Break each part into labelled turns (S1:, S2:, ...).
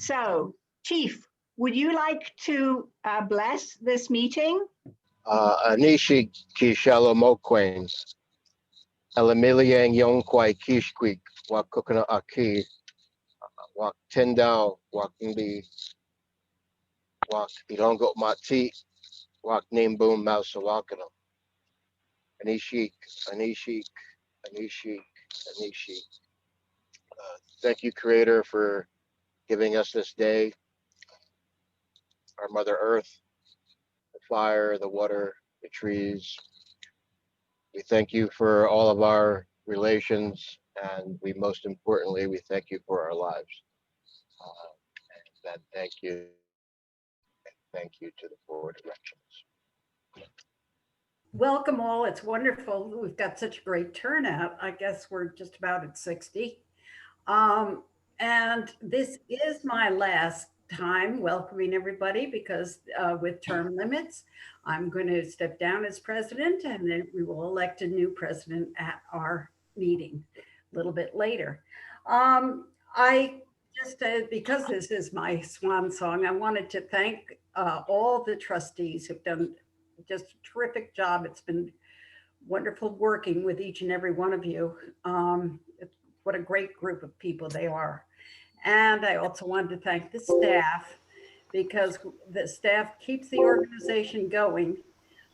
S1: So, Chief, would you like to bless this meeting?
S2: Anishi Kishalo Moquains, Elamiliang Yongquai Kishquik, Wakukana Aki, Wak Tendao, Wakindi, Wak Ilongo Mati, Wak Nimboom Mausawakano. Anishik, Anishik, Anishik, Anishik. Thank you, Creator, for giving us this day, our Mother Earth, the fire, the water, the trees. We thank you for all of our relations, and most importantly, we thank you for our lives. And thank you, and thank you to the Board of Directors.
S3: Welcome all. It's wonderful. We've got such a great turnout. I guess we're just about at 60. And this is my last time welcoming everybody because with term limits, I'm going to step down as president, and then we will elect a new president at our meeting a little bit later. I just, because this is my swan song, I wanted to thank all the trustees who've done just a terrific job. It's been wonderful working with each and every one of you. What a great group of people they are. And I also wanted to thank the staff, because the staff keeps the organization going.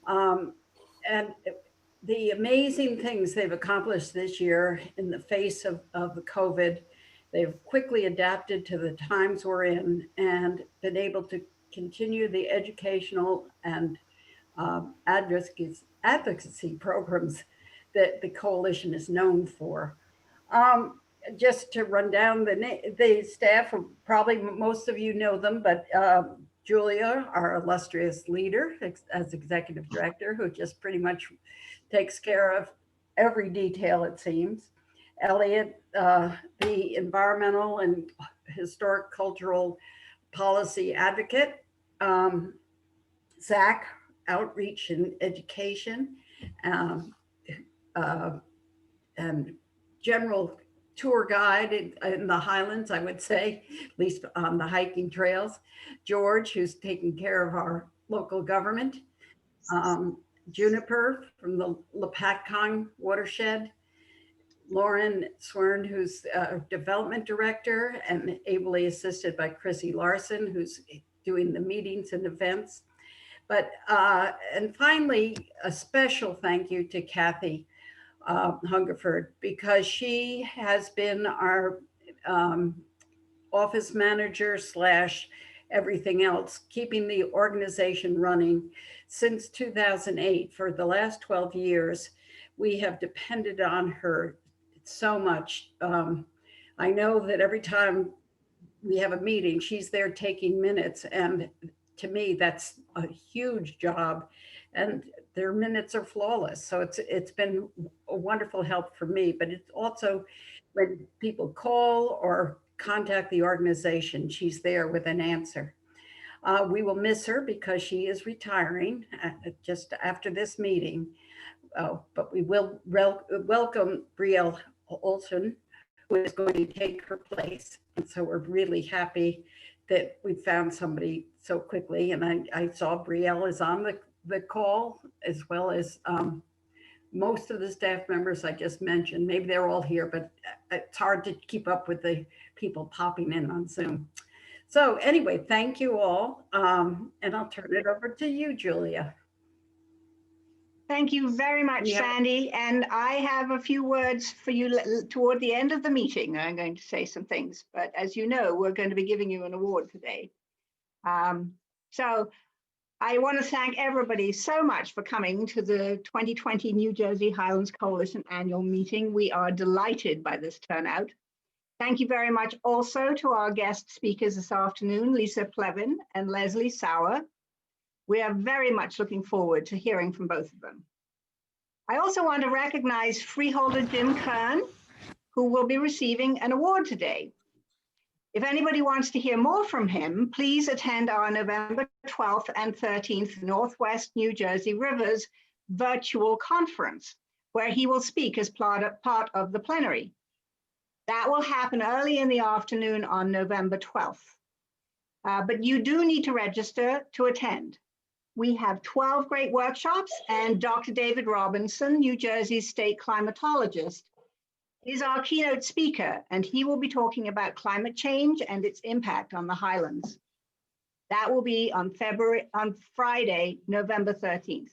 S3: And the amazing things they've accomplished this year in the face of the COVID, they've quickly adapted to the times we're in and been able to continue the educational and advocacy programs that the coalition is known for. Just to run down the staff, probably most of you know them, but Julia, our illustrious leader as executive director, who just pretty much takes care of every detail, it seems. Elliot, the environmental and historic cultural policy advocate. Zach, outreach and education, and general tour guide in the Highlands, I would say, at least on the hiking trails. George, who's taking care of our local government. Juniper from the Lapatcong watershed. Lauren Swern, who's development director and ably assisted by Chrissy Larson, who's doing the meetings and events. But, and finally, a special thank you to Kathy Hungerford, because she has been our office manager / everything else, keeping the organization running since 2008. For the last 12 years, we have depended on her so much. I know that every time we have a meeting, she's there taking minutes, and to me, that's a huge job, and their minutes are flawless. So it's been a wonderful help for me, but it's also when people call or contact the organization, she's there with an answer. We will miss her because she is retiring just after this meeting, but we will welcome Brielle Olson, who is going to take her place. And so we're really happy that we found somebody so quickly. And I saw Brielle is on the call, as well as most of the staff members I just mentioned. Maybe they're all here, but it's hard to keep up with the people popping in on Zoom. So anyway, thank you all. And I'll turn it over to you, Julia.
S1: Thank you very much, Sandy. And I have a few words for you toward the end of the meeting. I'm going to say some things, but as you know, we're going to be giving you an award today. So I want to thank everybody so much for coming to the 2020 New Jersey Highlands Coalition annual meeting. We are delighted by this turnout. Thank you very much also to our guest speakers this afternoon, Lisa Plevin and Leslie Sauer. We are very much looking forward to hearing from both of them. I also want to recognize freeholder Jim Kern, who will be receiving an award today. If anybody wants to hear more from him, please attend our November 12th and 13th Northwest New Jersey Rivers virtual conference, where he will speak as part of the plenary. That will happen early in the afternoon on November 12th. but you do need to register to attend. We have 12 great workshops, and Dr. David Robinson, New Jersey's state climatologist, is our keynote speaker, and he will be talking about climate change and its impact on the Highlands. That will be on Friday, November 13th.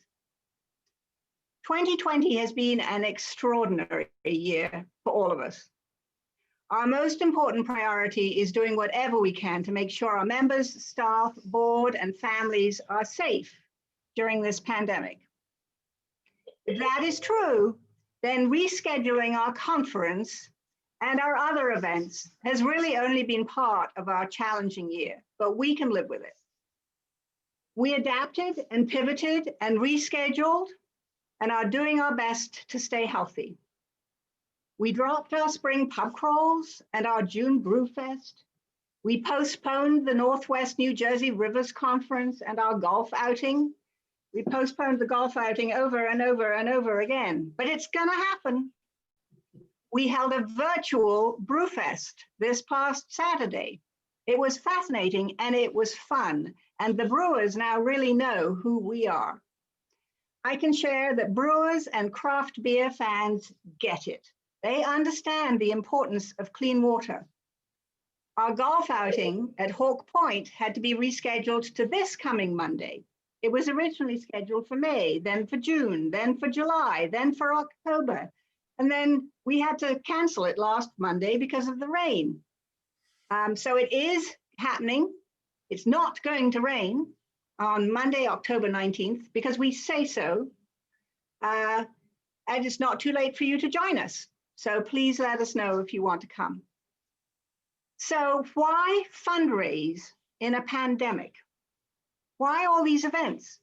S1: 2020 has been an extraordinary year for all of us. Our most important priority is doing whatever we can to make sure our members, staff, board, and families are safe during this pandemic. If that is true, then rescheduling our conference and our other events has really only been part of our challenging year, but we can live with it. We adapted and pivoted and rescheduled and are doing our best to stay healthy. We dropped our spring pub crawls and our June Brewfest. We postponed the Northwest New Jersey Rivers Conference and our golf outing. We postponed the golf outing over and over and over again, but it's gonna happen. We held a virtual Brewfest this past Saturday. It was fascinating and it was fun, and the brewers now really know who we are. I can share that brewers and craft beer fans get it. They understand the importance of clean water. Our golf outing at Hawk Point had to be rescheduled to this coming Monday. It was originally scheduled for May, then for June, then for July, then for October. And then we had to cancel it last Monday because of the rain. So it is happening. It's not going to rain on Monday, October 19th, because we say so. And it's not too late for you to join us. So please let us know if you want to come. So why fundraise in a pandemic? Why all these events?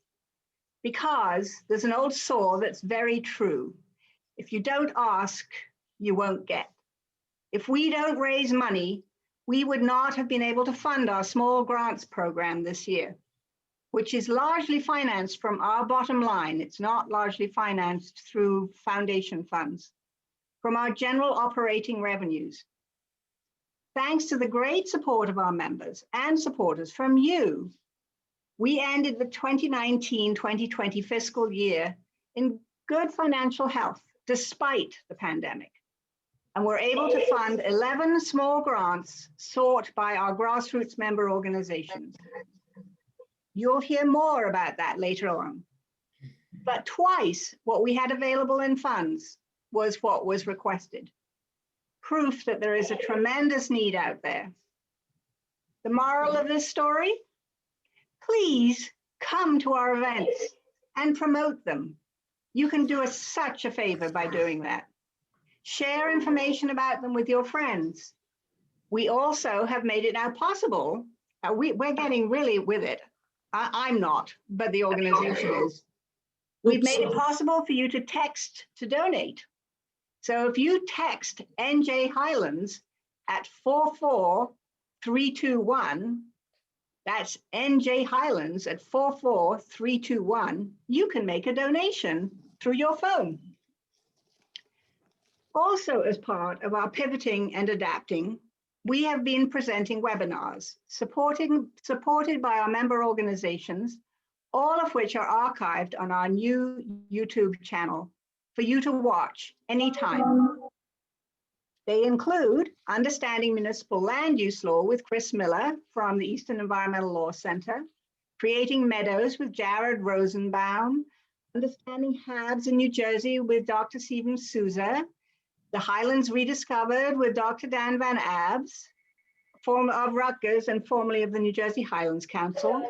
S1: Because there's an old saw that's very true. If you don't ask, you won't get. If we don't raise money, we would not have been able to fund our small grants program this year, which is largely financed from our bottom line. It's not largely financed through foundation funds, from our general operating revenues. Thanks to the great support of our members and supporters from you, we ended the 2019-2020 fiscal year in good financial health, despite the pandemic. And we're able to fund 11 small grants sought by our grassroots member organizations. You'll hear more about that later on. But twice what we had available in funds was what was requested. Proof that there is a tremendous need out there. The moral of this story? Please come to our events and promote them. You can do us such a favor by doing that. Share information about them with your friends. We also have made it now possible. We're getting really with it. I'm not, but the organization is. We've made it possible for you to text to donate. So if you text NJ Highlands at 44321, that's NJ Highlands at 44321, you can make a donation through your phone. Also, as part of our pivoting and adapting, we have been presenting webinars supported by our member organizations, all of which are archived on our new YouTube channel for you to watch anytime. They include Understanding Municipal Land Use Law with Chris Miller from the Eastern Environmental Law Center, Creating Meadows with Jared Rosenbaum, Understanding Habs in New Jersey with Dr. Stephen Souza, The Highlands Rediscovered with Dr. Dan Van Abs, former of Rutgers and formerly of the New Jersey Highlands Council,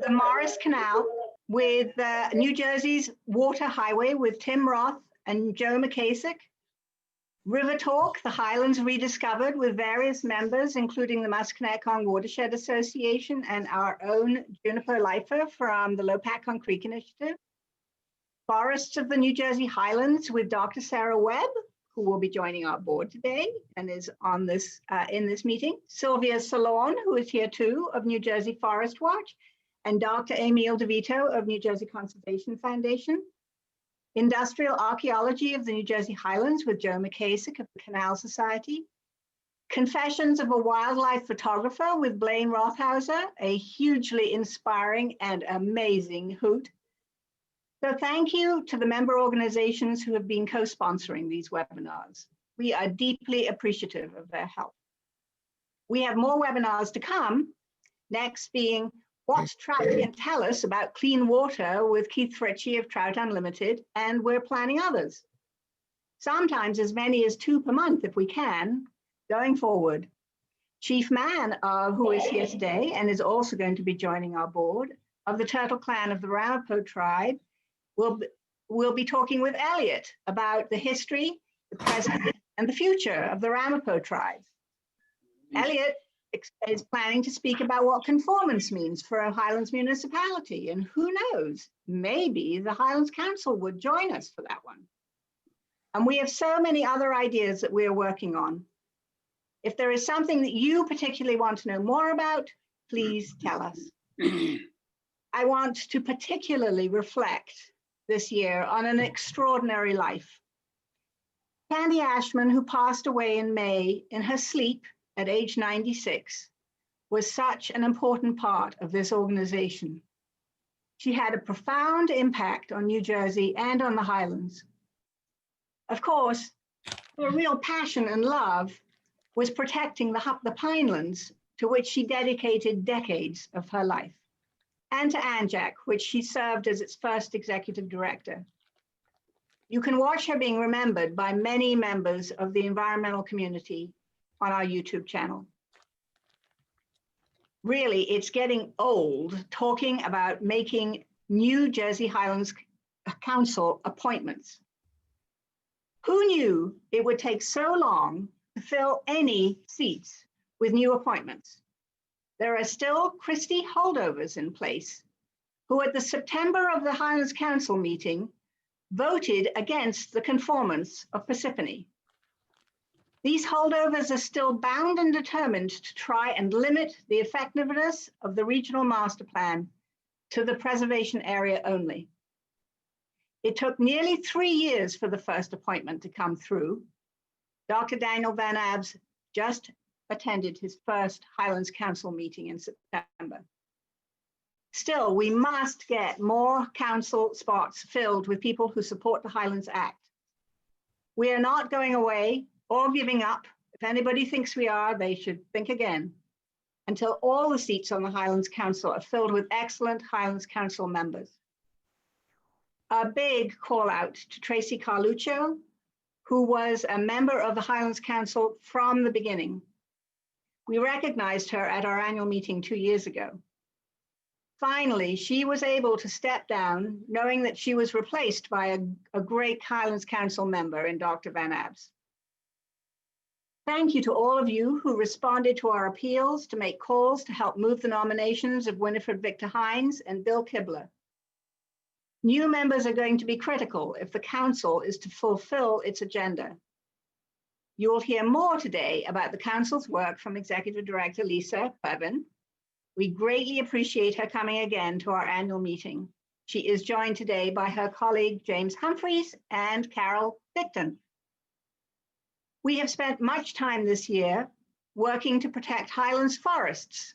S1: The Morris Canal with New Jersey's Water Highway with Tim Roth and Joe McKasick, River Talk, The Highlands Rediscovered with various members, including the Musconetcong Watershed Association and our own Juniper Lifer from the Lopatcong Creek Initiative, Forests of the New Jersey Highlands with Dr. Sarah Webb, who will be joining our board today and is on this in this meeting, Sylvia Salon, who is here too, of New Jersey Forest Watch, and Dr. Emil DeVito of New Jersey Conservation Foundation, Industrial Archaeology of the New Jersey Highlands with Joe McKasick of the Canal Society, Confessions of a Wildlife Photographer with Blaine Rothhauser, a hugely inspiring and amazing hoot. So thank you to the member organizations who have been co-sponsoring these webinars. We are deeply appreciative of their help. We have more webinars to come, next being What Trout Can Tell Us About Clean Water with Keith Fritchie of Trout Unlimited, and we're planning others. Sometimes as many as 2 per month if we can, going forward. Chief Man, who is here today and is also going to be joining our board, of the Turtle Clan of the Ramapo tribe, we'll be talking with Elliot about the history, the present, and the future of the Ramapo tribe. Elliot is planning to speak about what conformance means for a Highlands municipality, and who knows, maybe the Highlands Council would join us for that one. And we have so many other ideas that we're working on. If there is something that you particularly want to know more about, please tell us. I want to particularly reflect this year on an extraordinary life. Candy Ashman, who passed away in May in her sleep at age 96, was such an important part of this organization. She had a profound impact on New Jersey and on the Highlands. Of course, her real passion and love was protecting the pinelands, to which she dedicated decades of her life, and to ANJAC, which she served as its first executive director. You can watch her being remembered by many members of the environmental community on our YouTube channel. Really, it's getting old talking about making New Jersey Highlands Council appointments. Who knew it would take so long to fill any seats with new appointments? There are still Christie holdovers in place who at the September of the Highlands Council meeting voted against the conformance of Parsippany. These holdovers are still bound and determined to try and limit the effectiveness of the regional master plan to the preservation area only. It took nearly 3 years for the first appointment to come through. Dr. Daniel Van Abs just attended his first Highlands Council meeting in September. Still, we must get more council spots filled with people who support the Highlands Act. We are not going away or giving up. If anybody thinks we are, they should think again, until all the seats on the Highlands Council are filled with excellent Highlands Council members. A big call out to Tracy Carluccio, who was a member of the Highlands Council from the beginning. We recognized her at our annual meeting 2 years ago. Finally, she was able to step down, knowing that she was replaced by a great Highlands Council member in Dr. Van Abs. Thank you to all of you who responded to our appeals to make calls to help move the nominations of Winifred Victor Hines and Bill Kibler. New members are going to be critical if the council is to fulfill its agenda. You will hear more today about the council's work from Executive Director Lisa Bevan. We greatly appreciate her coming again to our annual meeting. She is joined today by her colleague James Humphreys and Carol Victon. We have spent much time this year working to protect Highlands forests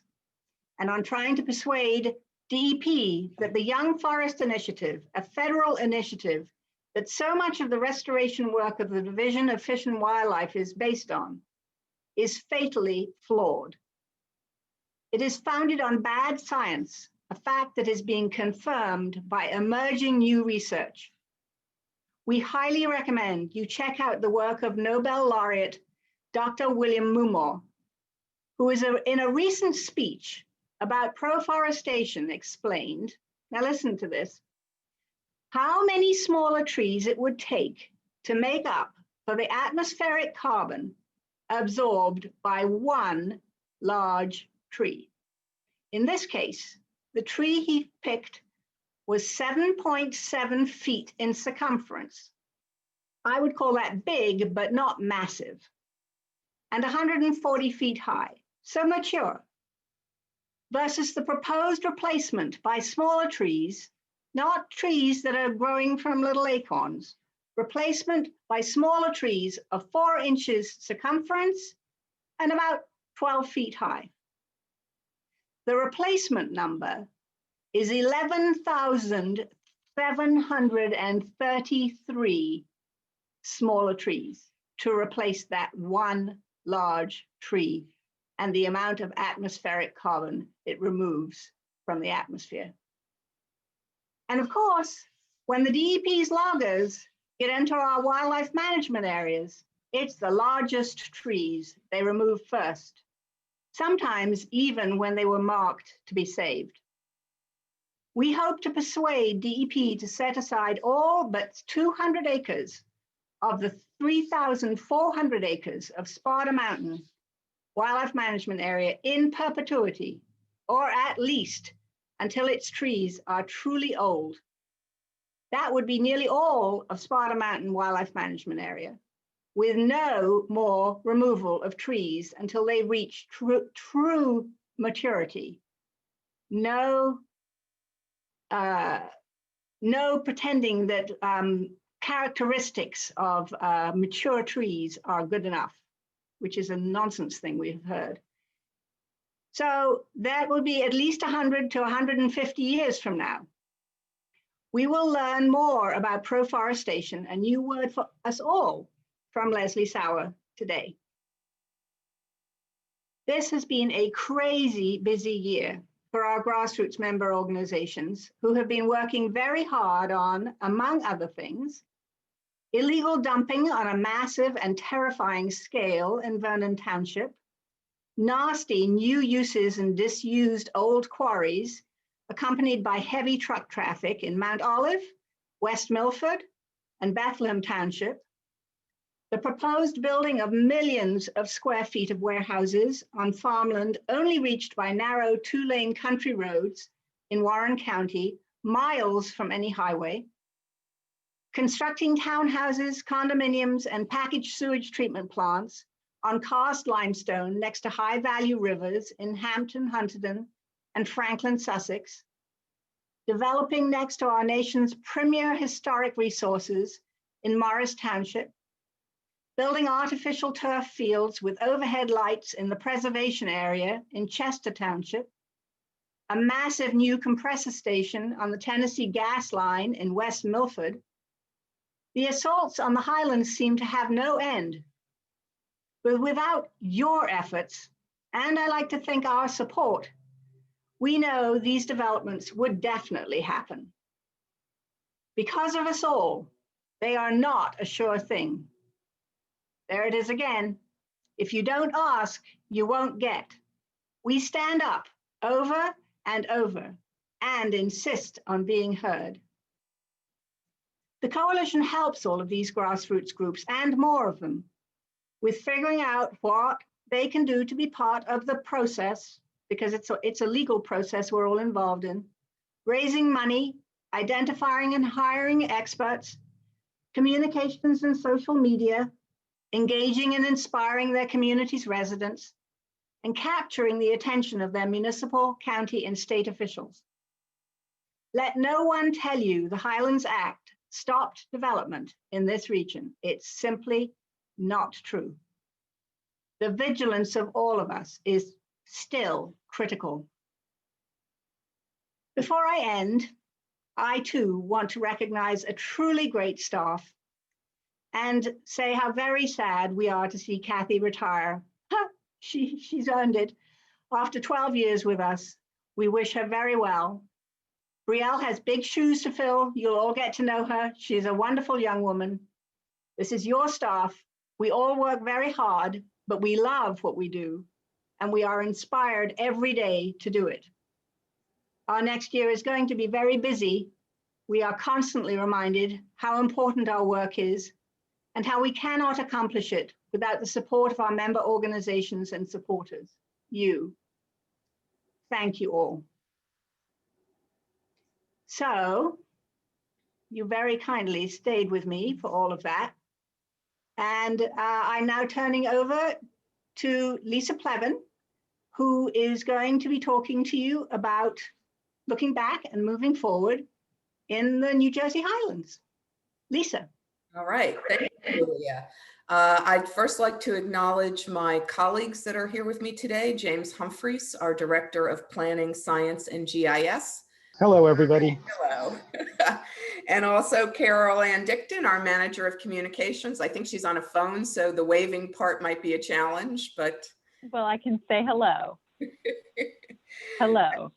S1: and on trying to persuade DEP that the Young Forest Initiative, a federal initiative that so much of the restoration work of the Division of Fish and Wildlife is based on, is fatally flawed. It is founded on bad science, a fact that is being confirmed by emerging new research. We highly recommend you check out the work of Nobel laureate Dr. William Mumore, who is in a recent speech about proforestation explained, now listen to this, how many smaller trees it would take to make up for the atmospheric carbon absorbed by one large tree. In this case, the tree he picked was 7.7 feet in circumference. I would call that big, but not massive, and 140 feet high, so mature, versus the proposed replacement by smaller trees, not trees that are growing from little acorns, replacement by smaller trees of 4 inches circumference and about 12 feet high. The replacement number is 11,733 smaller trees to replace that one large tree and the amount of atmospheric carbon it removes from the atmosphere. And of course, when the DEP's loggers get into our wildlife management areas, it's the largest trees they remove first, sometimes even when they were marked to be saved. We hope to persuade DEP to set aside all but 200 acres of the 3,400 acres of Sparta Mountain Wildlife Management Area in perpetuity, or at least until its trees are truly old. That would be nearly all of Sparta Mountain Wildlife Management Area, with no more removal of trees until they reach true maturity. No pretending that characteristics of mature trees are good enough, which is a nonsense thing we've heard. So that will be at least 100 to 150 years from now. We will learn more about proforestation, a new word for us all, from Leslie Sauer today. This has been a crazy busy year for our grassroots member organizations who have been working very hard on, among other things, illegal dumping on a massive and terrifying scale in Vernon Township, nasty new uses and disused old quarries, accompanied by heavy truck traffic in Mount Olive, West Milford, and Bethlehem Township, the proposed building of millions of square feet of warehouses on farmland only reached by narrow two-lane country roads in Warren County, miles from any highway, constructing townhouses, condominiums, and packaged sewage treatment plants on karst limestone next to high-value rivers in Hampton, Hunterdon, and Franklin, Sussex, developing next to our nation's premier historic resources in Morris Township, building artificial turf fields with overhead lights in the preservation area in Chester Township, a massive new compressor station on the Tennessee gas line in West Milford. The assaults on the Highlands seem to have no end. But without your efforts, and I like to think our support, we know these developments would definitely happen. Because of us all, they are not a sure thing. There it is again. If you don't ask, you won't get. We stand up over and over and insist on being heard. The coalition helps all of these grassroots groups and more of them with figuring out what they can do to be part of the process, because it's a legal process we're all involved in, raising money, identifying and hiring experts, communications and social media, engaging and inspiring their community's residents, and capturing the attention of their municipal, county, and state officials. Let no one tell you the Highlands Act stopped development in this region. It's simply not true. The vigilance of all of us is still critical. Before I end, I too want to recognize a truly great staff and say how very sad we are to see Kathy retire. She's earned it. After 12 years with us, we wish her very well. Brielle has big shoes to fill. You'll all get to know her. She's a wonderful young woman. This is your staff. We all work very hard, but we love what we do, and we are inspired every day to do it. Our next year is going to be very busy. We are constantly reminded how important our work is and how we cannot accomplish it without the support of our member organizations and supporters, you. Thank you all. So, you very kindly stayed with me for all of that. And I'm now turning over to Lisa Plevin, who is going to be talking to you about looking back and moving forward in the New Jersey Highlands. Lisa.
S4: All right, thank you, Julia. I'd first like to acknowledge my colleagues that are here with me today. James Humphreys, our Director of Planning, Science, and GIS.
S5: Hello, everybody.
S4: Hello. And also Carol Ann Dickton, our Manager of Communications. I think she's on a phone, so the waving part might be a challenge, but.
S6: Well, I can say hello. Hello.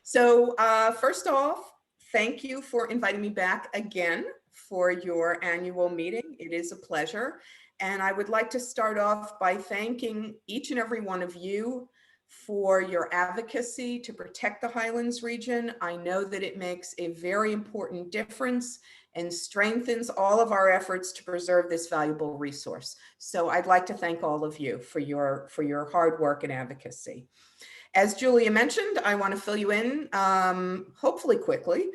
S4: So first off, thank you for inviting me back again for your annual meeting. It is a pleasure. And I would like to start off by thanking each and every one of you for your advocacy to protect the Highlands region. I know that it makes a very important difference and strengthens all of our efforts to preserve this valuable resource. So I'd like to thank all of you for your hard work and advocacy. As Julia mentioned, I want to fill you in, hopefully quickly,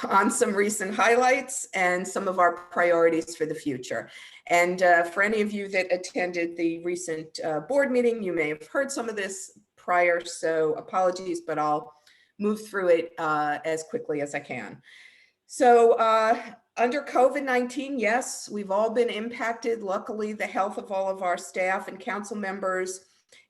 S4: on some recent highlights and some of our priorities for the future. And for any of you that attended the recent board meeting, you may have heard some of this prior, so apologies, but I'll move through it as quickly as I can. So under COVID-19, yes, we've all been impacted. Luckily, the health of all of our staff and council members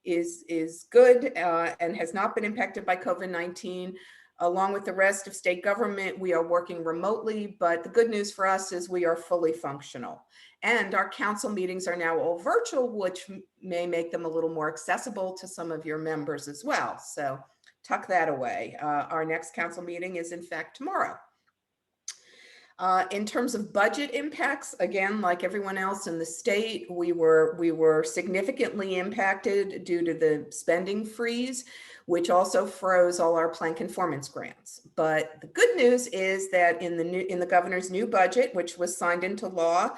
S4: is good and has not been impacted by COVID-19. Along with the rest of state government, we are working remotely, but the good news for us is we are fully functional. And our council meetings are now all virtual, which may make them a little more accessible to some of your members as well. So tuck that away. Our next council meeting is in fact tomorrow. In terms of budget impacts, again, like everyone else in the state, we were significantly impacted due to the spending freeze, which also froze all our plan conformance grants. But the good news is that in the governor's new budget, which was signed into law,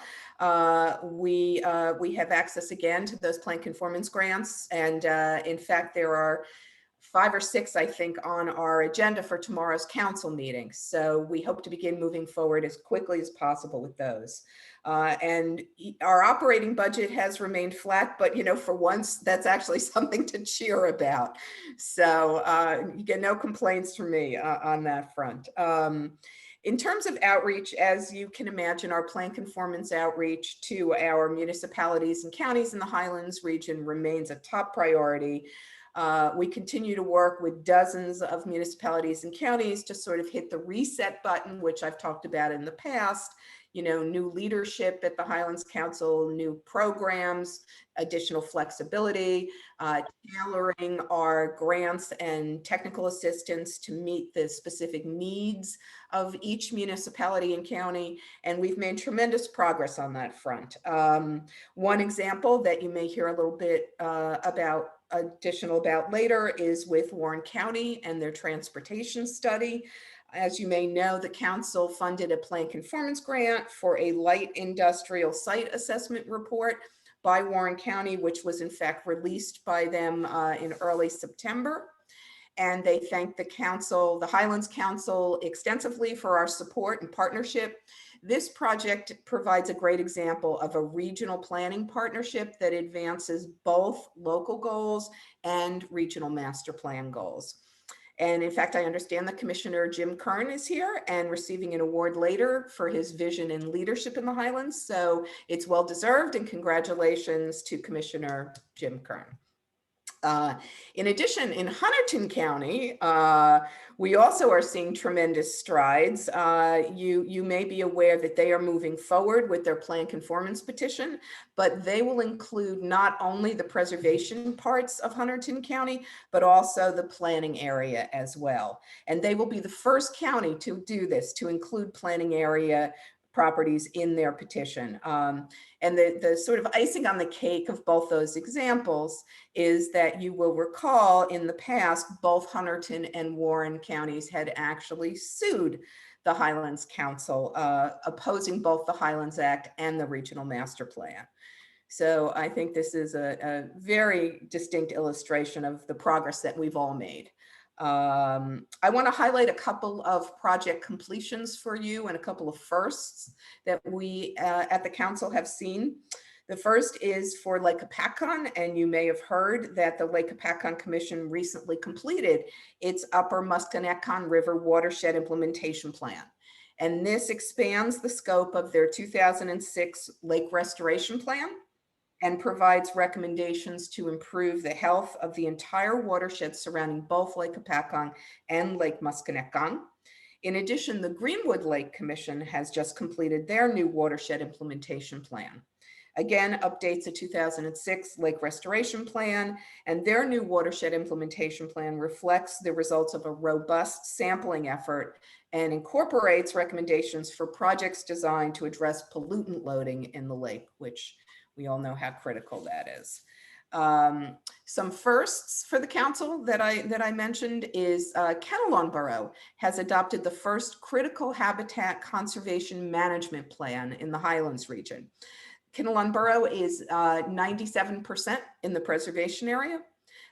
S4: we have access again to those plan conformance grants. And in fact, there are 5 or 6, I think, on our agenda for tomorrow's council meeting. So we hope to begin moving forward as quickly as possible with those. And our operating budget has remained flat, but for once, that's actually something to cheer about. So you get no complaints from me on that front. In terms of outreach, as you can imagine, our plan conformance outreach to our municipalities and counties in the Highlands region remains a top priority. We continue to work with dozens of municipalities and counties to sort of hit the reset button, which I've talked about in the past, new leadership at the Highlands Council, new programs, additional flexibility, tailoring our grants and technical assistance to meet the specific needs of each municipality and county. And we've made tremendous progress on that front. One example that you may hear a little bit additional about later is with Warren County and their transportation study. As you may know, the council funded a plan conformance grant for a light industrial site assessment report by Warren County, which was in fact released by them in early September. And they thanked the council, the Highlands Council, extensively for our support and partnership. This project provides a great example of a regional planning partnership that advances both local goals and regional master plan goals. And in fact, I understand that Commissioner Jim Kern is here and receiving an award later for his vision and leadership in the Highlands. So it's well deserved, and congratulations to Commissioner Jim Kern. In addition, in Hunterdon County, we also are seeing tremendous strides. You may be aware that they are moving forward with their plan conformance petition, but they will include not only the preservation parts of Hunterdon County, but also the planning area as well. And they will be the first county to do this, to include planning area properties in their petition. And the sort of icing on the cake of both those examples is that you will recall in the past, both Hunterdon and Warren counties had actually sued the Highlands Council, opposing both the Highlands Act and the Regional Master Plan. So I think this is a very distinct illustration of the progress that we've all made. I want to highlight a couple of project completions for you and a couple of firsts that we at the council have seen. The first is for Lake Hopatcong, and you may have heard that the Lake Hopatcong Commission recently completed its Upper Musconetcong River Watershed Implementation Plan. And this expands the scope of their 2006 Lake Restoration Plan and provides recommendations to improve the health of the entire watershed surrounding both Lake Hopatcong and Lake Musconetcong. In addition, the Greenwood Lake Commission has just completed their new watershed implementation plan. Again, updates the 2006 Lake Restoration Plan, and their new watershed implementation plan reflects the results of a robust sampling effort and incorporates recommendations for projects designed to address pollutant loading in the lake, which we all know how critical that is. Some firsts for the council that I mentioned is Kenilworth Borough has adopted the first critical habitat conservation management plan in the Highlands region. Kenilworth Borough is 97% in the preservation area.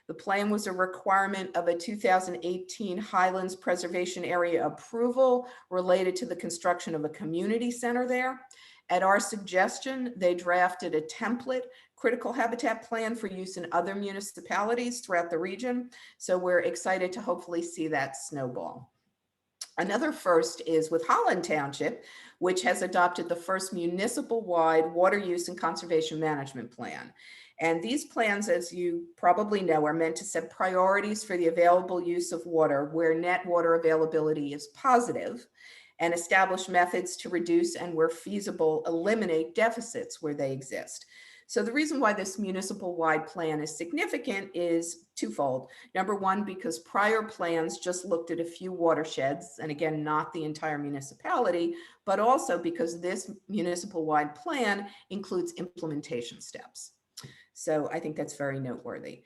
S4: The plan was a requirement of a 2018 Highlands Preservation Area approval related to the construction of a community center there. At our suggestion, they drafted a template critical habitat plan for use in other municipalities throughout the region. So we're excited to hopefully see that snowball. Another first is with Holland Township, which has adopted the first municipal-wide water use and conservation management plan. And these plans, as you probably know, are meant to set priorities for the available use of water where net water availability is positive, and establish methods to reduce and, where feasible, eliminate deficits where they exist. So the reason why this municipal-wide plan is significant is twofold. Number one, because prior plans just looked at a few watersheds, and again, not the entire municipality, but also because this municipal-wide plan includes implementation steps. So I think that's very noteworthy.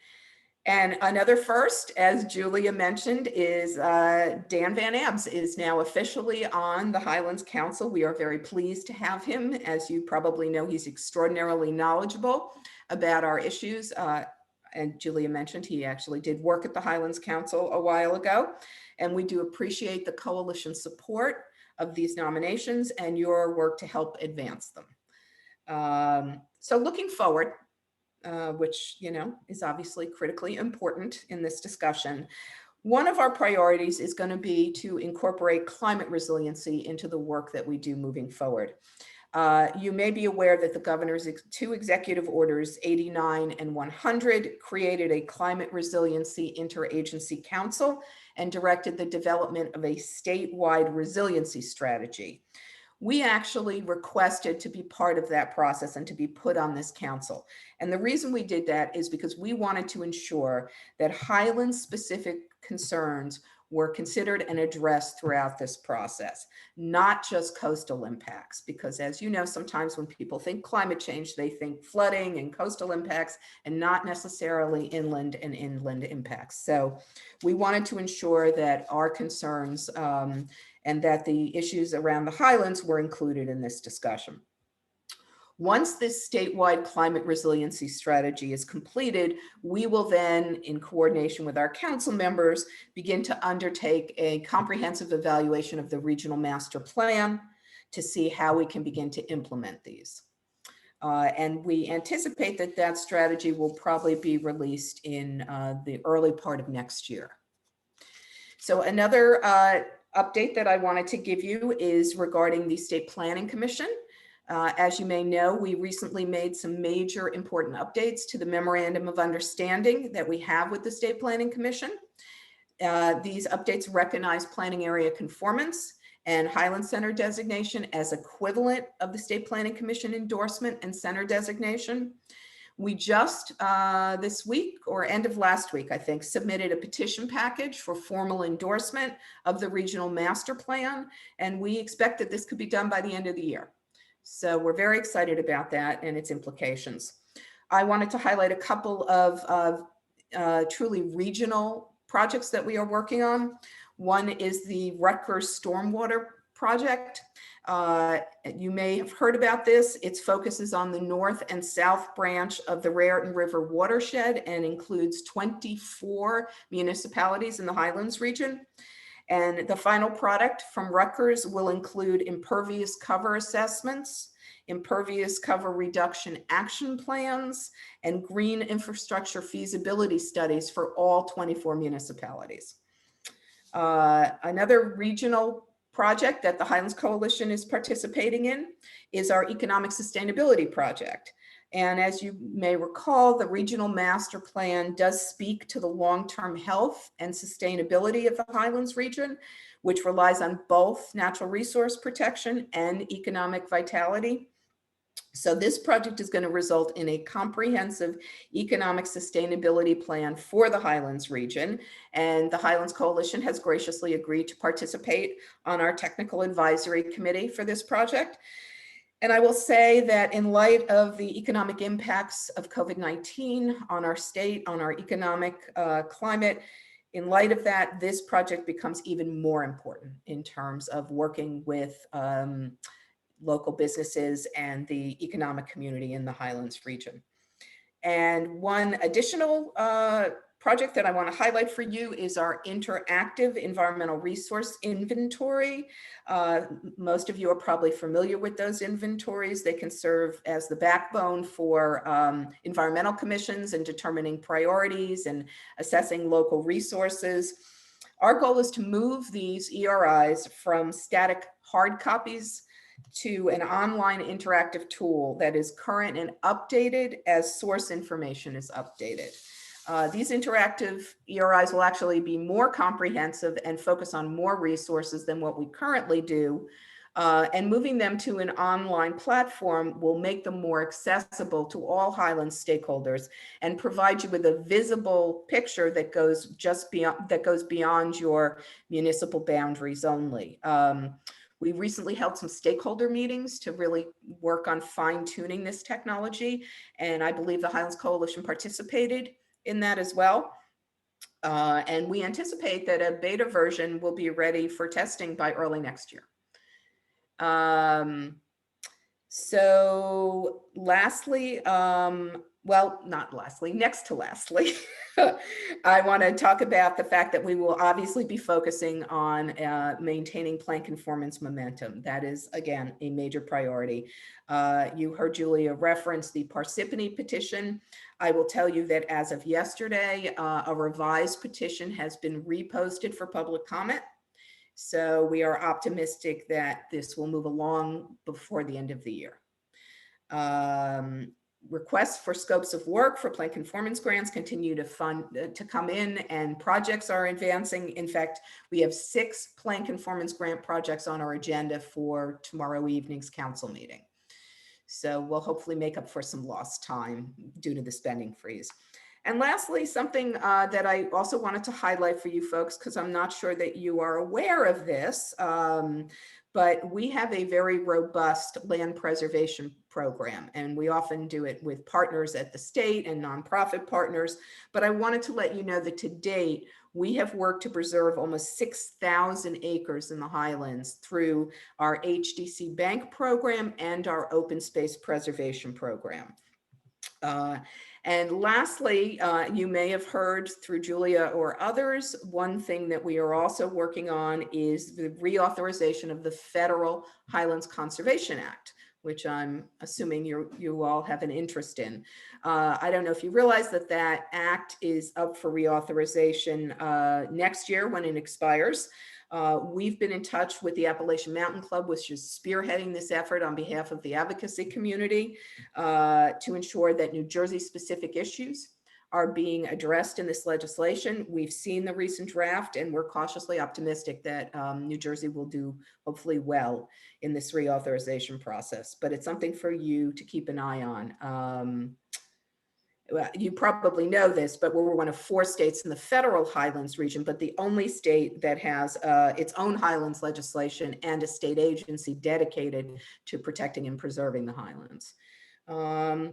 S4: And another first, as Julia mentioned, is Dan Van Abs is now officially on the Highlands Council. We are very pleased to have him. As you probably know, he's extraordinarily knowledgeable about our issues. And Julia mentioned he actually did work at the Highlands Council a while ago. And we do appreciate the coalition support of these nominations and your work to help advance them. So looking forward, which, you know, is obviously critically important in this discussion. One of our priorities is going to be to incorporate climate resiliency into the work that we do moving forward. You may be aware that the governor's two executive orders, 89 and 100, created a climate resiliency interagency council and directed the development of a statewide resiliency strategy. We actually requested to be part of that process and to be put on this council. And the reason we did that is because we wanted to ensure that Highlands specific concerns were considered and addressed throughout this process, not just coastal impacts, because as you know, sometimes when people think climate change, they think flooding and coastal impacts and not necessarily inland and inland impacts. So we wanted to ensure that our concerns and that the issues around the Highlands were included in this discussion. Once this statewide climate resiliency strategy is completed, we will then, in coordination with our council members, begin to undertake a comprehensive evaluation of the regional master plan to see how we can begin to implement these. And we anticipate that that strategy will probably be released in the early part of next year. So another update that I wanted to give you is regarding the State Planning Commission. As you may know, we recently made some major important updates to the Memorandum of Understanding that we have with the State Planning Commission. These updates recognize planning area conformance and Highland Center designation as equivalent of the State Planning Commission endorsement and center designation. We just this week, or end of last week, I think, submitted a petition package for formal endorsement of the regional master plan, and we expect that this could be done by the end of the year. So we're very excited about that and its implications. I wanted to highlight a couple of truly regional projects that we are working on. One is the Rutgers Stormwater Project. You may have heard about this. Its focus is on the north and south branch of the Raritan River watershed and includes 24 municipalities in the Highlands region. And the final product from Rutgers will include impervious cover assessments, impervious cover reduction action plans, and green infrastructure feasibility studies for all 24 municipalities. Another regional project that the Highlands Coalition is participating in is our economic sustainability project. And as you may recall, the regional master plan does speak to the long-term health and sustainability of the Highlands region, which relies on both natural resource protection and economic vitality. So this project is going to result in a comprehensive economic sustainability plan for the Highlands region. And the Highlands Coalition has graciously agreed to participate on our technical advisory committee for this project. And I will say that in light of the economic impacts of COVID-19 on our state, on our economic climate, in light of that, this project becomes even more important in terms of working with local businesses and the economic community in the Highlands region. And one additional project that I want to highlight for you is our interactive environmental resource inventory. Most of you are probably familiar with those inventories. They can serve as the backbone for environmental commissions and determining priorities and assessing local resources. Our goal is to move these ERIs from static hard copies to an online interactive tool that is current and updated as source information is updated. These interactive ERIs will actually be more comprehensive and focus on more resources than what we currently do. And moving them to an online platform will make them more accessible to all Highlands stakeholders and provide you with a visible picture that goes beyond your municipal boundaries only. We recently held some stakeholder meetings to really work on fine-tuning this technology, and I believe the Highlands Coalition participated in that as well. And we anticipate that a beta version will be ready for testing by early next year. So lastly, well, not lastly, next to lastly, I want to talk about the fact that we will obviously be focusing on maintaining plan conformance momentum. That is, again, a major priority. You heard Julia reference the Parsippany petition. I will tell you that as of yesterday, a revised petition has been reposted for public comment. So we are optimistic that this will move along before the end of the year. Requests for scopes of work for plan conformance grants continue to come in, and projects are advancing. In fact, we have 6 plan conformance grant projects on our agenda for tomorrow evening's council meeting. So we'll hopefully make up for some lost time due to the spending freeze. And lastly, something that I also wanted to highlight for you folks, because I'm not sure that you are aware of this, but we have a very robust land preservation program, and we often do it with partners at the state and nonprofit partners. But I wanted to let you know that to date, we have worked to preserve almost 6,000 acres in the Highlands through our HDC Bank program and our open space preservation program. And lastly, you may have heard through Julia or others, one thing that we are also working on is the reauthorization of the Federal Highlands Conservation Act, which I'm assuming you all have an interest in. I don't know if you realize that that act is up for reauthorization next year when it expires. We've been in touch with the Appalachian Mountain Club, which is spearheading this effort on behalf of the advocacy community to ensure that New Jersey specific issues are being addressed in this legislation. We've seen the recent draft, and we're cautiously optimistic that New Jersey will do hopefully well in this reauthorization process, but it's something for you to keep an eye on. Well, you probably know this, but we're one of 4 states in the federal Highlands region, but the only state that has its own Highlands legislation and a state agency dedicated to protecting and preserving the Highlands.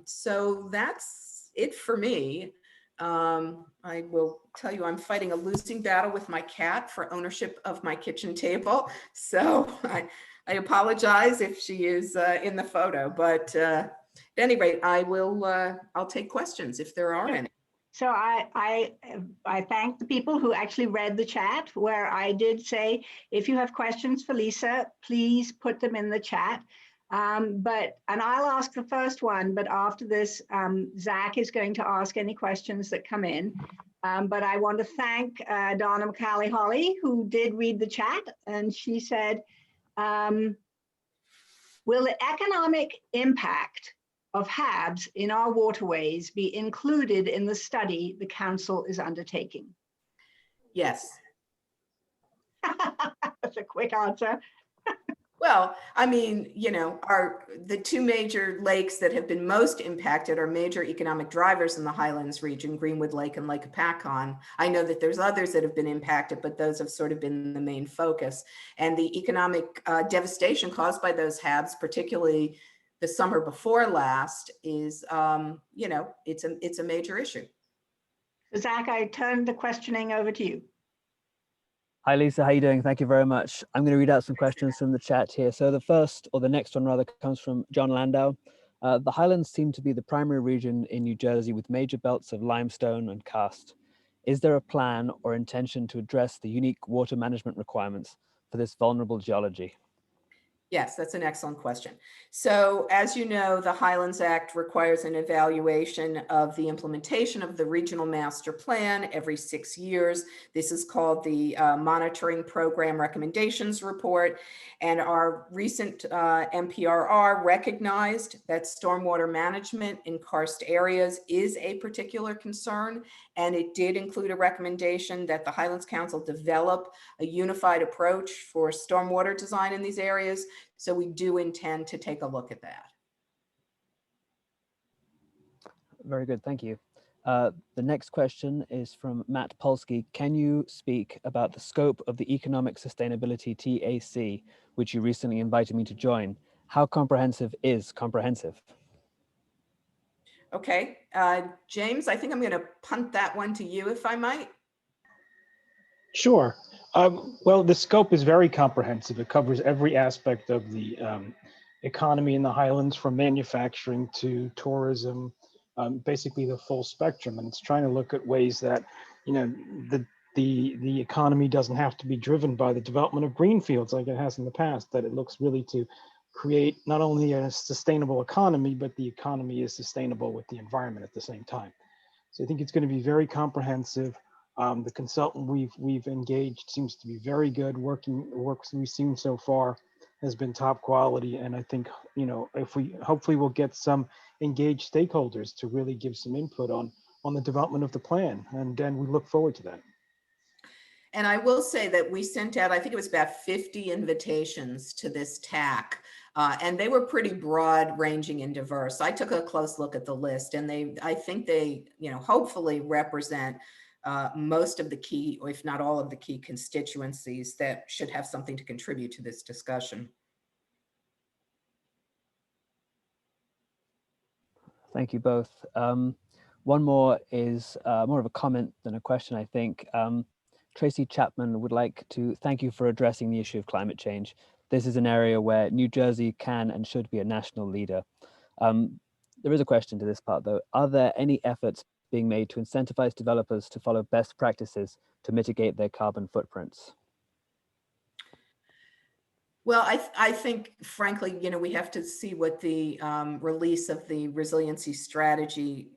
S4: So that's it for me. I will tell you, I'm fighting a losing battle with my cat for ownership of my kitchen table. So I apologize if she is in the photo, but at any rate, I'll take questions if there are any.
S1: So I thank the people who actually read the chat, where I did say, if you have questions for Lisa, please put them in the chat. And I'll ask the first one, but after this, Zach is going to ask any questions that come in. But I want to thank Donna McCallie-Holly, who did read the chat, and she said, Will the economic impact of HABs in our waterways be included in the study the council is undertaking?
S4: Yes.
S1: That's a quick answer.
S4: Well, I mean, you know, the two major lakes that have been most impacted are major economic drivers in the Highlands region, Greenwood Lake and Lake Apacon. I know that there's others that have been impacted, but those have sort of been the main focus. And the economic devastation caused by those HABs, particularly the summer before last, is, you know, it's a major issue.
S1: Zach, I turn the questioning over to you.
S5: Hi, Lisa. How are you doing? Thank you very much. I'm going to read out some questions from the chat here. So the first, or the next one rather, comes from John Landau. The Highlands seem to be the primary region in New Jersey with major belts of limestone and karst. Is there a plan or intention to address the unique water management requirements for this vulnerable geology?
S4: Yes, that's an excellent question. So as you know, the Highlands Act requires an evaluation of the implementation of the regional master plan every 6 years. This is called the Monitoring Program Recommendations Report. And our recent MPRR recognized that stormwater management in karst areas is a particular concern. And it did include a recommendation that the Highlands Council develop a unified approach for stormwater design in these areas. So we do intend to take a look at that.
S5: Very good, thank you. The next question is from Matt Polsky. Can you speak about the scope of the Economic Sustainability TAC, which you recently invited me to join? How comprehensive is comprehensive?
S4: Okay, James, I think I'm going to punt that one to you, if I might.
S7: Sure. Well, the scope is very comprehensive. It covers every aspect of the economy in the Highlands, from manufacturing to tourism, basically the full spectrum. And it's trying to look at ways that, you know, the economy doesn't have to be driven by the development of greenfields like it has in the past, that it looks really to create not only a sustainable economy, but the economy is sustainable with the environment at the same time. So I think it's going to be very comprehensive. The consultant we've engaged seems to be very good. Work we've seen so far has been top quality, and I think, you know, if we hopefully we'll get some engaged stakeholders to really give some input on the development of the plan, and then we look forward to that.
S4: And I will say that we sent out, I think it was about 50 invitations to this TAC, and they were pretty broad ranging and diverse. I took a close look at the list, and I think they, you know, hopefully represent most of the key, or if not all of the key constituencies that should have something to contribute to this discussion.
S5: Thank you both. One more is more of a comment than a question, I think. Tracy Chapman would like to thank you for addressing the issue of climate change. This is an area where New Jersey can and should be a national leader. There is a question to this part though. Are there any efforts being made to incentivize developers to follow best practices to mitigate their carbon footprints?
S4: Well, I think, frankly, you know, we have to see what the release of the resiliency strategy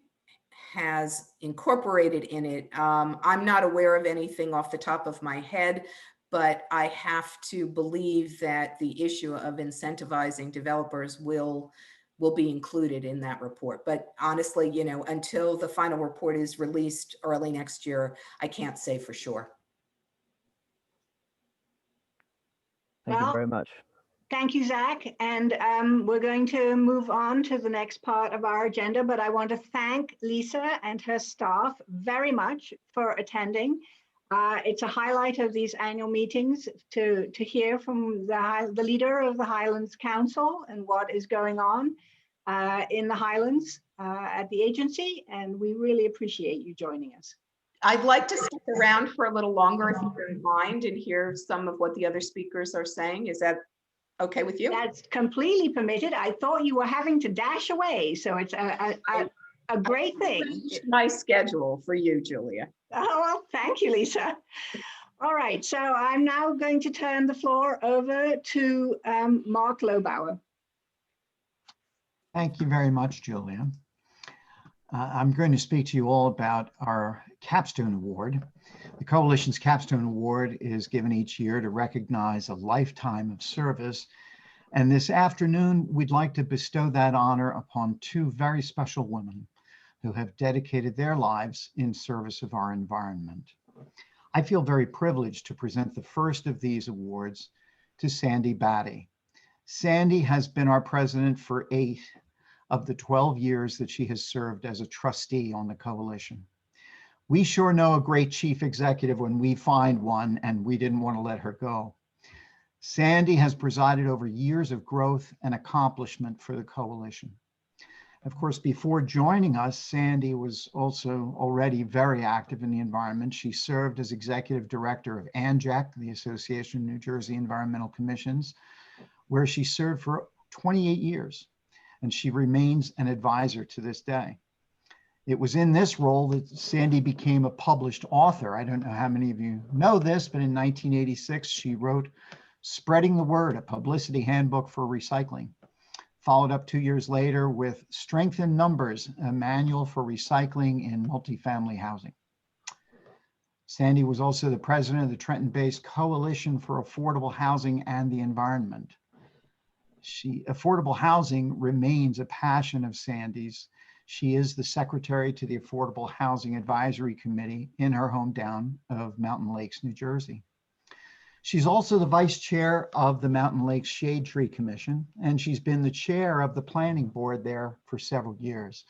S4: has incorporated in it. I'm not aware of anything off the top of my head, but I have to believe that the issue of incentivizing developers will be included in that report. But honestly, you know, until the final report is released early next year, I can't say for sure.
S5: Thank you very much.
S1: Thank you, Zach. And we're going to move on to the next part of our agenda, but I want to thank Lisa and her staff very much for attending. It's a highlight of these annual meetings to hear from the leader of the Highlands Council and what is going on in the Highlands at the agency. And we really appreciate you joining us.
S4: I'd like to stick around for a little longer if you don't mind and hear some of what the other speakers are saying. Is that okay with you?
S1: That's completely permitted. I thought you were having to dash away, so it's a great thing.
S4: My schedule for you, Julia.
S1: Oh, well, thank you, Lisa. All right, so I'm now going to turn the floor over to Mark Lobauer.
S8: Thank you very much, Julia. I'm going to speak to you all about our Capstone Award, The Coalition's Capstone Award is given each year to recognize a lifetime of service. And this afternoon, we'd like to bestow that honor upon two very special women who have dedicated their lives in service of our environment. I feel very privileged to present the first of these awards to Sandy Batty. Sandy has been our president for 8 of the 12 years that she has served as a trustee on the Coalition. We sure know a great chief executive when we find one, and we didn't want to let her go. Sandy has presided over years of growth and accomplishment for the Coalition. Of course, before joining us, Sandy was also already very active in the environment. She served as executive director of ANJEC, the Association of New Jersey Environmental Commissions, where she served for 28 years, and she remains an advisor to this day. It was in this role that Sandy became a published author. I don't know how many of you know this, but in 1986, she wrote Spreading the Word, a publicity handbook for recycling. Followed up 2 years later with Strength in Numbers, a manual for recycling in multifamily housing. Sandy was also the president of the Trenton-based Coalition for Affordable Housing and the Environment. Affordable housing remains a passion of Sandy's. She is the secretary to the Affordable Housing Advisory Committee in her hometown of Mountain Lakes, New Jersey. She's also the vice chair of the Mountain Lakes Shade Tree Commission, and she's been the chair of the planning board there for several years.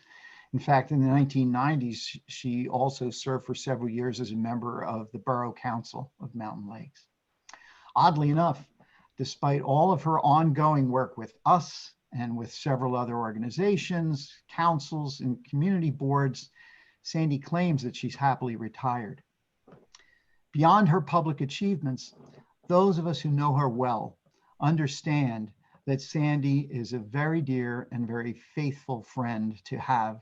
S8: In fact, in the 1990s, she also served for several years as a member of the Borough Council of Mountain Lakes. Oddly enough, despite all of her ongoing work with us and with several other organizations, councils, and community boards, Sandy claims that she's happily retired. Beyond her public achievements, those of us who know her well understand that Sandy is a very dear and very faithful friend to have.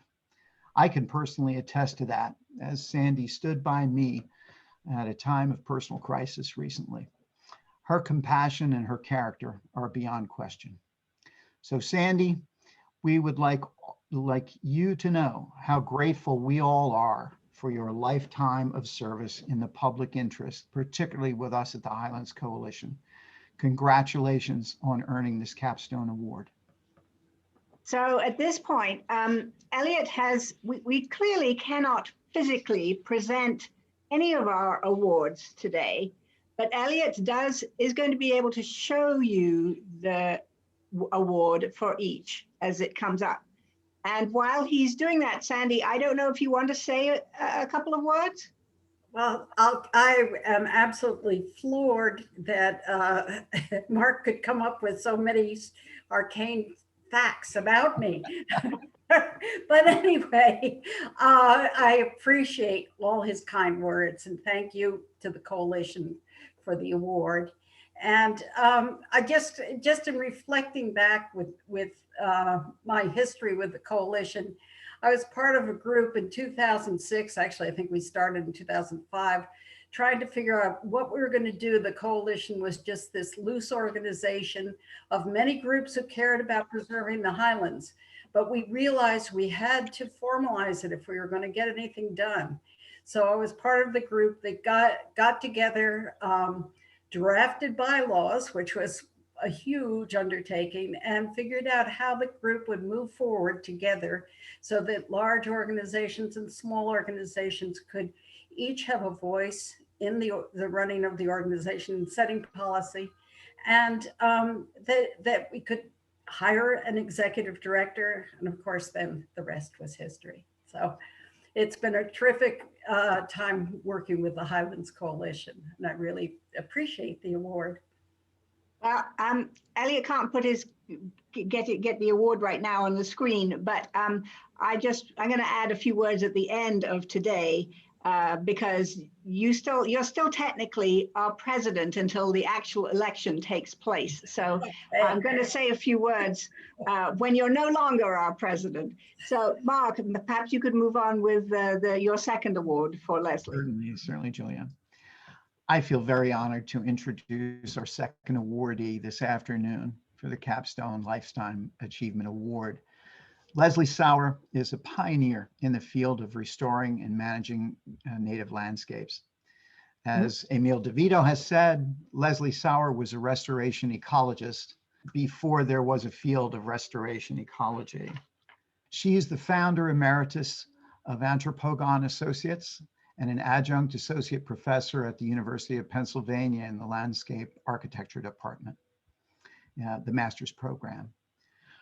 S8: I can personally attest to that, as Sandy stood by me at a time of personal crisis recently. Her compassion and her character are beyond question. So Sandy, we would like you to know how grateful we all are for your lifetime of service in the public interest, particularly with us at the Highlands Coalition. Congratulations on earning this Capstone Award.
S1: So at this point, Elliot we clearly cannot physically present any of our awards today, but Elliot is going to be able to show you the award for each as it comes up. And while he's doing that, Sandy, I don't know if you want to say a couple of words?
S3: Well, I am absolutely floored that Mark could come up with so many arcane facts about me. But anyway, I appreciate all his kind words, and thank you to the Coalition for the award. And I just in reflecting back with my history with the Coalition, I was part of a group in 2006. Actually, I think we started in 2005, trying to figure out what we were going to do. The Coalition was just this loose organization of many groups who cared about preserving the Highlands. But we realized we had to formalize it if we were going to get anything done. So I was part of the group that got together, drafted bylaws, which was a huge undertaking, and figured out how the group would move forward together so that large organizations and small organizations could each have a voice in the running of the organization, setting policy, and that we could hire an executive director. And of course, then the rest was history. So it's been a terrific time working with the Highlands Coalition, and I really appreciate the award.
S1: Well, Elliot can't put get the award right now on the screen, but I'm going to add a few words at the end of today because you're still technically our president until the actual election takes place. So I'm going to say a few words when you're no longer our president. So Mark, perhaps you could move on with your second award for Leslie.
S8: Certainly, Julia. I feel very honored to introduce our second awardee this afternoon for the Capstone Lifetime Achievement Award. Leslie Sauer is a pioneer in the field of restoring and managing native landscapes. As Emil DeVito has said, Leslie Sauer was a restoration ecologist before there was a field of restoration ecology. She is the founder emeritus of Anthropogon Associates and an adjunct associate professor at the University of Pennsylvania in the Landscape Architecture Department, the master's program.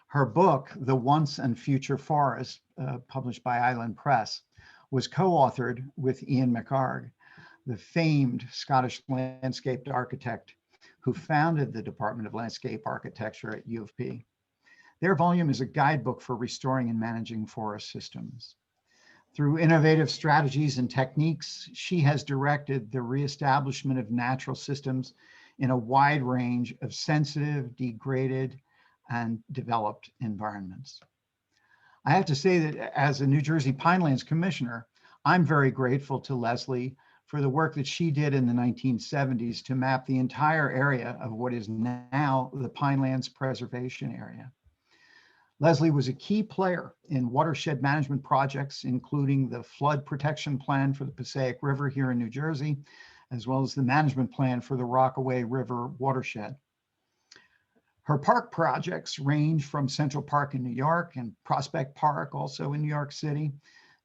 S8: Her book, The Once and Future Forest, published by Island Press, was co-authored with Ian McHarg, the famed Scottish landscape architect who founded the Department of Landscape Architecture at U of P. Their volume is a guidebook for restoring and managing forest systems. Through innovative strategies and techniques, she has directed the reestablishment of natural systems in a wide range of sensitive, degraded, and developed environments. I have to say that as a New Jersey Pinelands Commissioner, I'm very grateful to Leslie for the work that she did in the 1970s to map the entire area of what is now the Pinelands Preservation Area. Leslie was a key player in watershed management projects, including the flood protection plan for the Passaic River here in New Jersey, as well as the management plan for the Rockaway River watershed. Her park projects range from Central Park in New York and Prospect Park, also in New York City,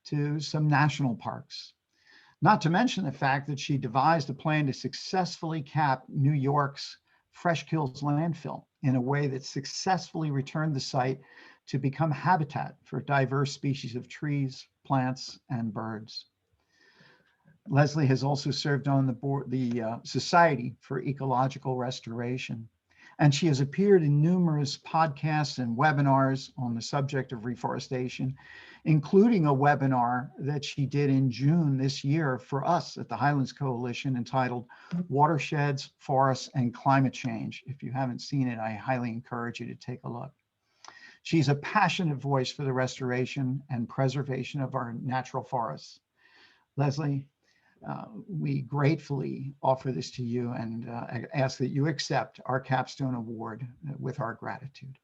S8: to some national parks. Not to mention the fact that she devised a plan to successfully cap New York's Fresh Kills landfill in a way that successfully returned the site to become habitat for diverse species of trees, plants, and birds. Leslie has also served on the board, the Society for Ecological Restoration, and she has appeared in numerous podcasts and webinars on the subject of reforestation, including a webinar that she did in June this year for us at the Highlands Coalition entitled Watersheds, Forests, and Climate Change. If you haven't seen it, I highly encourage you to take a look. She's a passionate voice for the restoration and preservation of our natural forests. Leslie, we gratefully offer this to you and ask that you accept our Capstone Award with our gratitude.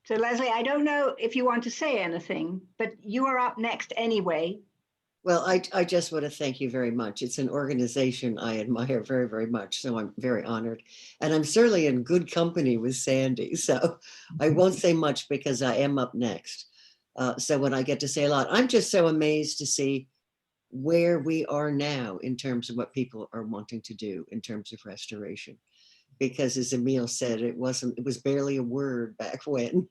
S1: So Leslie, I don't know if you want to say anything, but you are up next anyway.
S9: Well, I just want to thank you very much. It's an organization I admire very, very much. So I'm very honored. And I'm certainly in good company with Sandy. So I won't say much because I am up next. So when I get to say a lot, I'm just so amazed to see where we are now in terms of what people are wanting to do in terms of restoration. Because as Emil said, it was barely a word back when.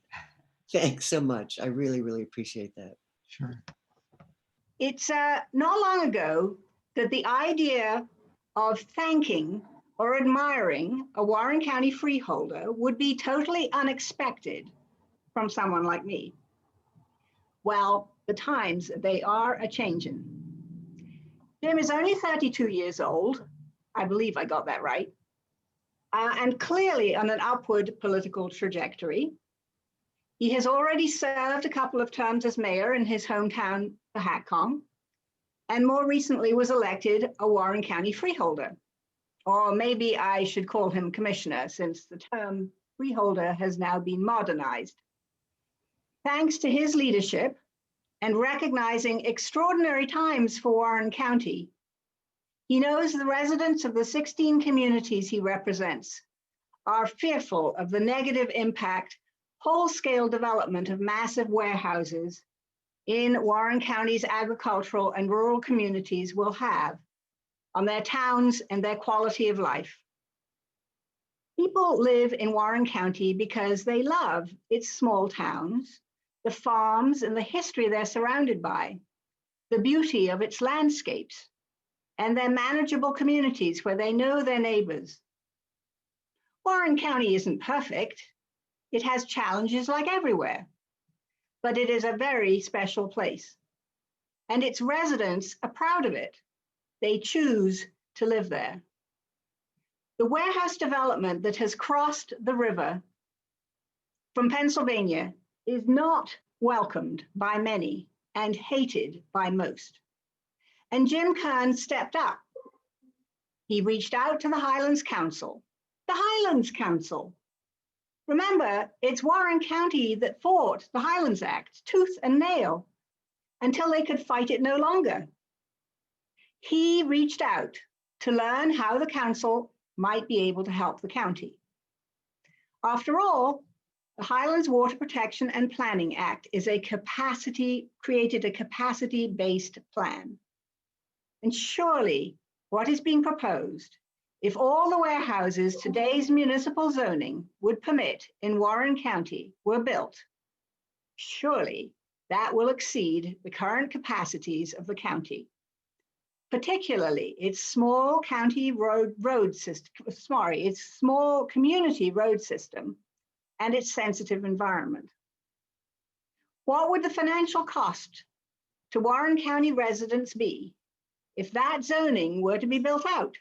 S9: Thanks so much. I really, really appreciate that.
S8: Sure.
S1: It's not long ago that the idea of thanking or admiring a Warren County freeholder would be totally unexpected from someone like me. Well, the times, they are a-changin'. Jim is only 32 years old. I believe I got that right. And clearly on an upward political trajectory. He has already served a couple of terms as mayor in his hometown, Pahakong, and more recently was elected a Warren County freeholder. Or maybe I should call him commissioner, since the term freeholder has now been modernized. Thanks to his leadership and recognizing extraordinary times for Warren County, he knows the residents of the 16 communities he represents are fearful of the negative impact whole-scale development of massive warehouses in Warren County's agricultural and rural communities will have on their towns and their quality of life. People live in Warren County because they love its small towns, the farms and the history they're surrounded by, the beauty of its landscapes, and their manageable communities where they know their neighbors. Warren County isn't perfect. It has challenges like everywhere, but it is a very special place. And its residents are proud of it. They choose to live there. The warehouse development that has crossed the river from Pennsylvania is not welcomed by many and hated by most. And Jim Kern stepped up. He reached out to the Highlands Council. The Highlands Council. Remember, it's Warren County that fought the Highlands Act tooth and nail until they could fight it no longer. He reached out to learn how the council might be able to help the county. After all, the Highlands Water Protection and Planning Act is created a capacity-based plan. And surely what is being proposed, if all the warehouses today's municipal zoning would permit in Warren County were built, surely that will exceed the current capacities of the county, particularly its small county road system, its small community road system and its sensitive environment. What would the financial cost to Warren County residents be if that zoning were to be built out?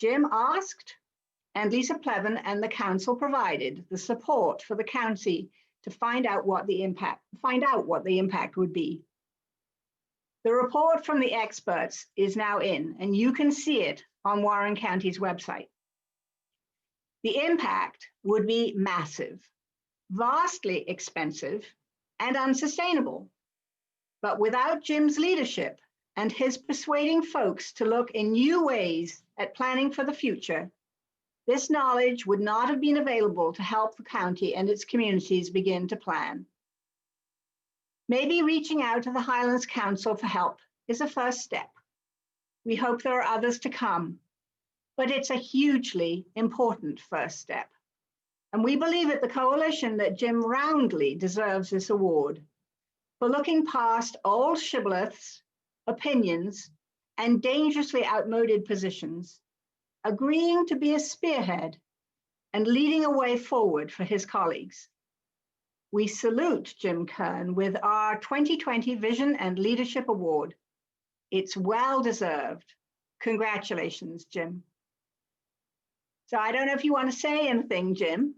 S1: Jim asked, and Lisa Plevin and the council provided the support for the county to find out what the impact would be. The report from the experts is now in, and you can see it on Warren County's website. The impact would be massive, vastly expensive, and unsustainable. But without Jim's leadership and his persuading folks to look in new ways at planning for the future, this knowledge would not have been available to help the county and its communities begin to plan. Maybe reaching out to the Highlands Council for help is a first step. We hope there are others to come, but it's a hugely important first step. And we believe at the coalition that Jim roundly deserves this award for looking past old shibboleths, opinions, and dangerously outmoded positions, agreeing to be a spearhead and leading a way forward for his colleagues. We salute Jim Kern with our 2020 Vision and Leadership Award. It's well-deserved. Congratulations, Jim. So I don't know if you want to say anything, Jim,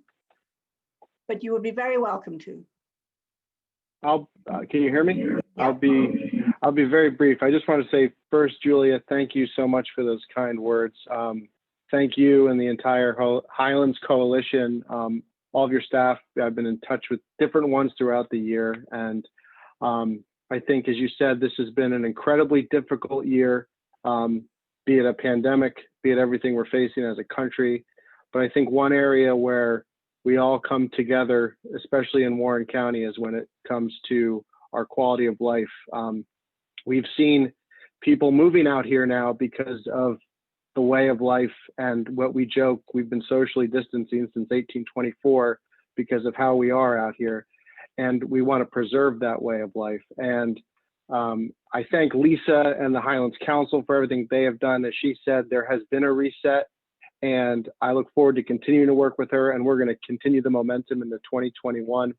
S1: but you would be very welcome to.
S10: Can you hear me?
S1: Yeah.
S10: I'll be very brief. I just want to say first, Julia, thank you so much for those kind words. Thank you and the entire Highlands Coalition, all of your staff. I've been in touch with different ones throughout the year. And I think, as you said, this has been an incredibly difficult year, be it a pandemic, be it everything we're facing as a country. But I think one area where we all come together, especially in Warren County, is when it comes to our quality of life. We've seen people moving out here now because of the way of life and what we joke, we've been socially distancing since 1824 because of how we are out here. And we want to preserve that way of life. And I thank Lisa and the Highlands Council for everything they have done. As she said, there has been a reset, and I look forward to continuing to work with her, and we're going to continue the momentum into 2021.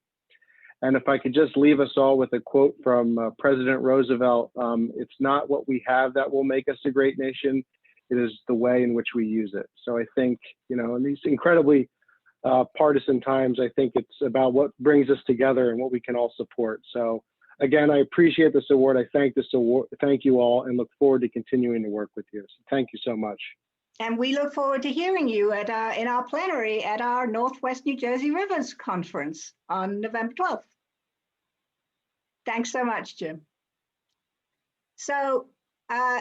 S10: And if I could just leave us all with a quote from President Roosevelt, it's not what we have that will make us a great nation, it is the way in which we use it. So I think, you know, in these incredibly partisan times, I think it's about what brings us together and what we can all support. So again, I appreciate this award. I thank this award. Thank you all, and look forward to continuing to work with you. So thank you so much.
S1: And we look forward to hearing you at in our plenary at our Northwest New Jersey Rivers Conference on November 12th. Thanks so much, Jim. So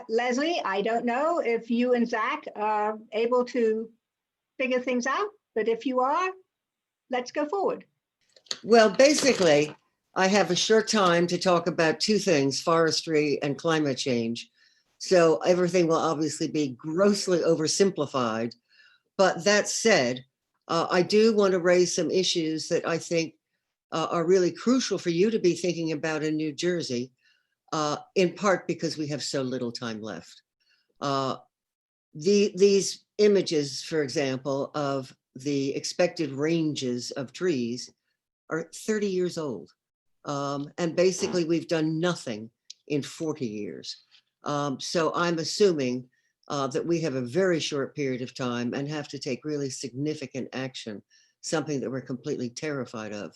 S1: Leslie, I don't know if you and Zach are able to figure things out, but if you are, let's go forward.
S9: Well, basically, I have a short time to talk about two things, forestry and climate change. So everything will obviously be grossly oversimplified. But that said, I do want to raise some issues that I think are really crucial for you to be thinking about in New Jersey, in part because we have so little time left. These images, for example, of the expected ranges of trees are 30 years old. And basically we've done nothing in 40 years. So I'm assuming that we have a very short period of time and have to take really significant action, something that we're completely terrified of,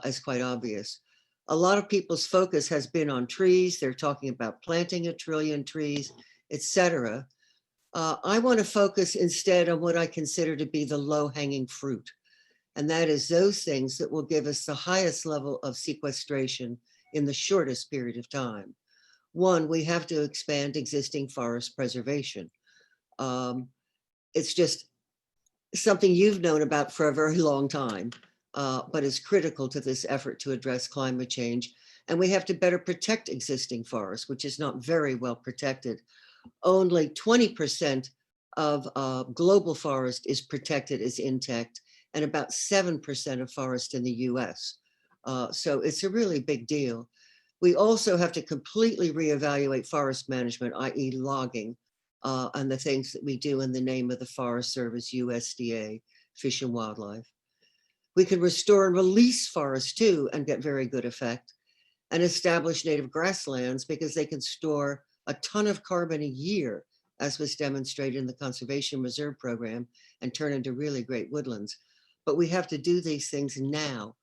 S9: as quite obvious. A lot of people's focus has been on trees. They're talking about planting 1 trillion trees, etc. I want to focus instead on what I consider to be the low-hanging fruit. And that is those things that will give us the highest level of sequestration in the shortest period of time. One, we have to expand existing forest preservation. It's just something you've known about for a very long time, but is critical to this effort to address climate change. And we have to better protect existing forests, which is not very well protected. Only 20% of global forest is protected, is intact, and about 7% of forest in the US. So it's a really big deal. We also have to completely reevaluate forest management, i.e. logging, and the things that we do in the name of the Forest Service, USDA, Fish and Wildlife. We can restore and release forests too and get very good effect, and establish native grasslands because they can store a ton of carbon a year, as was demonstrated in the Conservation Reserve Program, and turn into really great woodlands. But we have to do these things now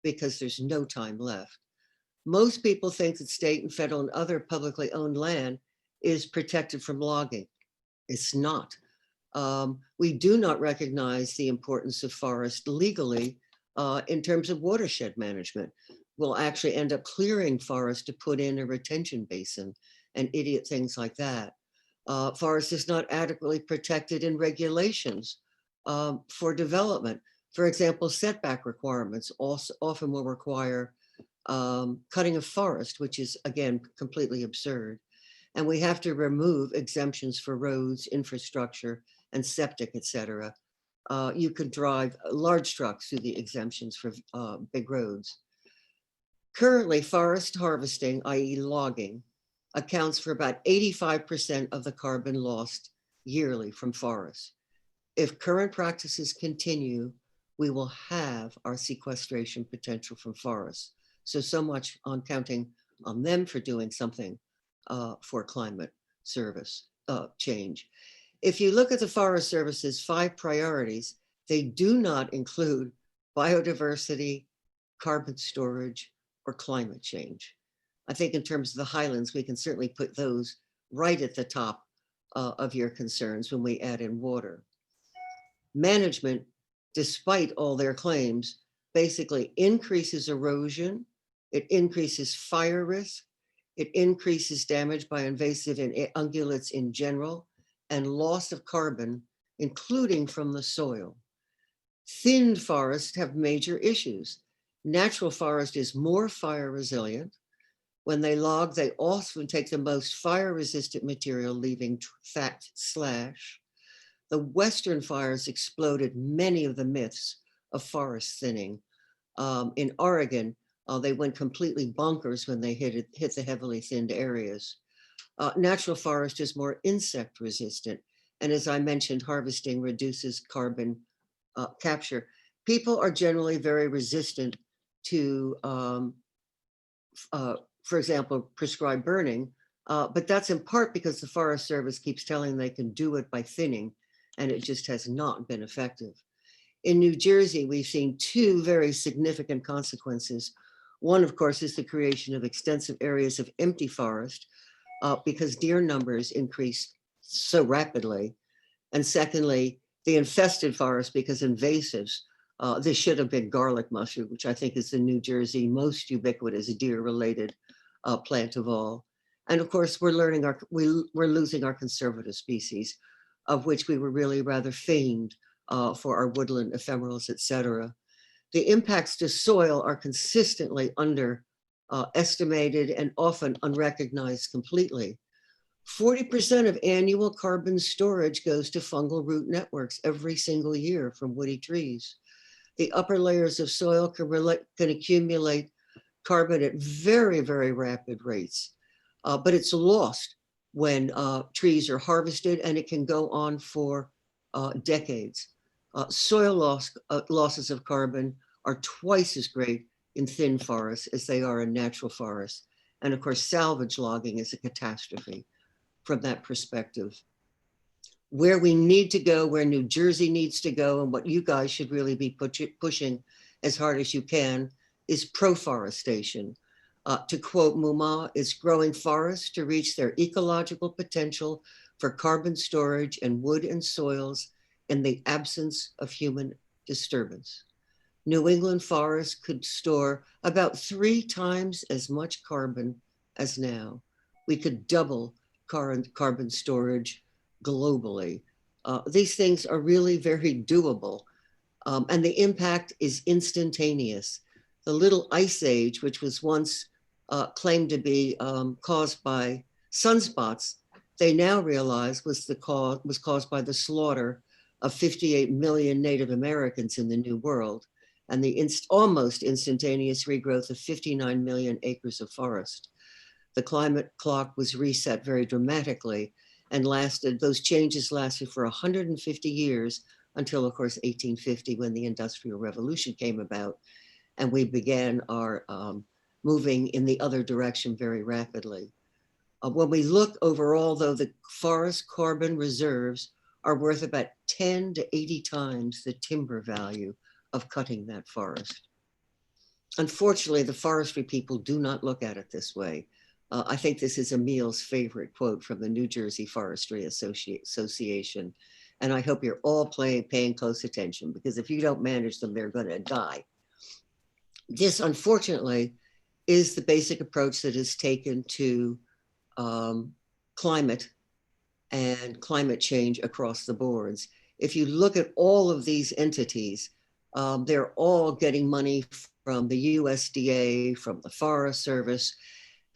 S9: because there's no time left. Most people think that state and federal and other publicly owned land is protected from logging. It's not. We do not recognize the importance of forest legally in terms of watershed management. We'll actually end up clearing forest to put in a retention basin and idiot things like that. Forest is not adequately protected in regulations for development. For example, setback requirements also often will require cutting of forest, which is, again, completely absurd. And we have to remove exemptions for roads, infrastructure, and septic, et cetera. You could drive large trucks through the exemptions for big roads. Currently, forest harvesting, i.e. logging, accounts for about 85% of the carbon lost yearly from forests. If current practices continue, we will have our sequestration potential from forests. So much on counting on them for doing something for climate service change. If you look at the Forest Service's 5 priorities, they do not include biodiversity, carbon storage, or climate change. I think in terms of the Highlands, we can certainly put those right at the top of your concerns when we add in water. Management, despite all their claims, basically increases erosion, it increases fire risk, it increases damage by invasive and ungulates in general, and loss of carbon, including from the soil. Thinned forests have major issues. Natural forest is more fire resilient. When they log, they often take the most fire-resistant material, leaving fat slash. The Western fires exploded many of the myths of forest thinning. In Oregon, they went completely bonkers when they hit the heavily thinned areas. Natural forest is more insect resistant. And as I mentioned, harvesting reduces carbon capture. People are generally very resistant to, for example, prescribed burning, but that's in part because the Forest Service keeps telling they can do it by thinning, and it just has not been effective. In New Jersey, we've seen 2 very significant consequences. One, of course, is the creation of extensive areas of empty forest because deer numbers increase so rapidly. And secondly, the infested forest because invasives. This should have been garlic mushroom, which I think is the New Jersey most ubiquitous deer-related plant of all. And of course, we're losing our conservative species, of which we were really rather famed for our woodland ephemerals, et cetera. The impacts to soil are consistently underestimated and often unrecognized completely. 40% of annual carbon storage goes to fungal root networks every single year from woody trees. The upper layers of soil can accumulate carbon at very, very rapid rates, but it's lost when trees are harvested, and it can go on for decades. Soil losses of carbon are twice as great in thin forests as they are in natural forests. And of course, salvage logging is a catastrophe from that perspective. Where we need to go, where New Jersey needs to go, and what you guys should really be pushing as hard as you can is proforestation. To quote Muma, it's growing forests to reach their ecological potential for carbon storage and wood and soils in the absence of human disturbance. New England forests could store about 3 times as much carbon as now. we could double carbon storage globally. These things are really very doable. And the impact is instantaneous. The little ice age, which was once claimed to be caused by sunspots, they now realize was caused by the slaughter of 58 million Native Americans in the New World and the almost instantaneous regrowth of 59 million acres of forest. The climate clock was reset very dramatically and those changes lasted for 150 years until, of course, 1850, when the Industrial Revolution came about and we began our moving in the other direction very rapidly. When we look overall, though, the forest carbon reserves are worth about 10 to 80 times the timber value of cutting that forest. Unfortunately, the forestry people do not look at it this way. I think this is Emil's favorite quote from the New Jersey Forestry Association. And I hope you're all paying close attention, because if you don't manage them, they're going to die. This, unfortunately, is the basic approach that is taken to climate and climate change across the boards. If you look at all of these entities, they're all getting money from the USDA, from the Forest Service,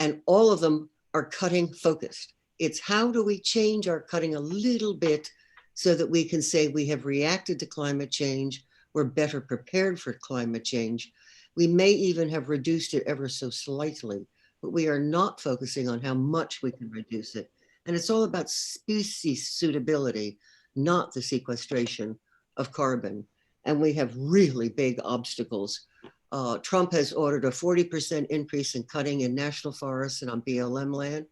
S9: and all of them are cutting focused. It's how do we change our cutting a little bit so that we can say we have reacted to climate change, we're better prepared for climate change. We may even have reduced it ever so slightly, but we are not focusing on how much we can reduce it. And it's all about species suitability, not the sequestration of carbon. And we have really big obstacles. Trump has ordered a 40% increase in cutting in national forests and on BLM land.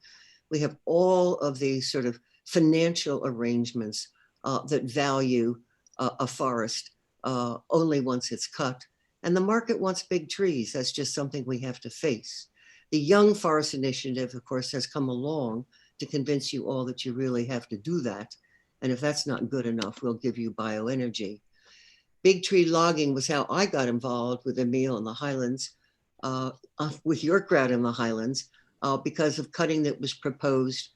S9: We have all of these sort of financial arrangements that value a forest only once it's cut. And the market wants big trees. That's just something we have to face. The Young Forest Initiative, of course, has come along to convince you all that you really have to do that. And if that's not good enough, we'll give you bioenergy. Big tree logging was how I got involved with Emil in the Highlands, with your crowd in the Highlands, because of cutting that was proposed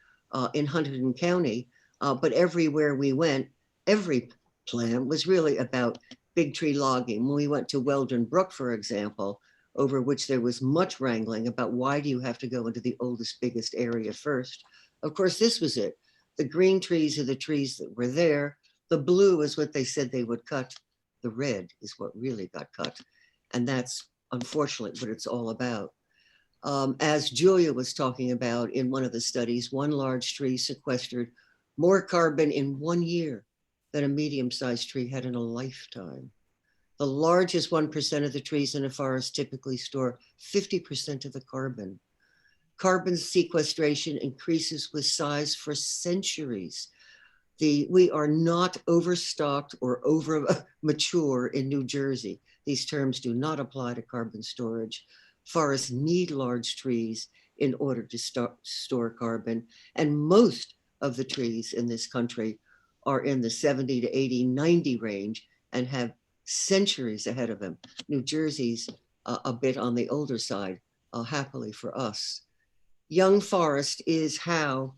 S9: in Hunterdon County. But everywhere we went, every plan was really about big tree logging. When we went to Weldon Brook, for example, over which there was much wrangling about why do you have to go into the oldest, biggest area first? Of course, this was it. The green trees are the trees that were there. The blue is what they said they would cut. The red is what really got cut. And that's unfortunately what it's all about. As Julia was talking about in one of the studies, one large tree sequestered more carbon in 1 year than a medium-sized tree had in a lifetime. The largest 1% of the trees in a forest typically store 50% of the carbon. Carbon sequestration increases with size for centuries. We are not overstocked or over mature in New Jersey. These terms do not apply to carbon storage. Forests need large trees in order to store carbon. And most of the trees in this country are in the 70 to 80, 90 range and have centuries ahead of them. New Jersey's a bit on the older side, happily for us. Young forest is how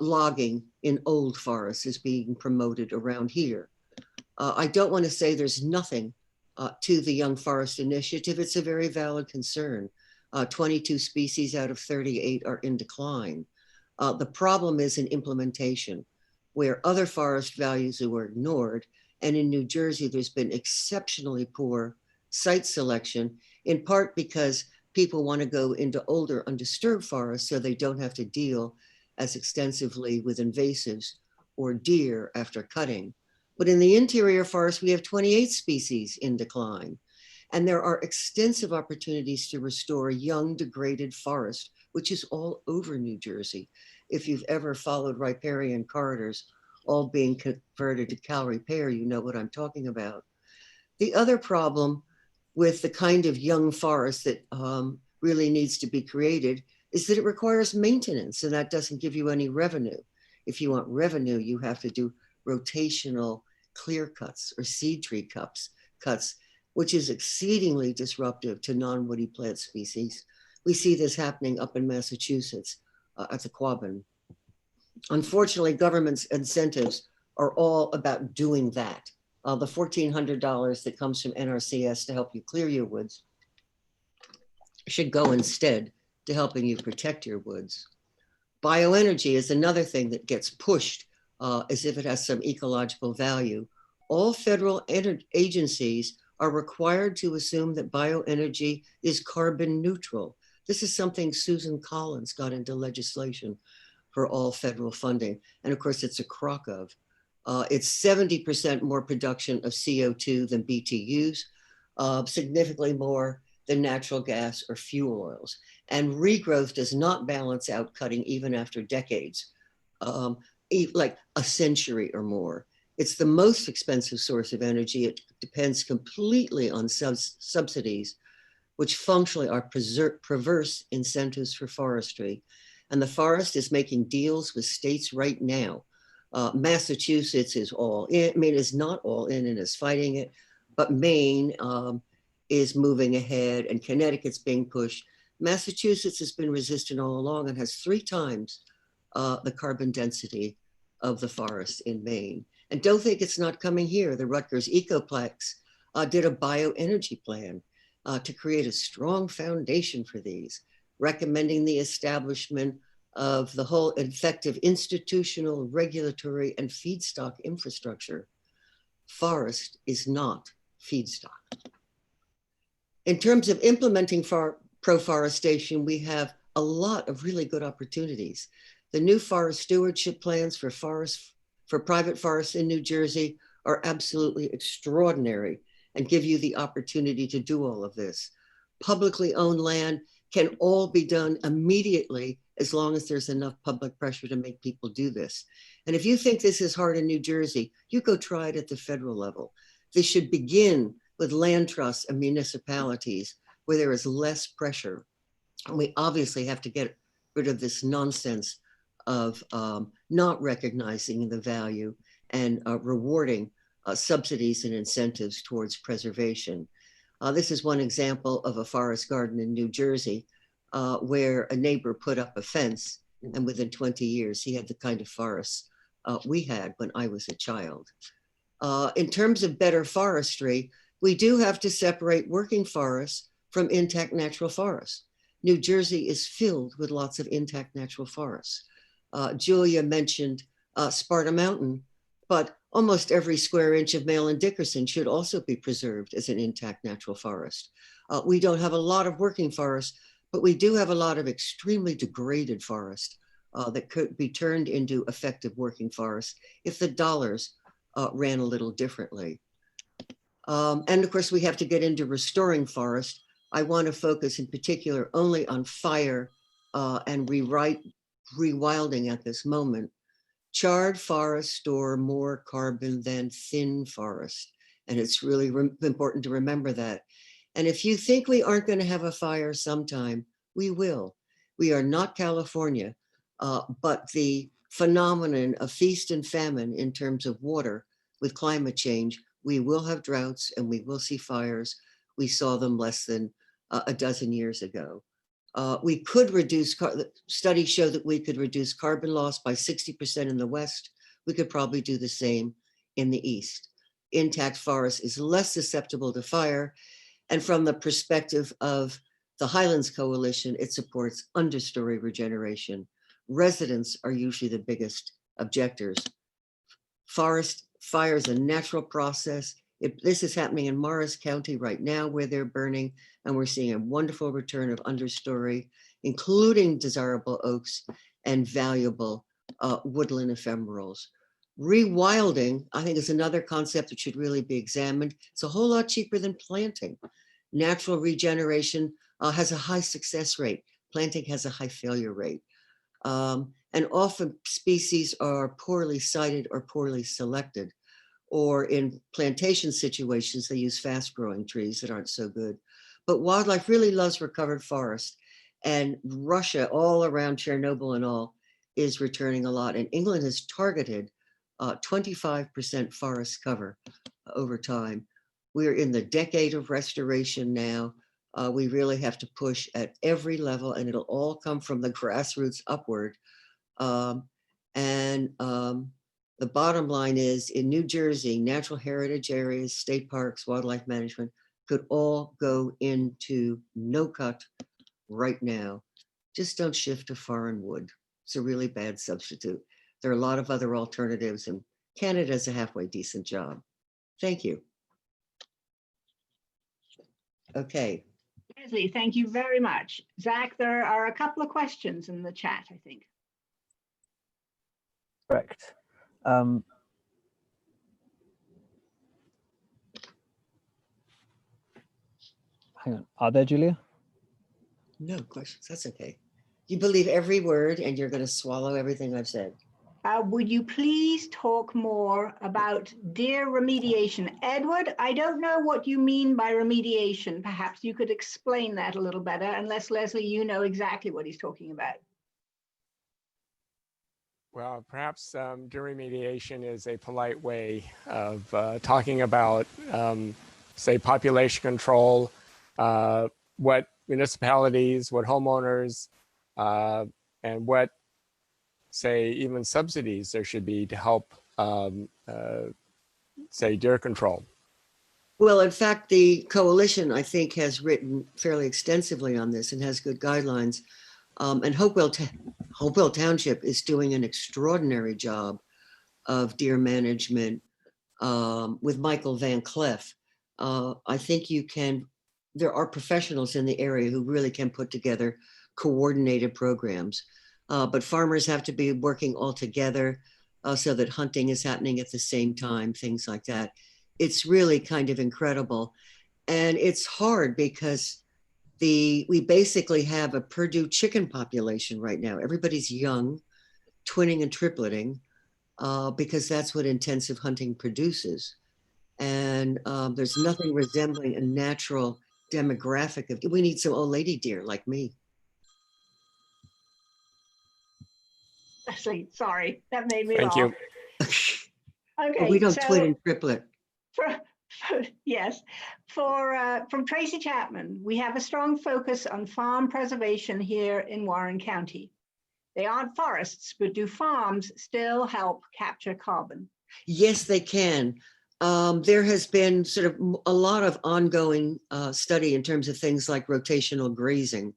S9: logging in old forests is being promoted around here. I don't want to say there's nothing to the Young Forest Initiative. It's a very valid concern. 22 species out of 38 are in decline. The problem is in implementation, where other forest values were ignored. And in New Jersey, there's been exceptionally poor site selection, in part because people want to go into older undisturbed forests so they don't have to deal as extensively with invasives or deer after cutting. But in the interior forest, we have 28 species in decline. And there are extensive opportunities to restore young degraded forest, which is all over New Jersey. If you've ever followed riparian corridors, all being converted to cal repair, you know what I'm talking about. The other problem with the kind of young forest that really needs to be created is that it requires maintenance, and that doesn't give you any revenue. If you want revenue, you have to do rotational clear cuts or seed tree cuts, which is exceedingly disruptive to non-woody plant species. We see this happening up in Massachusetts. It's a quabbin. Unfortunately, government's incentives are all about doing that. The $1,400 that comes from NRCS to help you clear your woods should go instead to helping you protect your woods. Bioenergy is another thing that gets pushed as if it has some ecological value. All federal agencies are required to assume that bioenergy is carbon neutral. This is something Susan Collins got into legislation for all federal funding. And of course, it's a crock of. It's 70% more production of CO2 than BTUs, significantly more than natural gas or fuel oils. And regrowth does not balance out cutting even after decades, like a century or more. It's the most expensive source of energy. It depends completely on subsidies, which functionally are perverse incentives for forestry. And the forest is making deals with states right now. Massachusetts is all in, Maine is not all in and is fighting it, but Maine is moving ahead and Connecticut's being pushed. Massachusetts has been resistant all along and has 3 times the carbon density of the forest in Maine. And don't think it's not coming here. The Rutgers Ecoplex did a bioenergy plan to create a strong foundation for these, recommending the establishment of the whole effective institutional, regulatory, and feedstock infrastructure. Forest is not feedstock. In terms of implementing pro-forestation, we have a lot of really good opportunities. The new forest stewardship plans for private forests in New Jersey are absolutely extraordinary and give you the opportunity to do all of this. Publicly owned land can all be done immediately as long as there's enough public pressure to make people do this. And if you think this is hard in New Jersey, you go try it at the federal level. This should begin with land trusts and municipalities where there is less pressure. And we obviously have to get rid of this nonsense of not recognizing the value and rewarding subsidies and incentives towards preservation. This is one example of a forest garden in New Jersey where a neighbor put up a fence, and within 20 years, he had the kind of forests we had when I was a child. In terms of better forestry, we do have to separate working forests from intact natural forests. New Jersey is filled with lots of intact natural forests. Julia mentioned Sparta Mountain, but almost every square inch of Malin Dickerson should also be preserved as an intact natural forest. We don't have a lot of working forests, but we do have a lot of extremely degraded forest that could be turned into effective working forests if the dollars ran a little differently. And of course, we have to get into restoring forest. I want to focus in particular only on fire and rewilding at this moment. Charred forests store more carbon than thin forest. And it's really important to remember that. And if you think we aren't going to have a fire sometime, we will. We are not California, but the phenomenon of feast and famine in terms of water with climate change, we will have droughts and we will see fires. We saw them less than a dozen years ago. We could reduce, studies show that we could reduce carbon loss by 60% in the West. We could probably do the same in the East. Intact forest is less susceptible to fire. And from the perspective of the Highlands Coalition, it supports understory regeneration. Residents are usually the biggest objectors. Forest fire is a natural process. This is happening in Morris County right now where they're burning, and we're seeing a wonderful return of understory, including desirable oaks and valuable woodland ephemerals. Rewilding, I think, is another concept that should really be examined. It's a whole lot cheaper than planting. Natural regeneration has a high success rate. Planting has a high failure rate. And often species are poorly sited or poorly selected, or in plantation situations, they use fast growing trees that aren't so good. But wildlife really loves recovered forest, and Russia, all around Chernobyl and all, is returning a lot. And England has targeted 25% forest cover over time. We're in the decade of restoration now. We really have to push at every level, and it'll all come from the grassroots upward. The bottom line is, in New Jersey, natural heritage areas, state parks, wildlife management could all go into no cut right now. Just don't shift to foreign wood. It's a really bad substitute. There are a lot of other alternatives, and Canada does a halfway decent job. Thank you. Okay.
S1: Leslie, thank you very much. Zach, there are a couple of questions in the chat, I think.
S5: Correct. Hang on, are there, Julia?
S9: No questions, that's okay. You believe every word and you're gonna swallow everything I've said.
S1: Would you please talk more about deer remediation? Edward, I don't know what you mean by remediation. Perhaps you could explain that a little better, unless Leslie, you know exactly what he's talking about.
S11: Well, perhaps deer remediation is a polite way of talking about, say, population control, what municipalities, what homeowners, and what, say, even subsidies there should be to help, say, deer control.
S9: Well, in fact, the coalition, I think, has written fairly extensively on this and has good guidelines. And Hopewell Township is doing an extraordinary job of deer management with Michael Van Cleef. I think there are professionals in the area who really can put together coordinated programs. But farmers have to be working all together so that hunting is happening at the same time, things like that. It's really kind of incredible. And it's hard because we basically have a Purdue chicken population right now. Everybody's young, twinning and tripleting, because that's what intensive hunting produces. And there's nothing resembling a natural demographic of, we need some old lady deer like me.
S1: Leslie, sorry, that made me
S11: Thank
S1: laugh.
S11: you.
S1: Okay,
S9: We don't
S1: so
S9: twin and triplet.
S1: yes, from Tracy Chapman, we have a strong focus on farm preservation here in Warren County. They aren't forests, but do farms still help capture carbon?
S9: Yes, they can. There has been sort of a lot of ongoing study in terms of things like rotational grazing.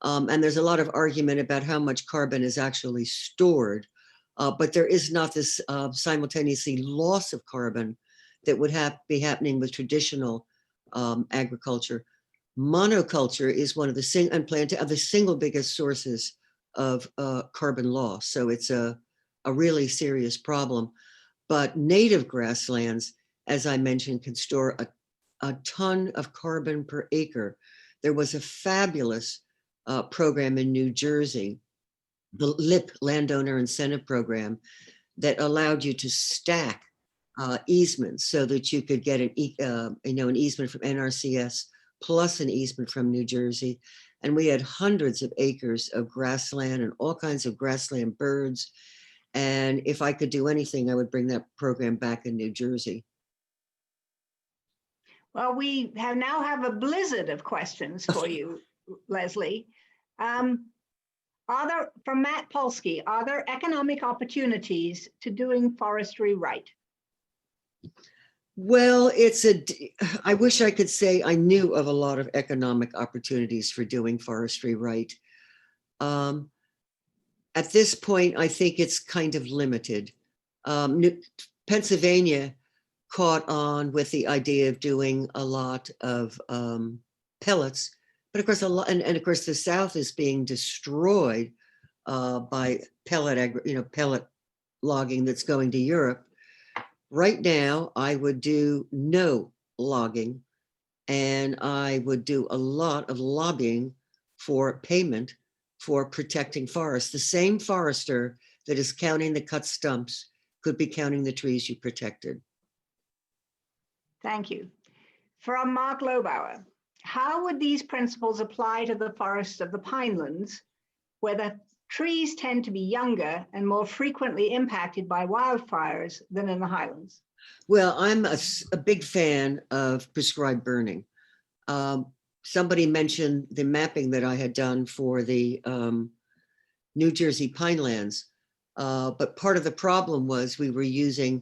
S9: And there's a lot of argument about how much carbon is actually stored, but there is not this simultaneously loss of carbon that would be happening with traditional agriculture. Monoculture is one of the single biggest sources of carbon loss. So it's a really serious problem. But native grasslands, as I mentioned, can store a ton of carbon per acre. There was a fabulous program in New Jersey, the LIP, Landowner Incentive Program, that allowed you to stack easements so that you could get an easement from NRCS plus an easement from New Jersey. And we had hundreds of acres of grassland and all kinds of grassland birds. And if I could do anything, I would bring that program back in New Jersey.
S1: Well, we now have a blizzard of questions for you, Leslie. From Matt Polsky, are there economic opportunities to doing forestry right?
S9: Well, I wish I could say I knew of a lot of economic opportunities for doing forestry right. At this point, I think it's kind of limited. Pennsylvania caught on with the idea of doing a lot of pellets, but of course, of course, the South is being destroyed by pellet logging that's going to Europe. Right now, I would do no logging, and I would do a lot of lobbying for payment for protecting forests. The same forester that is counting the cut stumps could be counting the trees you protected.
S1: Thank you. From Mark Lobauer, how would these principles apply to the forests of the Pinelands, where the trees tend to be younger and more frequently impacted by wildfires than in the Highlands?
S9: Well, I'm a big fan of prescribed burning. somebody mentioned the mapping that I had done for the New Jersey Pinelands. But part of the problem was we were using,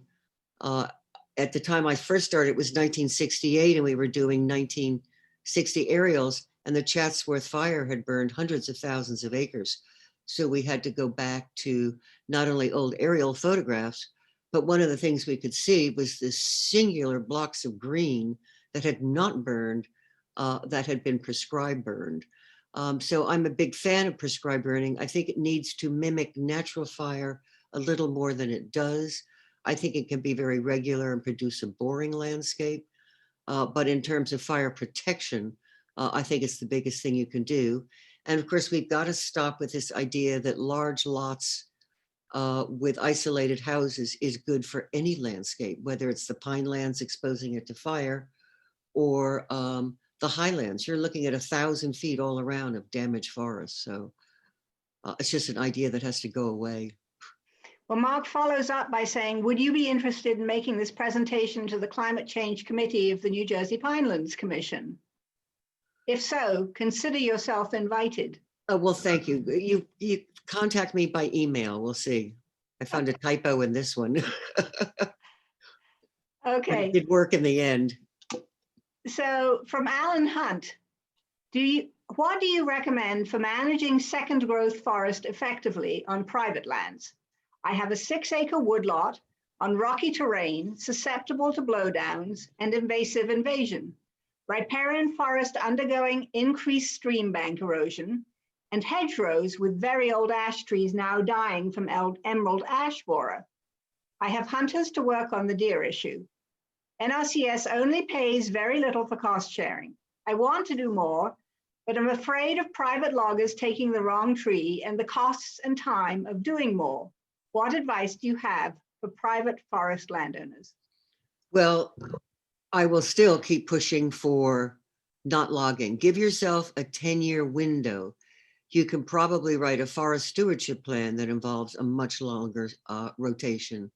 S9: at the time I first started, it was 1968, and we were doing 1960 aerials, and the Chatsworth fire had burned hundreds of thousands of acres. So we had to go back to not only old aerial photographs, but one of the things we could see was this singular blocks of green that had not burned, that had been prescribed burned. So I'm a big fan of prescribed burning. I think it needs to mimic natural fire a little more than it does. I think it can be very regular and produce a boring landscape. But in terms of fire protection, I think it's the biggest thing you can do. And of course, we've got to stop with this idea that large lots with isolated houses is good for any landscape, whether it's the pinelands exposing it to fire or the highlands. You're looking at 1,000 feet all around of damaged forests. So it's just an idea that has to go away.
S1: Well, Mark follows up by saying, would you be interested in making this presentation to the Climate Change Committee of the New Jersey Pinelands Commission? If so, consider yourself invited.
S9: Oh, well, thank you. You contact me by email. We'll see. I found a typo in this one.
S1: Okay.
S9: It did work in the end.
S1: So from Alan Hunt, what do you recommend for managing second growth forest effectively on private lands? I have a 6-acre woodlot on rocky terrain susceptible to blowdowns and invasive invasion, riparian forest undergoing increased stream bank erosion, and hedgerows with very old ash trees now dying from emerald ash borer. I have hunters to work on the deer issue. NRCS only pays very little for cost sharing. I want to do more, but I'm afraid of private loggers taking the wrong tree and the costs and time of doing more. What advice do you have for private forest landowners?
S9: Well, I will still keep pushing for not logging. Give yourself a 10-year window. You can probably write a forest stewardship plan that involves a much longer rotation.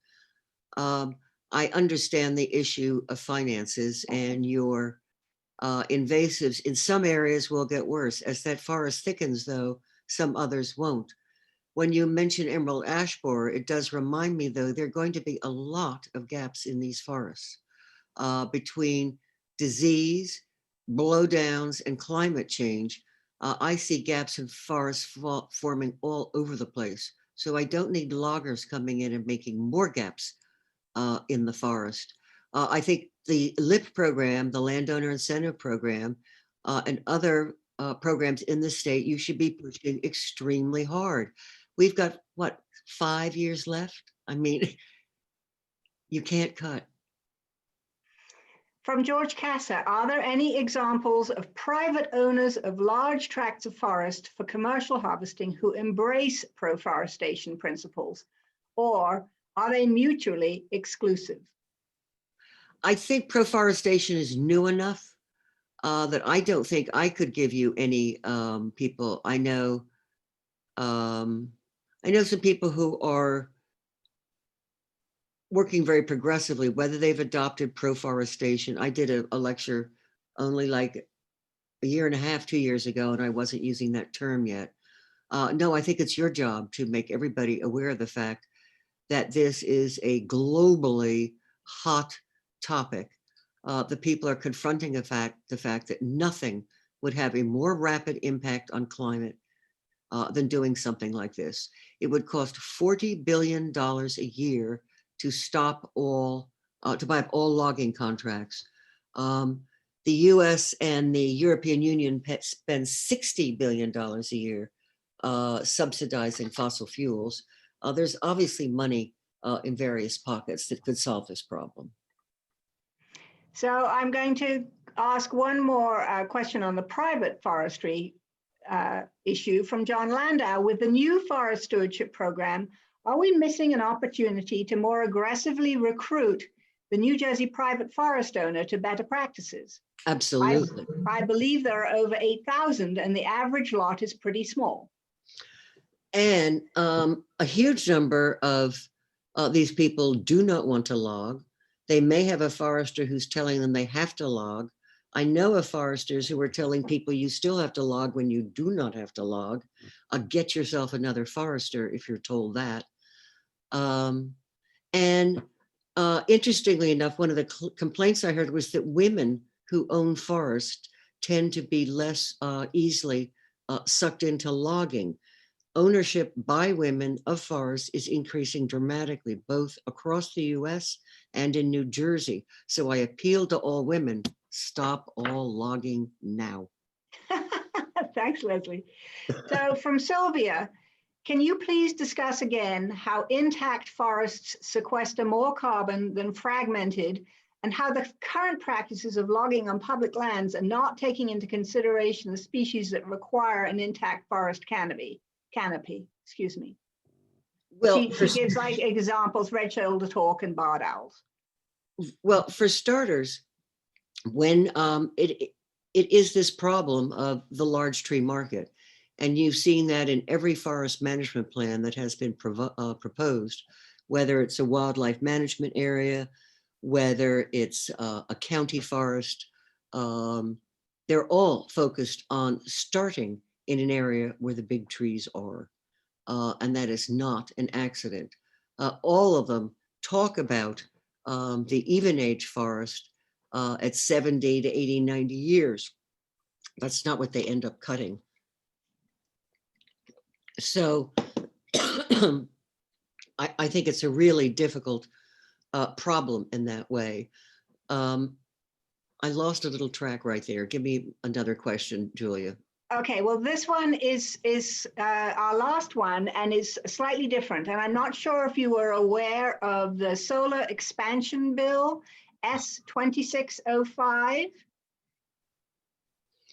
S9: I understand the issue of finances, and your invasives in some areas will get worse. As that forest thickens, though, some others won't. When you mention emerald ash borer, it does remind me, though, there are going to be a lot of gaps in these forests between disease, blowdowns, and climate change. I see gaps in forests forming all over the place. So I don't need loggers coming in and making more gaps in the forest. I think the LIP program, the Landowner Incentive Program, and other programs in the state, you should be pushing extremely hard. We've got, what, 5 years left? I mean, you can't cut.
S1: From George Casa, are there any examples of private owners of large tracts of forest for commercial harvesting who embrace proforestation principles, or are they mutually exclusive?
S9: I think proforestation is new enough that I don't think I could give you any people. I know some people who are working very progressively, whether they've adopted proforestation. I did a lecture only like a year and a half, 2 years ago, and I wasn't using that term yet. No, I think it's your job to make everybody aware of the fact that this is a globally hot topic. The people are confronting the fact that nothing would have a more rapid impact on climate than doing something like this. It would cost $40 billion a year to stop all, to buy up all logging contracts. The US and the European Union spend $60 billion a year subsidizing fossil fuels. There's obviously money in various pockets that could solve this problem.
S1: So I'm going to ask one more question on the private forestry issue from John Landau. With the new forest stewardship program, are we missing an opportunity to more aggressively recruit the New Jersey private forest owner to better practices?
S9: Absolutely.
S1: I believe there are over 8,000 and the average lot is pretty small.
S9: And a huge number of these people do not want to log. They may have a forester who's telling them they have to log. I know of foresters who are telling people you still have to log when you do not have to log. Get yourself another forester if you're told that. And interestingly enough, one of the complaints I heard was that women who own forest tend to be less easily sucked into logging. Ownership by women of forests is increasing dramatically, both across the US and in New Jersey. So I appeal to all women, stop all logging now.
S1: Thanks, Leslie. So from Sylvia, can you please discuss again how intact forests sequester more carbon than fragmented, and how the current practices of logging on public lands are not taking into consideration the species that require an intact forest canopy, excuse me.
S9: Well,
S1: She gives like examples, red-shouldered hawk and barred owls.
S9: Well, for starters, when it is this problem of the large tree market, and you've seen that in every forest management plan that has been proposed, whether it's a wildlife management area, whether it's a county forest, they're all focused on starting in an area where the big trees are. And that is not an accident. All of them talk about the even age forest at 70 to 80, 90 years. That's not what they end up cutting. So I think it's a really difficult problem in that way. I lost a little track right there. Give me another question, Julia.
S1: Okay, well, this one is our last one and is slightly different. And I'm not sure if you were aware of the Solar Expansion Bill, S2605.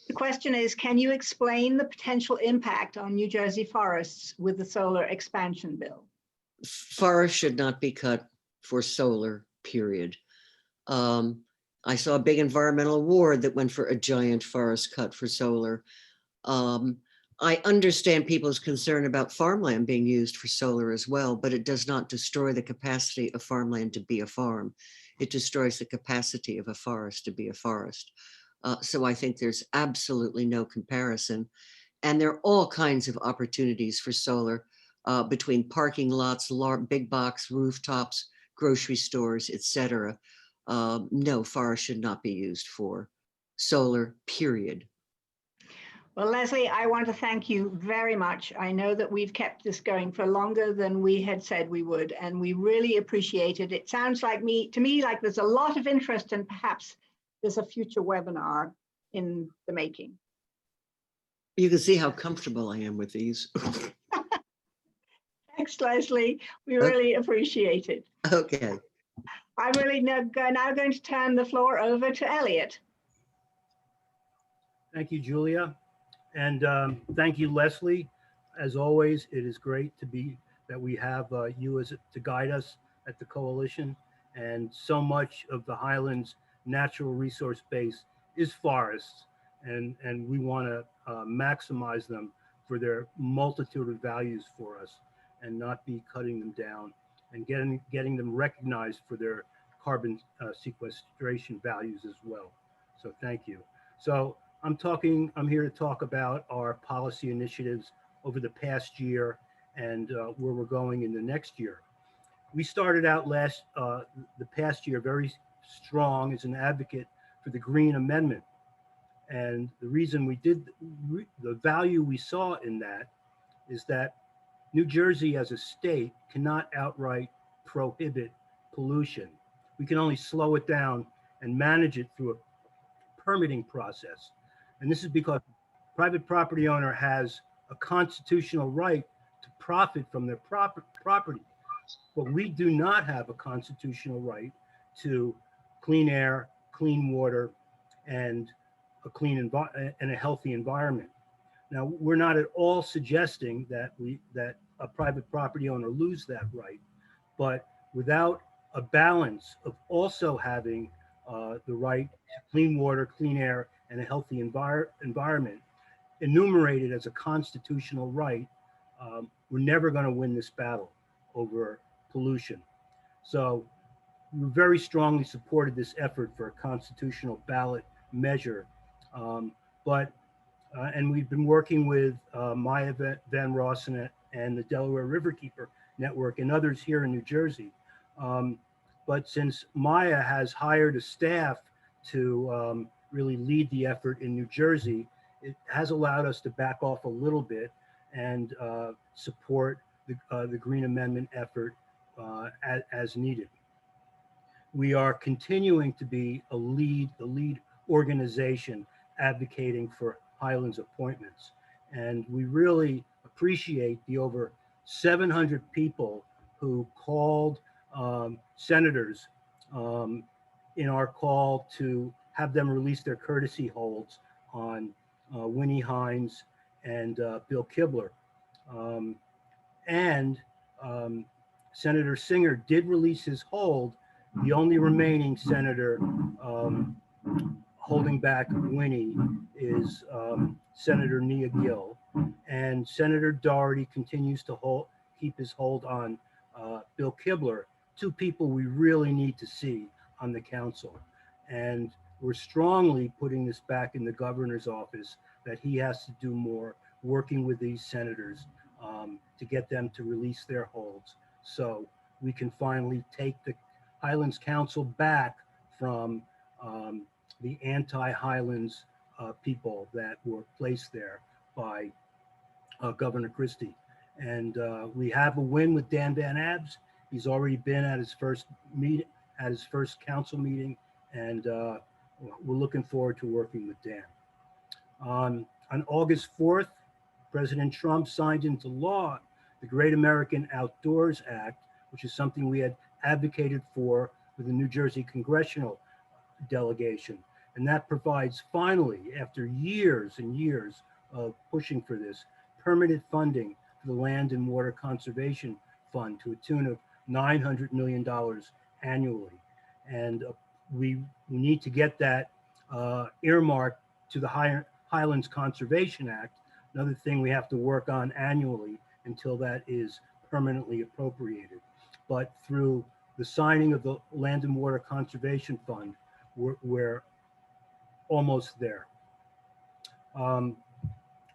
S1: The question is, can you explain the potential impact on New Jersey forests with the Solar Expansion Bill?
S9: Forests should not be cut for solar, period. I saw a big environmental award that went for a giant forest cut for solar. I understand people's concern about farmland being used for solar as well, but it does not destroy the capacity of farmland to be a farm. It destroys the capacity of a forest to be a forest. So I think there's absolutely no comparison. And there are all kinds of opportunities for solar between parking lots, big box rooftops, grocery stores, etc. No, forest should not be used for solar, period.
S1: Well, Leslie, I want to thank you very much. I know that we've kept this going for longer than we had said we would, and we really appreciate it. It sounds like to me like there's a lot of interest, and perhaps there's a future webinar in the making.
S9: You can see how comfortable I am with these.
S1: Thanks, Leslie. We really appreciate it.
S9: Okay.
S1: I'm really now going to turn the floor over to Elliot.
S12: Thank you, Julia. And thank you, Leslie. As always, it is great that we have you to guide us at the coalition. And so much of the Highlands natural resource base is forests, and we want to maximize them for their multitude of values for us, and not be cutting them down, and getting them recognized for their carbon sequestration values as well. So thank you. So I'm here to talk about our policy initiatives over the past year and where we're going in the next year. We started out the past year very strong as an advocate for the Green Amendment. And the reason we did, the value we saw in that is that New Jersey as a state cannot outright prohibit pollution. We can only slow it down and manage it through a permitting process. And this is because private property owner has a constitutional right to profit from their property. But we do not have a constitutional right to clean air, clean water, and a healthy environment. Now, we're not at all suggesting that a private property owner lose that right, but without a balance of also having the right to clean water, clean air, and a healthy environment enumerated as a constitutional right, we're never going to win this battle over pollution. So we very strongly supported this effort for a constitutional ballot measure. And we've been working with Maya Van Rossen and the Delaware Riverkeeper Network and others here in New Jersey. But since Maya has hired a staff to really lead the effort in New Jersey, it has allowed us to back off a little bit and support the Green Amendment effort as needed. We are continuing to be the lead organization advocating for Highlands appointments. And we really appreciate the over 700 people who called senators in our call to have them release their courtesy holds on Winnie Hines and Bill Kibler. Senator Singer did release his hold. The only remaining senator holding back Winnie is Senator Nia Gill, and Senator Doherty continues to keep his hold on Bill Kibler, two people we really need to see on the council. And we're strongly putting this back in the governor's office that he has to do more working with these senators to get them to release their holds so we can finally take the Highlands Council back from the anti-Highlands people that were placed there by Governor Christie. And we have a win with Dan Van Abs. He's already been at his first council meeting, and we're looking forward to working with Dan. On August 4th, President Trump signed into law the Great American Outdoors Act, which is something we had advocated for with the New Jersey congressional delegation. And that provides finally, after years and years of pushing for this, permanent funding for the Land and Water Conservation Fund to a tune of $900 million annually. And we need to get that earmarked to the Highlands Conservation Act, another thing we have to work on annually until that is permanently appropriated. But through the signing of the Land and Water Conservation Fund, we're almost there.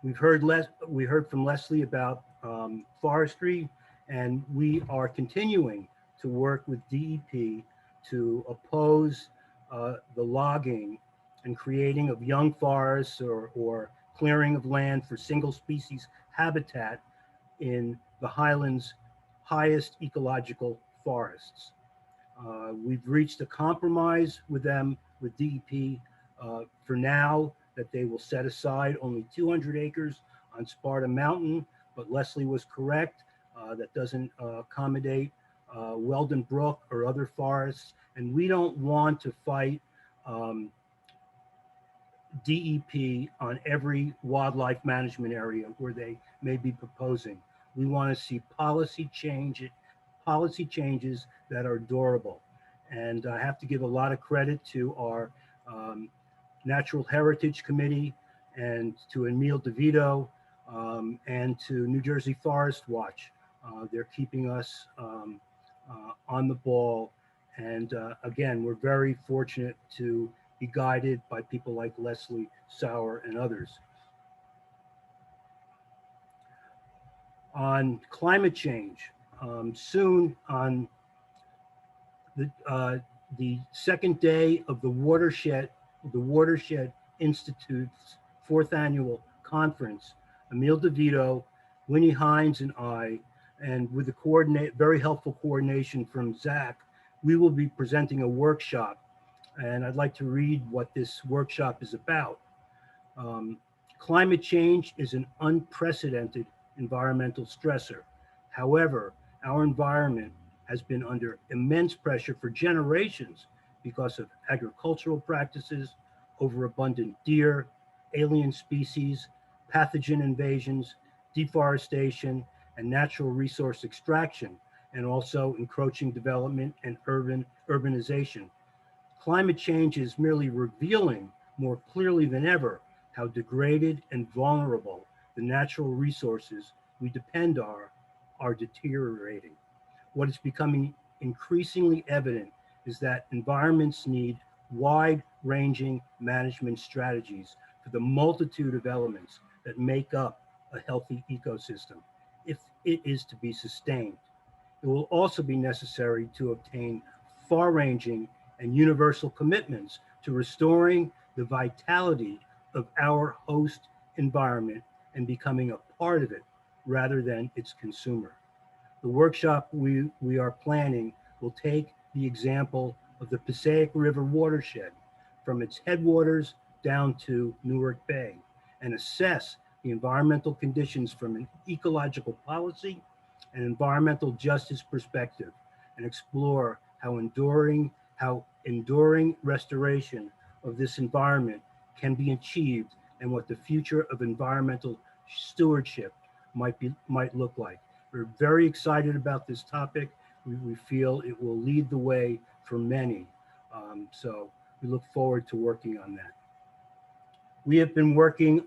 S12: We heard from Leslie about forestry, and we are continuing to work with DEP to oppose the logging and creating of young forests or clearing of land for single species habitat in the Highlands' highest ecological forests. We've reached a compromise with them, with DEP, for now, that they will set aside only 200 acres on Sparta Mountain, but Leslie was correct. That doesn't accommodate Weldon Brook or other forests, and we don't want to fight DEP on every wildlife management area where they may be proposing. We want to see policy changes that are durable. And I have to give a lot of credit to our Natural Heritage Committee and to Emil DeVito and to New Jersey Forest Watch. They're keeping us on the ball. And again, we're very fortunate to be guided by people like Leslie, Sauer, and others. On climate change, soon on the second day of the Watershed Institute's 4th annual conference, Emil DeVito, Winnie Hines, and I, and with the very helpful coordination from Zach, we will be presenting a workshop. And I'd like to read what this workshop is about. Climate change is an unprecedented environmental stressor. However, our environment has been under immense pressure for generations because of agricultural practices, overabundant deer, alien species, pathogen invasions, deforestation, and natural resource extraction, and also encroaching development and urbanization. Climate change is merely revealing more clearly than ever how degraded and vulnerable the natural resources we depend on are deteriorating. What is becoming increasingly evident is that environments need wide-ranging management strategies for the multitude of elements that make up a healthy ecosystem if it is to be sustained. It will also be necessary to obtain far-ranging and universal commitments to restoring the vitality of our host environment and becoming a part of it rather than its consumer. The workshop we are planning will take the example of the Passaic River watershed from its headwaters down to Newark Bay and assess the environmental conditions from an ecological policy and environmental justice perspective and explore how enduring restoration of this environment can be achieved and what the future of environmental stewardship might look like. We're very excited about this topic. We feel it will lead the way for many. So we look forward to working on that. We have been working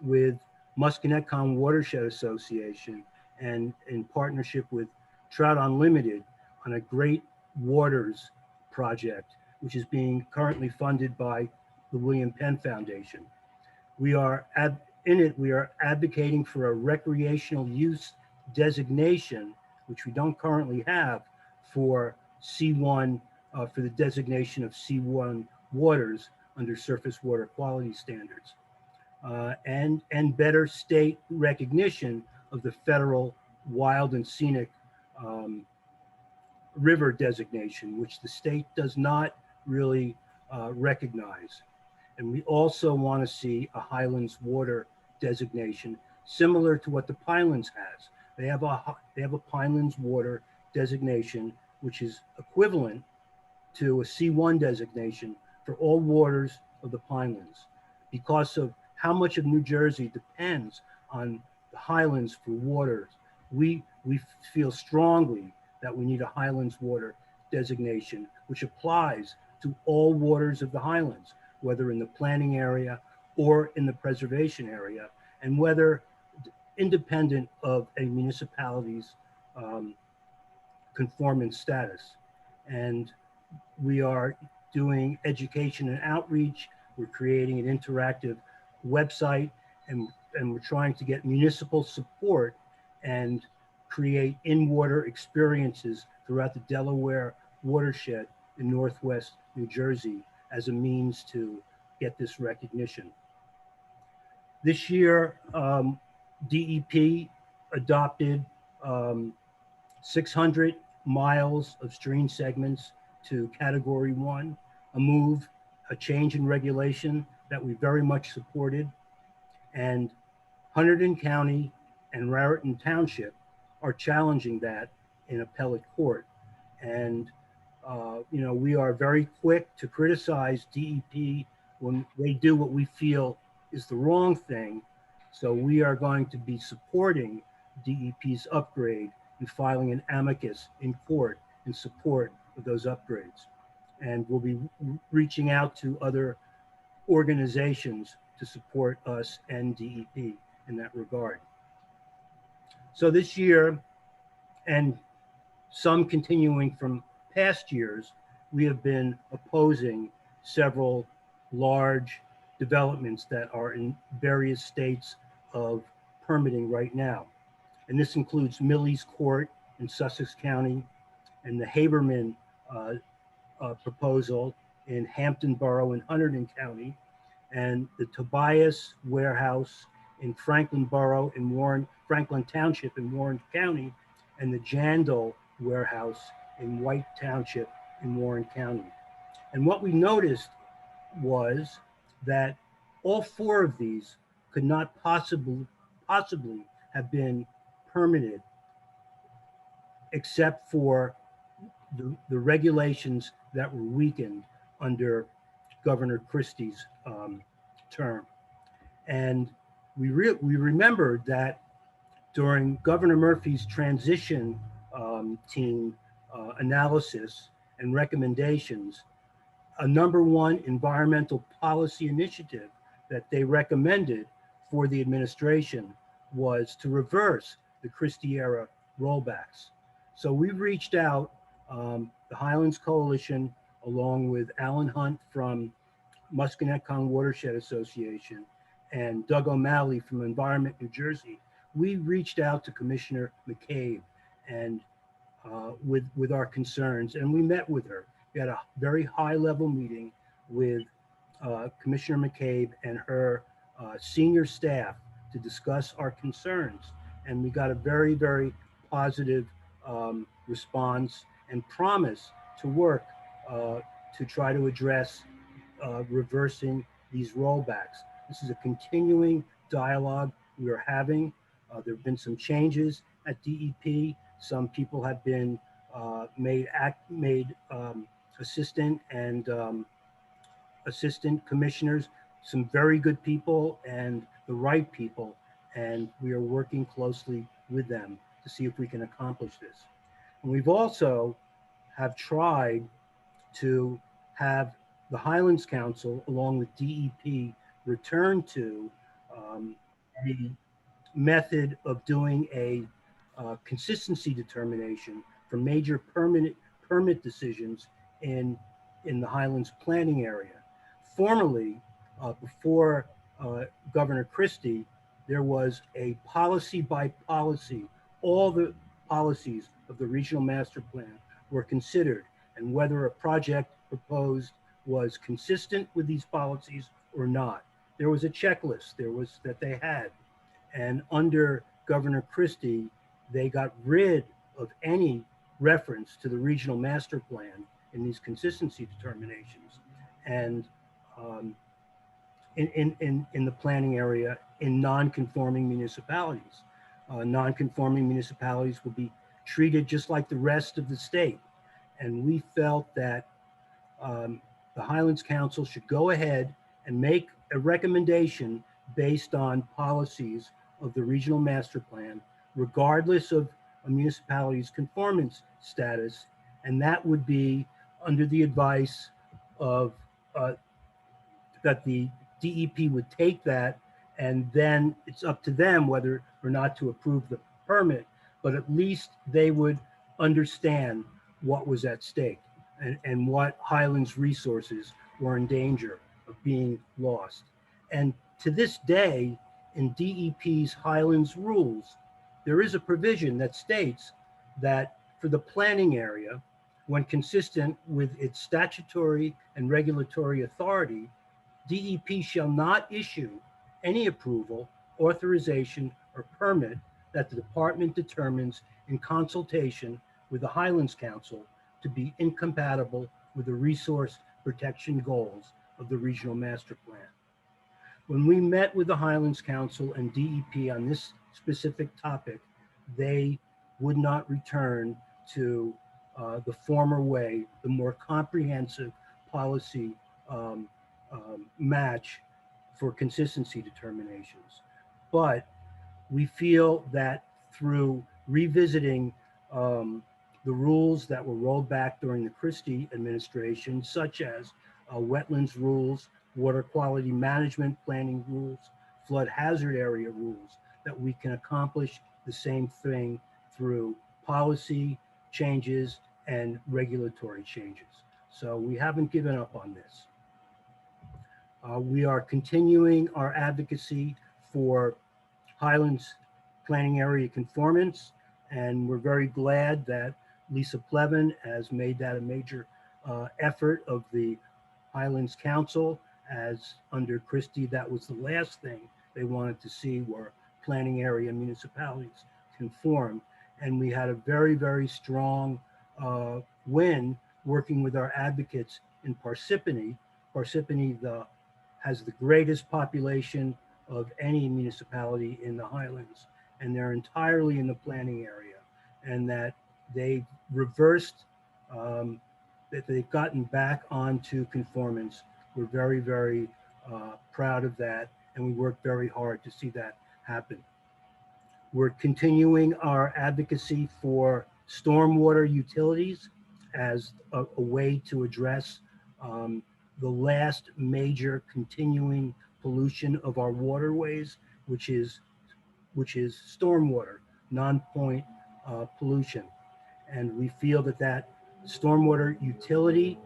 S12: with Musconetcong Watershed Association and in partnership with Trout Unlimited on a Great Waters project, which is being currently funded by the William Penn Foundation. We are advocating for a recreational use designation, which we don't currently have, for C1, for the designation of C1 waters under surface water quality standards, and better state recognition of the federal wild and scenic river designation, which the state does not really recognize. And we also want to see a Highlands water designation similar to what the Pinelands has. They have a Pinelands water designation, which is equivalent to a C1 designation for all waters of the Pinelands. Because of how much of New Jersey depends on the Highlands for waters, we feel strongly that we need a Highlands water designation, which applies to all waters of the Highlands, whether in the planning area or in the preservation area, and whether independent of a municipality's conformance status. And we are doing education and outreach. We're creating an interactive website, and we're trying to get municipal support and create in-water experiences throughout the Delaware watershed in Northwest New Jersey as a means to get this recognition. This year, DEP adopted 600 miles of stream segments to Category 1, a change in regulation that we very much supported. And Hunterdon County and Raritan Township are challenging that in appellate court. And we are very quick to criticize DEP when they do what we feel is the wrong thing. So we are going to be supporting DEP's upgrade and filing an amicus in court in support of those upgrades. And we'll be reaching out to other organizations to support us and DEP in that regard. So this year, and some continuing from past years, we have been opposing several large developments that are in various states of permitting right now. And this includes Millie's Court in Sussex County and the Haberman proposal in Hampton Borough in Hunterdon County, and the Tobias Warehouse in Franklin Borough in Franklin Township in Warren County, and the Jandal Warehouse in White Township in Warren County. And what we noticed was that all four of these could not possibly have been permitted except for the regulations that were weakened under Governor Christie's term. And we remembered that during Governor Murphy's transition team analysis and recommendations, a #1 environmental policy initiative that they recommended for the administration was to reverse the Christie era rollbacks. So we reached out, the Highlands Coalition along with Alan Hunt from Musconetcong Watershed Association and Doug O'Malley from Environment New Jersey, we reached out to Commissioner McCabe and with our concerns, and we met with her. We had a very high-level meeting with Commissioner McCabe and her senior staff to discuss our concerns, and we got a very, very positive response and promise to work to try to address reversing these rollbacks. This is a continuing dialogue we are having. There have been some changes at DEP. Some people have been made assistant and assistant commissioners, some very good people and the right people. And we are working closely with them to see if we can accomplish this. And we've also have tried to have the Highlands Council, along with DEP, return to the method of doing a consistency determination for major permit decisions in the Highlands planning area. Formerly, before Governor Christie, there was a policy by policy. All the policies of the regional master plan were considered, and whether a project proposed was consistent with these policies or not. There was a checklist that they had. And under Governor Christie, they got rid of any reference to the regional master plan in these consistency determinations. And in the planning area in non-conforming municipalities. Non-conforming municipalities will be treated just like the rest of the state. And we felt that the Highlands Council should go ahead and make a recommendation based on policies of the regional master plan, regardless of a municipality's conformance status. And that would be under the advice of that the DEP would take that, and then it's up to them whether or not to approve the permit, but at least they would understand what was at stake and what Highlands resources were in danger of being lost. And to this day, in DEP's Highlands rules, there is a provision that states that for the planning area, when consistent with its statutory and regulatory authority, DEP shall not issue any approval, authorization, or permit that the department determines in consultation with the Highlands Council to be incompatible with the resource protection goals of the regional master plan. When we met with the Highlands Council and DEP on this specific topic, they would not return to the former way, the more comprehensive policy match for consistency determinations. But we feel that through revisiting the rules that were rolled back during the Christie administration, such as wetlands rules, water quality management planning rules, flood hazard area rules, that we can accomplish the same thing through policy changes and regulatory changes. So we haven't given up on this. We are continuing our advocacy for Highlands planning area conformance, and we're very glad that Lisa Plevin has made that a major effort of the Highlands Council, as under Christie, that was the last thing they wanted to see were planning area municipalities conform. And we had a very, very strong win working with our advocates in Parsippany. Parsippany has the greatest population of any municipality in the Highlands, and they're entirely in the planning area, and that they've reversed, that they've gotten back onto conformance. We're very, very proud of that, and we work very hard to see that happen. We're continuing our advocacy for stormwater utilities as a way to address the last major continuing pollution of our waterways, which is stormwater, non-point pollution. And we feel that stormwater utility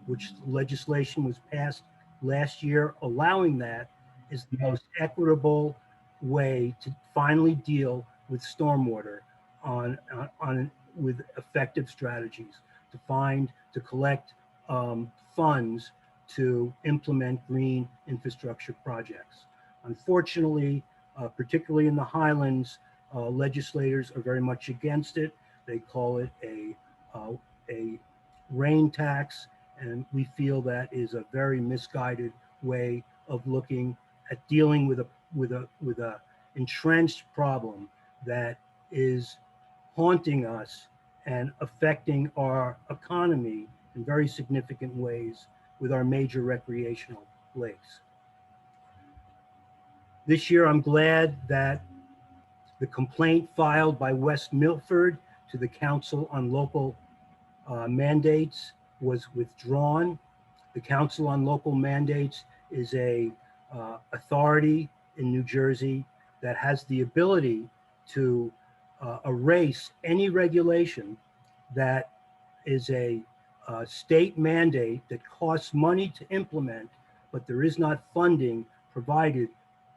S12: which legislation was passed last year, allowing that, is the most equitable way to finally deal with stormwater with effective strategies to collect funds to implement green infrastructure projects. Unfortunately, particularly in the Highlands, legislators are very much against it. They call it a rain tax, and we feel that is a very misguided way of looking at dealing with a entrenched problem that is haunting us and affecting our economy in very significant ways with our major recreational lakes. This year, I'm glad that the complaint filed by West Milford to the Council on Local Mandates was withdrawn. The Council on Local Mandates is a authority in New Jersey that has the ability to erase any regulation that is a state mandate that costs money to implement, but there is not funding provided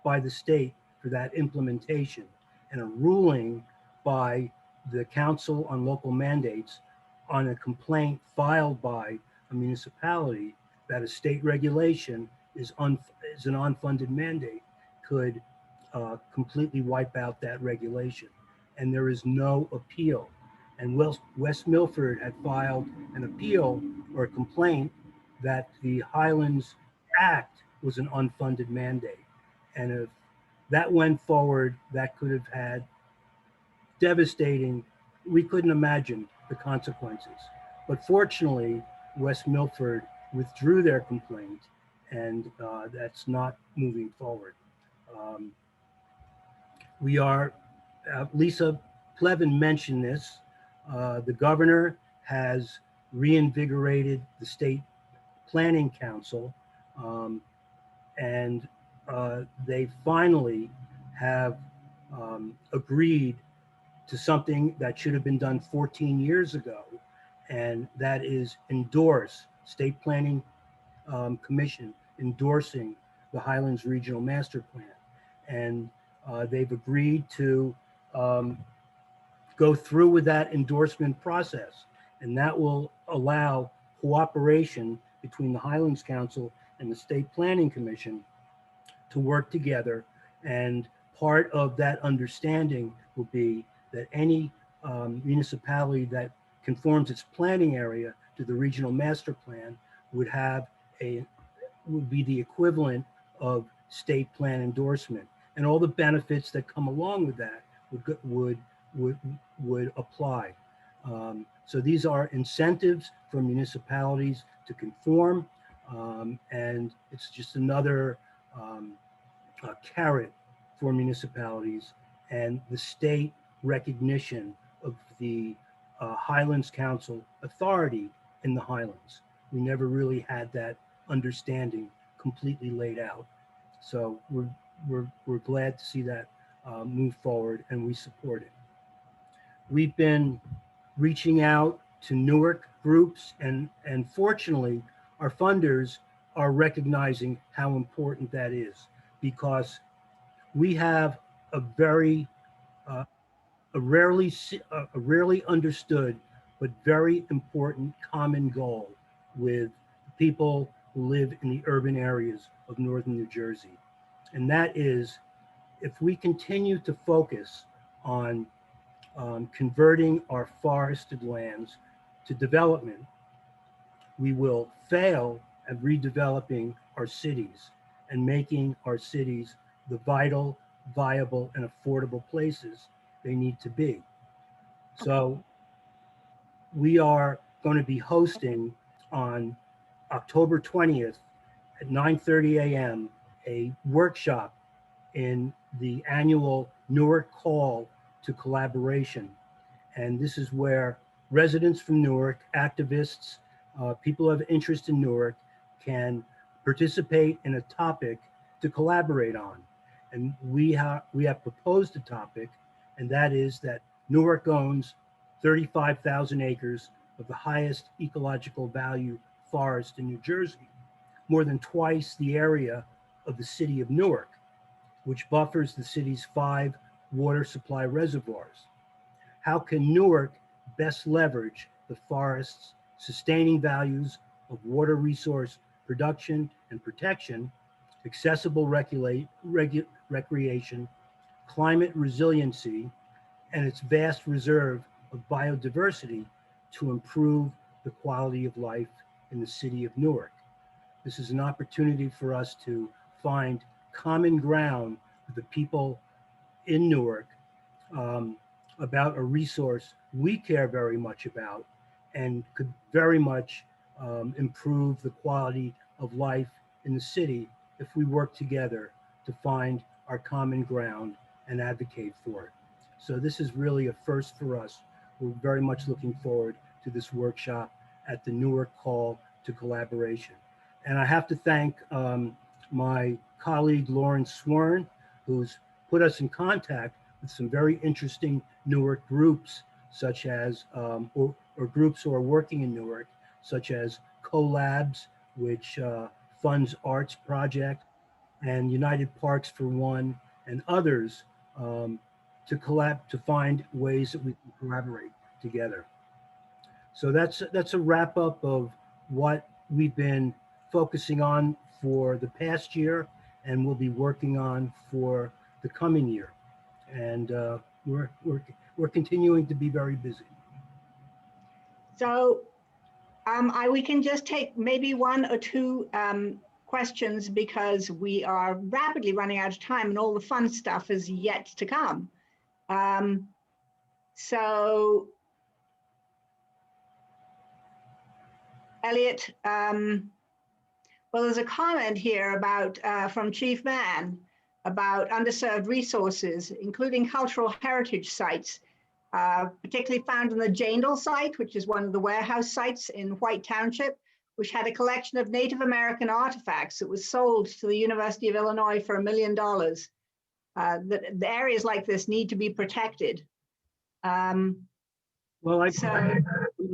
S12: by the state for that implementation. And a ruling by the Council on Local Mandates on a complaint filed by a municipality that a state regulation is an unfunded mandate could completely wipe out that regulation. And there is no appeal. And West Milford had filed an appeal or a complaint that the Highlands Act was an unfunded mandate. And if that went forward, that could have had devastating, we couldn't imagine the consequences. But fortunately, West Milford withdrew their complaint, and that's not moving forward. We are, Lisa Plevin mentioned this, the governor has reinvigorated the State Planning Council, and they finally have agreed to something that should have been done 14 years ago, and that is endorse State Planning Commission endorsing the Highlands Regional Master Plan. And they've agreed to go through with that endorsement process, and that will allow cooperation between the Highlands Council and the State Planning Commission to work together. And part of that understanding will be that any municipality that conforms its planning area to the regional master plan would be the equivalent of state plan endorsement, and all the benefits that come along with that would apply. So these are incentives for municipalities to conform, and it's just another carrot for municipalities, and the state recognition of the Highlands Council authority in the Highlands. We never really had that understanding completely laid out. So we're glad to see that move forward, and we support it. We've been reaching out to Newark groups, and fortunately, our funders are recognizing how important that is, because we have a very a rarely understood but very important common goal with people who live in the urban areas of northern New Jersey. And that is, if we continue to focus on converting our forested lands to development, we will fail at redeveloping our cities and making our cities the vital, viable, and affordable places they need to be. So we are going to be hosting on October 20th at 9:30 a.m. a workshop in the annual Newark Call to Collaboration. And this is where residents from Newark, activists, people of interest in Newark can participate in a topic to collaborate on. And we have proposed a topic, and that is that Newark owns 35,000 acres of the highest ecological value forest in New Jersey, more than twice the area of the city of Newark, which buffers the city's 5 water supply reservoirs. How can Newark best leverage the forest's sustaining values of water resource production and protection, accessible recreation, climate resiliency, and its vast reserve of biodiversity to improve the quality of life in the city of Newark? This is an opportunity for us to find common ground with the people in Newark about a resource we care very much about and could very much improve the quality of life in the city if we work together to find our common ground and advocate for it. So this is really a first for us. We're very much looking forward to this workshop at the Newark Call to Collaboration. And I have to thank my colleague Lauren Swern, who's put us in contact with some very interesting Newark groups, such as, or groups who are working in Newark, such as CoLabs, which funds arts project, and United Parks for One, and others to find ways that we can collaborate together. So that's a wrap up of what we've been focusing on for the past year and we'll be working on for the coming year. And we're continuing to be very busy.
S1: So we can just take maybe 1 or 2 questions because we are rapidly running out of time and all the fun stuff is yet to come. So Elliot, well, there's a comment here about from Chief Mann about underserved resources, including cultural heritage sites, particularly found on the Jandal site, which is one of the warehouse sites in White Township, which had a collection of Native American artifacts that was sold to the University of Illinois for $1 million. The areas like this need to be protected.
S12: Well, I'm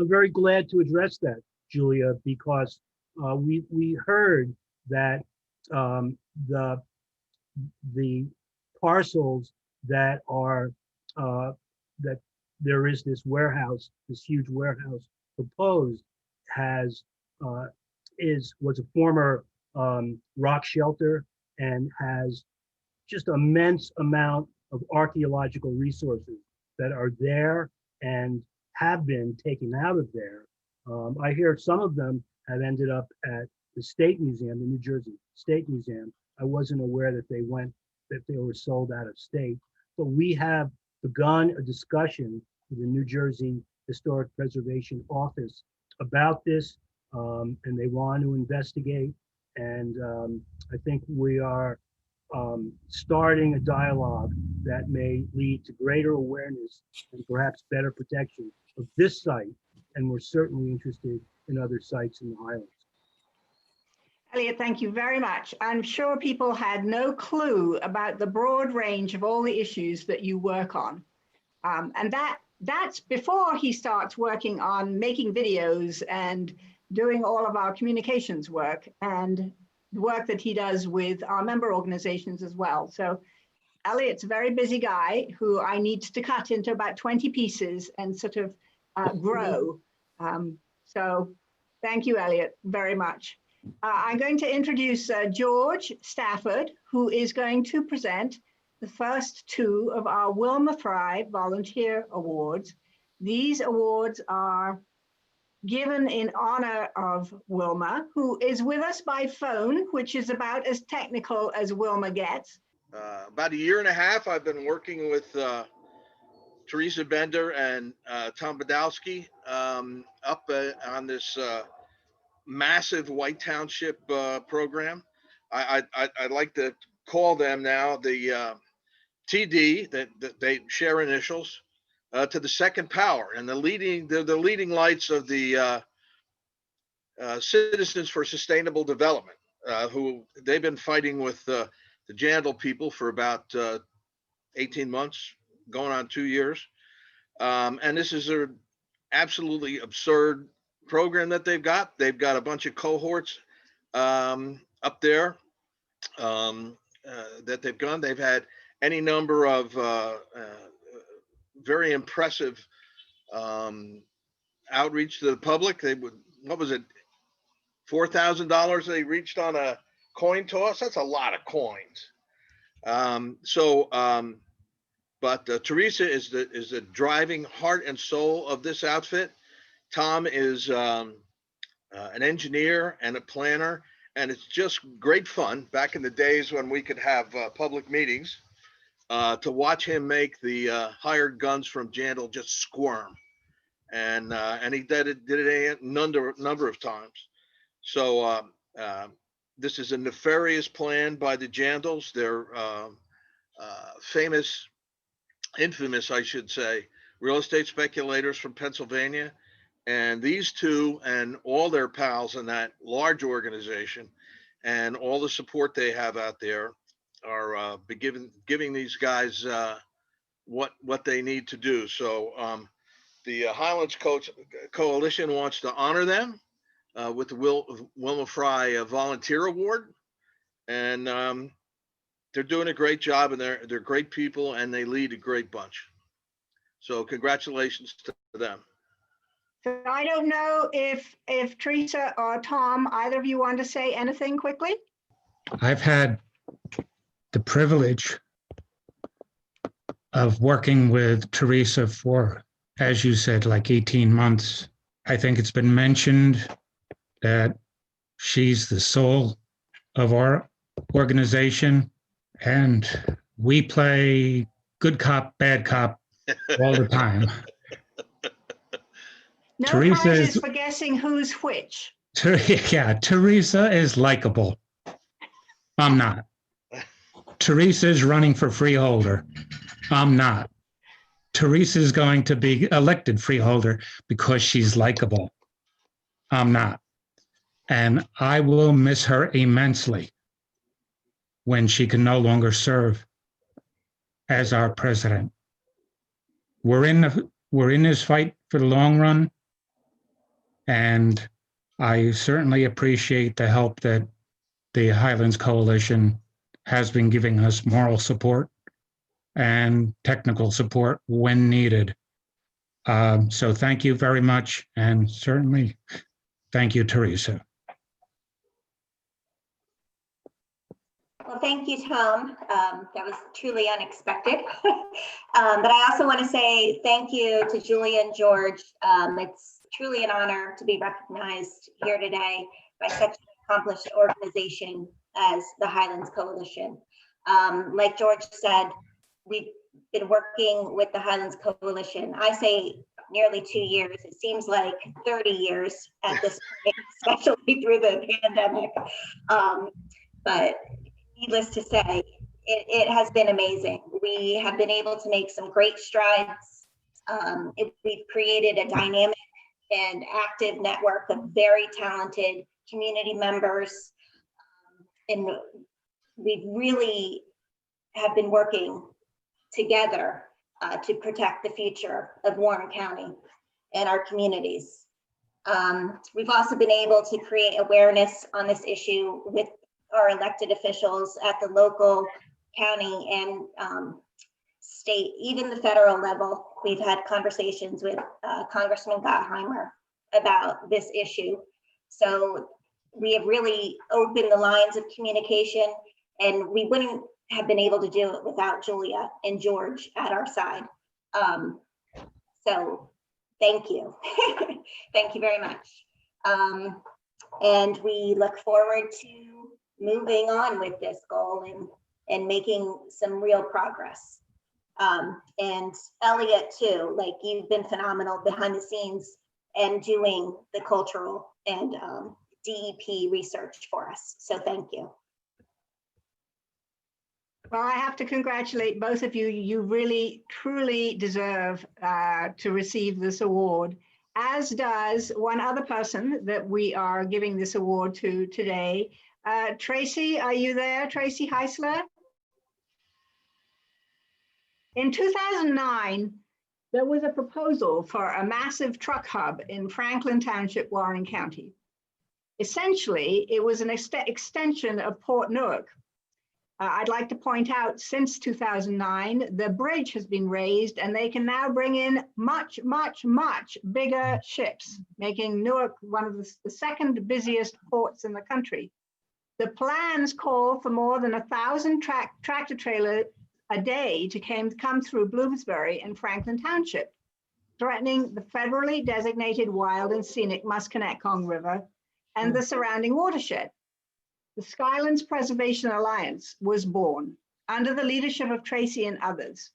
S12: very glad to address that, Julia, because we heard that the parcels that are that there is this warehouse, this huge warehouse proposed, was a former rock shelter and has just immense amount of archaeological resources that are there and have been taken out of there. I hear some of them have ended up at the State Museum, the New Jersey State Museum. I wasn't aware that they were sold out of state. But we have begun a discussion with the New Jersey Historic Preservation Office about this, and they want to investigate. And I think we are starting a dialogue that may lead to greater awareness and perhaps better protection of this site. And we're certainly interested in other sites in the Highlands.
S1: Elliot, thank you very much. I'm sure people had no clue about the broad range of all the issues that you work on. And that's before he starts working on making videos and doing all of our communications work and the work that he does with our member organizations as well. So Elliot's a very busy guy who I need to cut into about 20 pieces and sort of grow. So thank you, Elliot, very much. I'm going to introduce George Stafford, who is going to present the first 2 of our Wilma Thrive Volunteer Awards. These awards are given in honor of Wilma, who is with us by phone, which is about as technical as Wilma gets.
S13: About 1.5 years, I've been working with Teresa Bender and Tom Badowski up on this massive White Township program. I like to call them now the TD, that they share initials, to the second power, and they're the leading lights of the Citizens for Sustainable Development, who they've been fighting with the Jandal people for about 18 months, going on 2 years. And this is an absolutely absurd program that they've got. They've got a bunch of cohorts up there that they've gone. They've had any number of very impressive outreach to the public. They would, what was it, $4,000 they reached on a coin toss? That's a lot of coins. But Teresa is the driving heart and soul of this outfit. Tom is an engineer and a planner, and it's just great fun back in the days when we could have public meetings to watch him make the hired guns from Jandal just squirm. And he did it a number of times. So this is a nefarious plan by the Jandals. They're infamous, I should say, real estate speculators from Pennsylvania. And these two and all their pals in that large organization and all the support they have out there are giving these guys what they need to do. So the Highlands Coalition wants to honor them with the Wilma Fry Volunteer Award. And they're doing a great job, and they're great people, and they lead a great bunch. So congratulations to them.
S1: So I don't know if Teresa or Tom, either of you want to say anything quickly?
S14: I've had the privilege of working with Teresa for, as you said, like 18 months. I think it's been mentioned that she's the soul of our organization, and we play good cop, bad cop all the time.
S1: No
S14: Teresa
S1: prizes
S14: is,
S1: for guessing who's which.
S14: yeah, Teresa is likable. I'm not. Teresa is running for freeholder. I'm not. Teresa is going to be elected freeholder because she's likable. I'm not. And I will miss her immensely when she can no longer serve as our president. We're in this fight for the long run, and I certainly appreciate the help that the Highlands Coalition has been giving us, moral support and technical support when needed. So thank you very much, and certainly thank you, Teresa.
S15: Well, thank you, Tom. That was truly unexpected. But I also want to say thank you to Julia and George. It's truly an honor to be recognized here today by such an accomplished organization as the Highlands Coalition. Like George said, we've been working with the Highlands Coalition, I say nearly 2 years. It seems like 30 years at this point, especially through the pandemic. But needless to say, it has been amazing. We have been able to make some great strides. We've created a dynamic and active network of very talented community members. And we really have been working together to protect the future of Warren County and our communities. We've also been able to create awareness on this issue with our elected officials at the local, county, and state, even the federal level. We've had conversations with Congressman Gottheimer about this issue. So we have really opened the lines of communication, and we wouldn't have been able to do it without Julia and George at our side. So thank you. Thank you very much. And we look forward to moving on with this goal and making some real progress. And Elliot too, like, you've been phenomenal behind the scenes and doing the cultural and DEP research for us. So thank you.
S1: Well, I have to congratulate both of you. You really, truly deserve to receive this award, as does one other person that we are giving this award to today. Tracy, are you there? Tracy Heisler? In 2009, there was a proposal for a massive truck hub in Franklin Township, Warren County. Essentially, it was an extension of Port Newark. I'd like to point out, since 2009, the bridge has been raised and they can now bring in much, much, much bigger ships, making Newark one of the second busiest ports in the country. The plans call for more than 1,000 tractor trailers a day to come through Bloomsbury and Franklin Township, threatening the federally designated wild and scenic Musconetcong River and the surrounding watershed. The Skylands Preservation Alliance was born under the leadership of Tracy and others.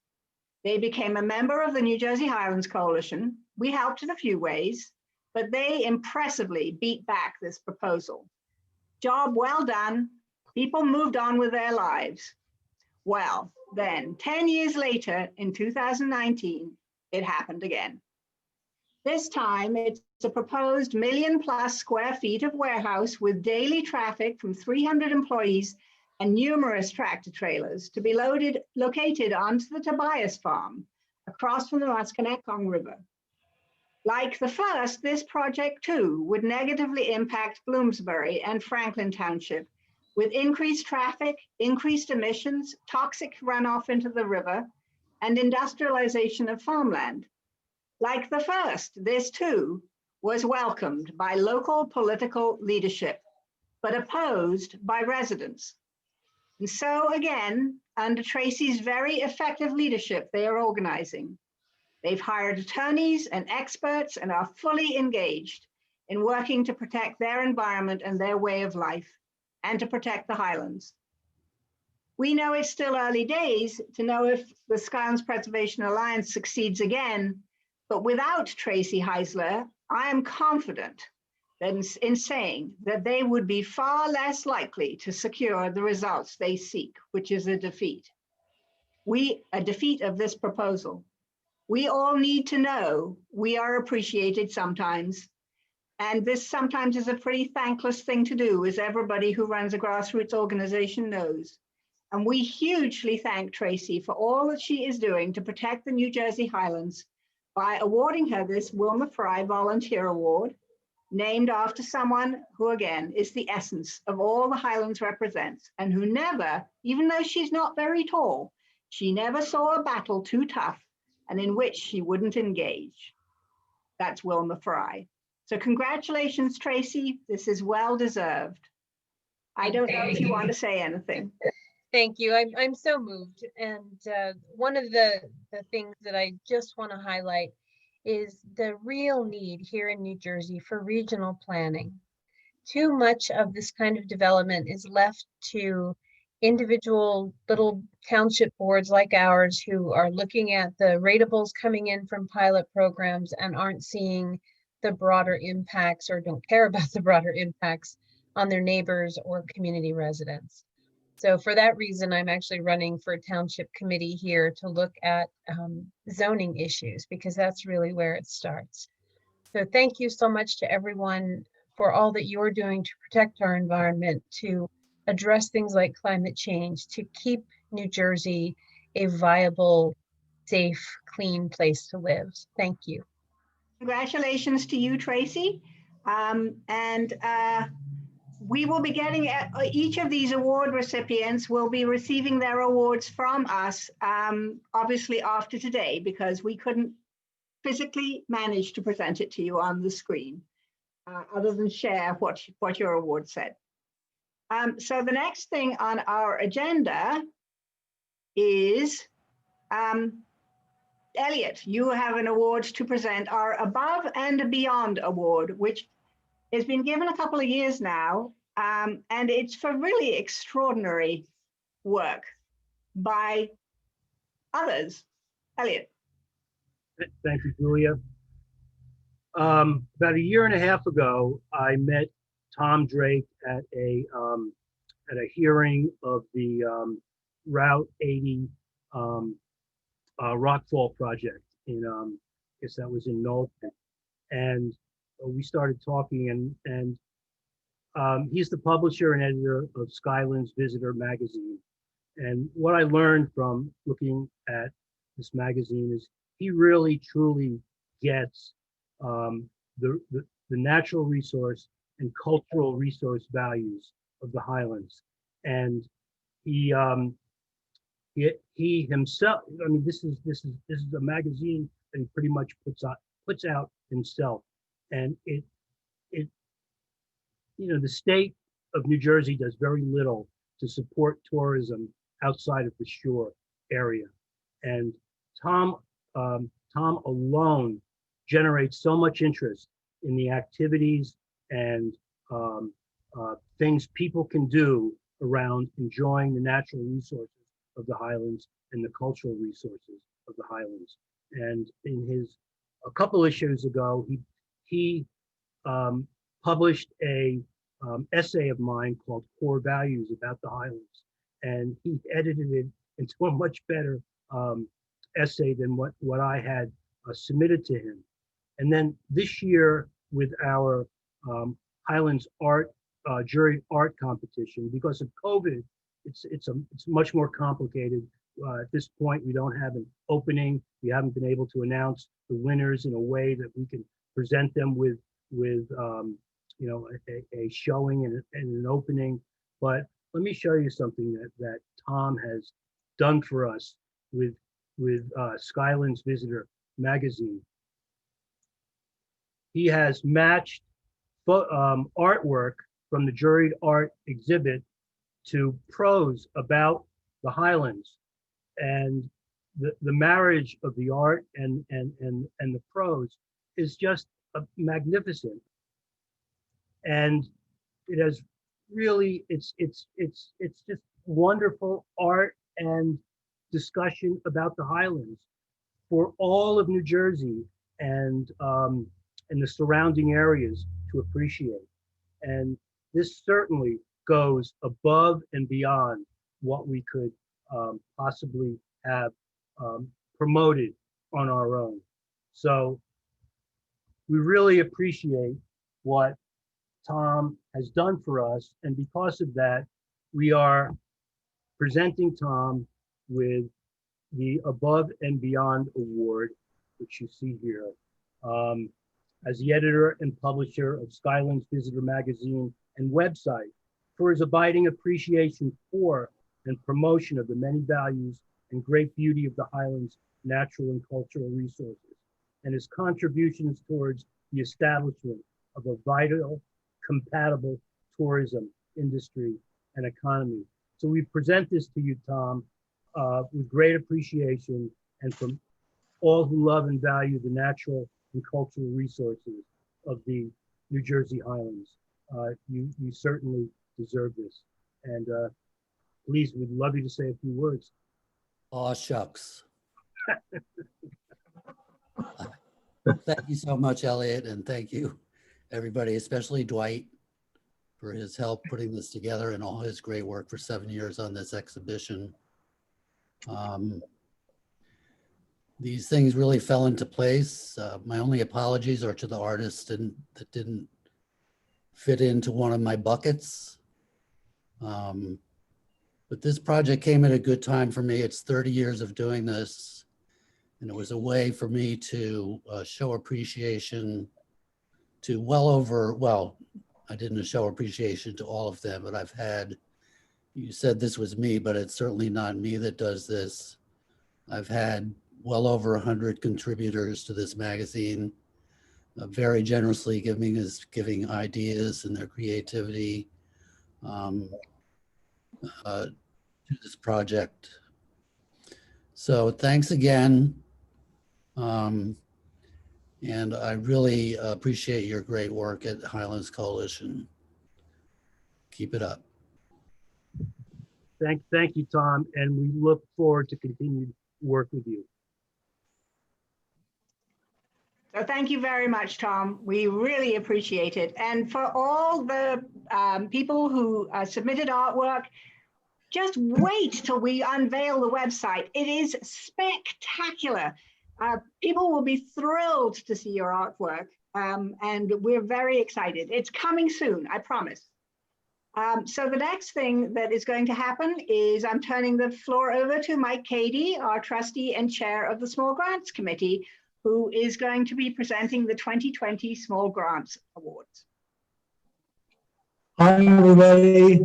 S1: They became a member of the New Jersey Highlands Coalition. We helped in a few ways, but they impressively beat back this proposal. Job well done. People moved on with their lives. Well, then 10 years later, in 2019, it happened again. This time, it's a proposed 1 million+ square feet of warehouse with daily traffic from 300 employees and numerous tractor trailers to be located onto the Tobias farm across from the Musconetcong River. Like the first, this project too would negatively impact Bloomsbury and Franklin Township with increased traffic, increased emissions, toxic runoff into the river, and industrialization of farmland. Like the first, this too was welcomed by local political leadership, but opposed by residents. And so again, under Tracy's very effective leadership, they are organizing. They've hired attorneys and experts and are fully engaged in working to protect their environment and their way of life and to protect the Highlands. We know it's still early days to know if the Skylands Preservation Alliance succeeds again, but without Tracy Heisler, I am confident that in saying that they would be far less likely to secure the results they seek, which is a defeat. A defeat of this proposal. We all need to know we are appreciated sometimes. And this sometimes is a pretty thankless thing to do, as everybody who runs a grassroots organization knows. And we hugely thank Tracy for all that she is doing to protect the New Jersey Highlands by awarding her this Wilma Fry Volunteer Award, named after someone who, again, is the essence of all the Highlands represents, and who never, even though she's not very tall, she never saw a battle too tough and in which she wouldn't engage. That's Wilma Fry. So congratulations, Tracy. This is well deserved. I don't know if you want to say anything.
S16: Thank you. I'm so moved. And one of the things that I just want to highlight is the real need here in New Jersey for regional planning. Too much of this kind of development is left to individual little township boards like ours who are looking at the ratables coming in from pilot programs and aren't seeing the broader impacts or don't care about the broader impacts on their neighbors or community residents. So for that reason, I'm actually running for a township committee here to look at zoning issues, because that's really where it starts. So thank you so much to everyone for all that you're doing to protect our environment, to address things like climate change, to keep New Jersey a viable, safe, clean place to live. Thank you.
S1: Congratulations to you, Tracy. We will be getting, each of these award recipients will be receiving their awards from us, obviously after today, because we couldn't physically manage to present it to you on the screen, other than share what your award said. So the next thing on our agenda is, Elliot, you have an award to present, our Above and Beyond Award, which has been given a couple of years now, and it's for really extraordinary work by others. Elliot.
S12: Thank you, Julia. About a year and a half ago, I met Tom Drake at a hearing of the Route 80 Rockfall project in, I guess that was in Knowlton, and we started talking, and he's the publisher and editor of Skylands Visitor magazine. And what I learned from looking at this magazine is he really truly gets the natural resource and cultural resource values of the Highlands. And he himself, I mean, this is a magazine that he pretty much puts out himself. And it you know, the state of New Jersey does very little to support tourism outside of the shore area. And Tom alone generates so much interest in the activities and things people can do around enjoying the natural resources of the Highlands and the cultural resources of the Highlands. And in a couple issues ago, he published a essay of mine called Core Values about the Highlands. And he edited it into a much better essay than what I had submitted to him. And then this year with our Highlands art jury art competition, because of COVID, it's much more complicated. At this point, we don't have an opening. We haven't been able to announce the winners in a way that we can present them with you know, a showing and an opening. But let me show you something that Tom has done for us with Skylands Visitor magazine. He has matched artwork from the juried art exhibit to prose about the Highlands, and the marriage of the art and the prose is just magnificent. And it has really, it's just wonderful art and discussion about the Highlands for all of New Jersey and the surrounding areas to appreciate. And this certainly goes above and beyond what we could possibly have promoted on our own. So we really appreciate what Tom has done for us. And because of that, we are presenting Tom with the Above and Beyond Award, which you see here. As the editor and publisher of Skylands Visitor magazine and website, for his abiding appreciation for and promotion of the many values and great beauty of the Highlands' natural and cultural resources, and his contributions towards the establishment of a vital, compatible tourism industry and economy. So we present this to you, Tom, with great appreciation and from all who love and value the natural and cultural resources of the New Jersey Highlands. You certainly deserve this. And please, we'd love you to say a few words.
S17: Aw, shucks. Thank you so much, Elliot, and thank you, everybody, especially Dwight, for his help putting this together and all his great work for 7 years on this exhibition. These things really fell into place. My only apologies are to the artists that didn't fit into one of my buckets. But this project came at a good time for me. It's 30 years of doing this. And it was a way for me to show appreciation to well, I didn't show appreciation to all of them, but I've had, you said this was me, but it's certainly not me that does this. I've had well over 100 contributors to this magazine, very generously giving ideas and their creativity to this project. So thanks again. And I really appreciate your great work at Highlands Coalition. Keep it up.
S12: Thank you, Tom, and we look forward to continued work with you.
S1: So thank you very much, Tom. We really appreciate it. And for all the people who submitted artwork, just wait till we unveil the website. It is spectacular. People will be thrilled to see your artwork, and we're very excited. It's coming soon, I promise. So the next thing that is going to happen is I'm turning the floor over to Mike Cady, our trustee and chair of the Small Grants Committee, who is going to be presenting the 2020 Small Grants Awards.
S18: Hi, everybody.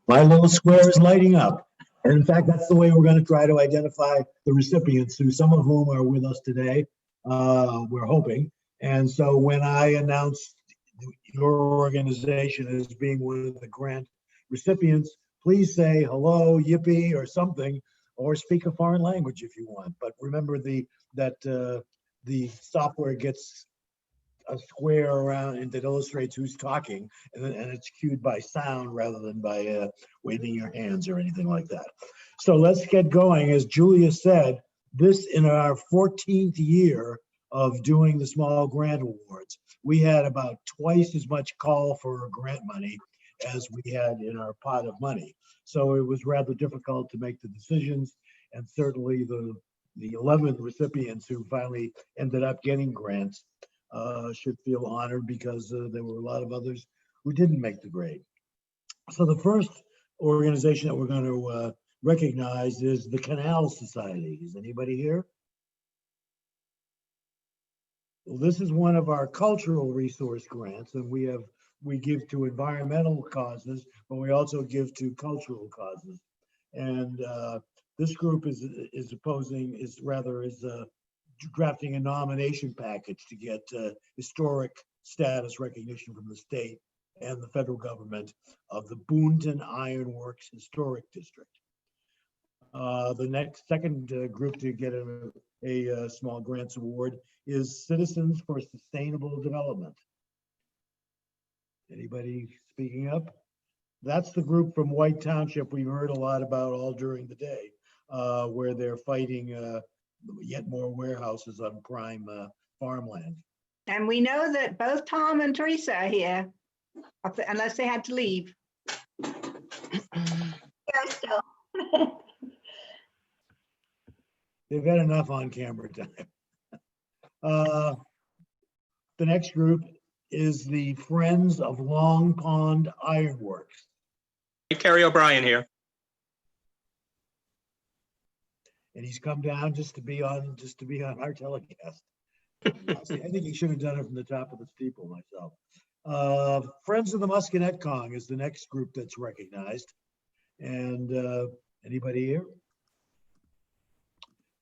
S18: My little square is lighting up. And in fact, that's the way we're going to try to identify the recipients, who some of whom are with us today, we're hoping. And so when I announced your organization as being one of the grant recipients, please say hello, yippee, or something, or speak a foreign language if you want. But remember that the software gets a square around and that illustrates who's talking, and it's cued by sound rather than by waving your hands or anything like that. So let's get going. As Julia said, this in our 14th year of doing the Small Grant Awards, we had about twice as much call for grant money as we had in our pot of money. So it was rather difficult to make the decisions, and certainly the 11 recipients who finally ended up getting grants should feel honored, because there were a lot of others who didn't make the grade. So the first organization that we're going to recognize is the Canal Society. Is anybody here? Well, this is one of our cultural resource grants, and we give to environmental causes, but we also give to cultural causes. And this group is drafting a nomination package to get historic status recognition from the state and the federal government of the Boonton Iron Works Historic District. The second group to get a Small Grants Award is Citizens for Sustainable Development. Anybody speaking up? That's the group from White Township we've heard a lot about all during the day, where they're fighting yet more warehouses on prime farmland.
S1: And we know that both Tom and Teresa are here, unless they had to leave.
S15: Here still.
S18: They've had enough on camera time. The next group is the Friends of Long Pond Ironworks.
S19: Kerry O'Brien here.
S18: And he's come down just to be on our telecast. See, I think he should have done it from the top of the steeple myself. Friends of the Musconette Kong is the next group that's recognized. And anybody here?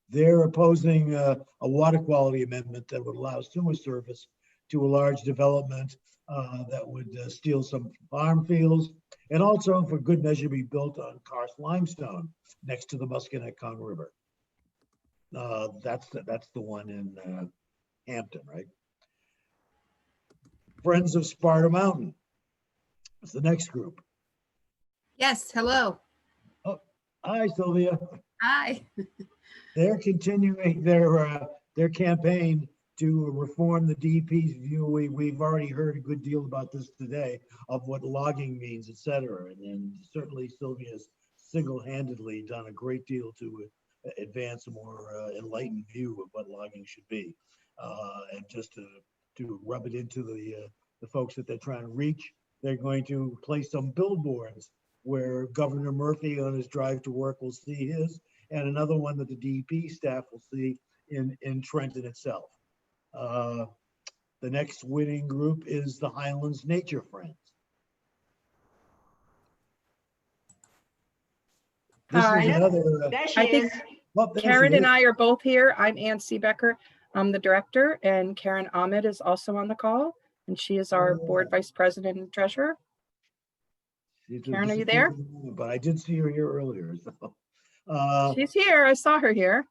S18: They're opposing a water quality amendment that would allow sewer service to a large development that would steal some farm fields, and also for good measure be built on karst limestone next to the Musconette Kong River. That's the one in Hampton, right? Friends of Sparta Mountain is the next group.
S20: Yes, hello.
S18: Oh, hi, Sylvia.
S20: Hi.
S18: They're continuing their campaign to reform the DEP's view. We've already heard a good deal about this today of what logging means, et cetera. And certainly Sylvia's single-handedly done a great deal to advance a more enlightened view of what logging should be. And just to rub it into the folks that they're trying to reach, they're going to place some billboards where Governor Murphy on his drive to work will see his, and another one that the DEP staff will see in Trenton itself. The next winning group is the Highlands Nature Friends. This
S20: Hi.
S18: is another.
S20: I think Karen and I are both here. I'm Ann Seebecker. I'm the director, and Karen Ahmed is also on the call, and she is our board vice president and treasurer. Karen, are you there?
S18: But I did see her here earlier. So.
S20: She's here. I saw her here.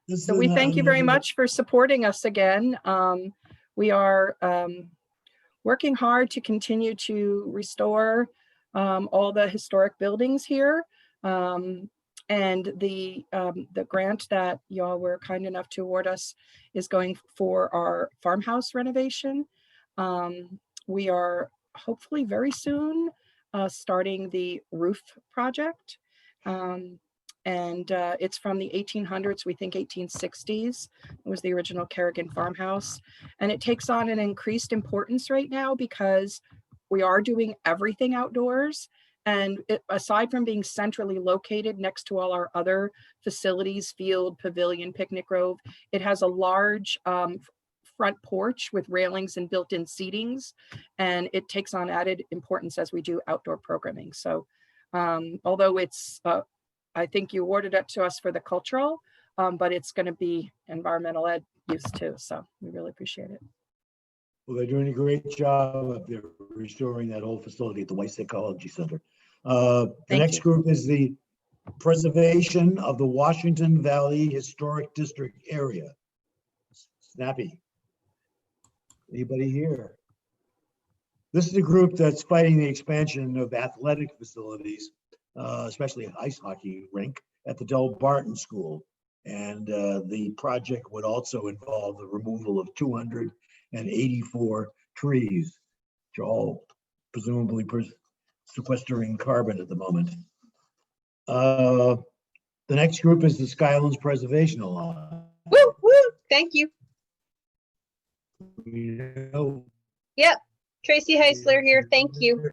S20: So we thank you very much for supporting us again. We are working hard to continue to restore all the historic buildings here. And the grant that y'all were kind enough to award us is going for our farmhouse renovation. We are hopefully very soon starting the roof project. And it's from the 1800s, we think 1860s. It was the original Kerrigan farmhouse. And it takes on an increased importance right now because we are doing everything outdoors. And aside from being centrally located next to all our other facilities, field, pavilion, picnic grove, it has a large front porch with railings and built-in seatings, and it takes on added importance as we do outdoor programming. So although it's, I think you awarded it to us for the cultural, but it's going to be environmental ed use too. So we really appreciate it.
S18: Well, they're doing a great job up there restoring that whole facility at the White Psychology Center. The next group is the preservation of the Washington Valley Historic District area. Snappy. Anybody here? This is a group that's fighting the expansion of athletic facilities, especially an ice hockey rink at the Del Barton School. And the project would also involve the removal of 284 trees, which are all presumably sequestering carbon at the moment. The next group is the Skylands Preservation Law.
S16: Woo, woo, thank you. Yep, Tracy Heisler here, thank you.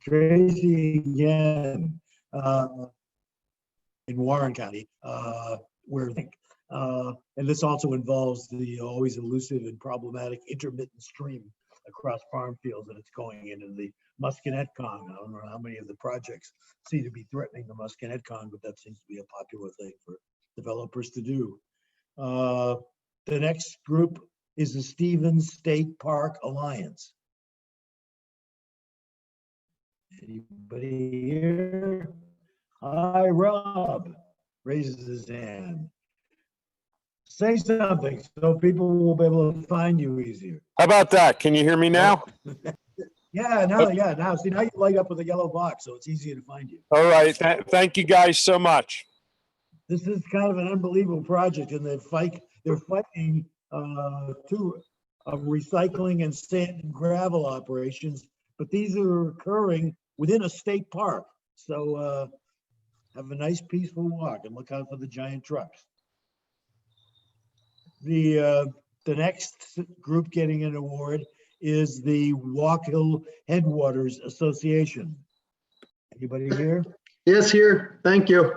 S18: Tracy again, in Warren County, where and this also involves the always elusive and problematic intermittent stream across farm fields, and it's going into the Musconetcong. I don't know how many of the projects seem to be threatening the Musconetcong, but that seems to be a popular thing for developers to do. The next group is the Stevens State Park Alliance. Anybody here? Hi, Rob raises his hand. Say something so people will be able to find you easier.
S21: How about that? Can you hear me now?
S18: Yeah, now. See, now you light up with a yellow box, so it's easier to find you.
S21: All right. Thank you guys so much.
S18: This is kind of an unbelievable project, and they're fighting recycling and sand and gravel operations, but these are occurring within a state park. So have a nice peaceful walk and look out for the giant trucks. The next group getting an award is the Walk Hill Headwaters Association. Anybody here?
S22: Yes, here. Thank you.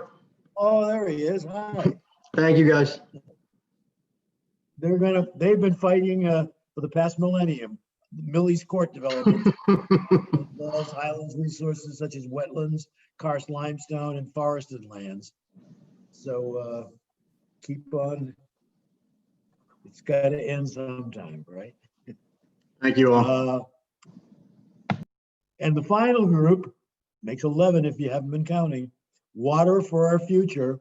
S18: Oh, there he is. Hi.
S22: Thank you, guys.
S18: They've been fighting for the past millennium, Millie's Court development. Involves Highlands resources such as wetlands, karst limestone, and forested lands. So keep on. It's got to end sometime, right?
S22: Thank you all.
S18: And the final group makes 11 if you haven't been counting. Water for Our Future.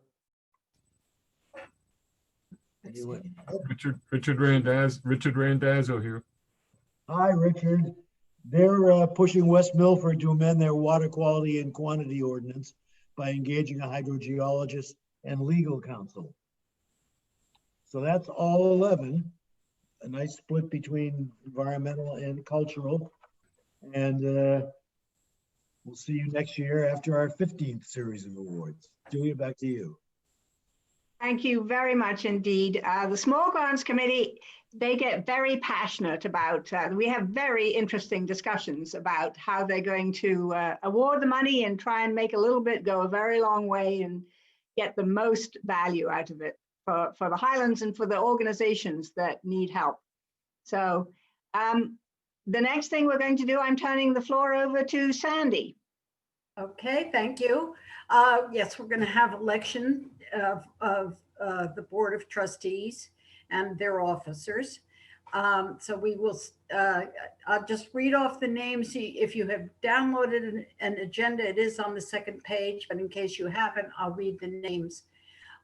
S23: Richard Randazzo here.
S18: Hi, Richard. They're pushing West Milford to amend their water quality and quantity ordinance by engaging a hydrogeologist and legal counsel. So that's all 11, a nice split between environmental and cultural. And we'll see you next year after our 15th series of awards. Julia, back to you.
S1: Thank you very much indeed. The Small Grants Committee, they get very passionate about, we have very interesting discussions about how they're going to award the money and try and make a little bit go a very long way and get the most value out of it for the Highlands and for the organizations that need help. So the next thing we're going to do, I'm turning the floor over to Sandy.
S3: Okay, thank you. Yes, we're going to have election of the Board of Trustees and their officers. So we will, I'll just read off the names. If you have downloaded an agenda, it is on the second page, but in case you haven't, I'll read the names.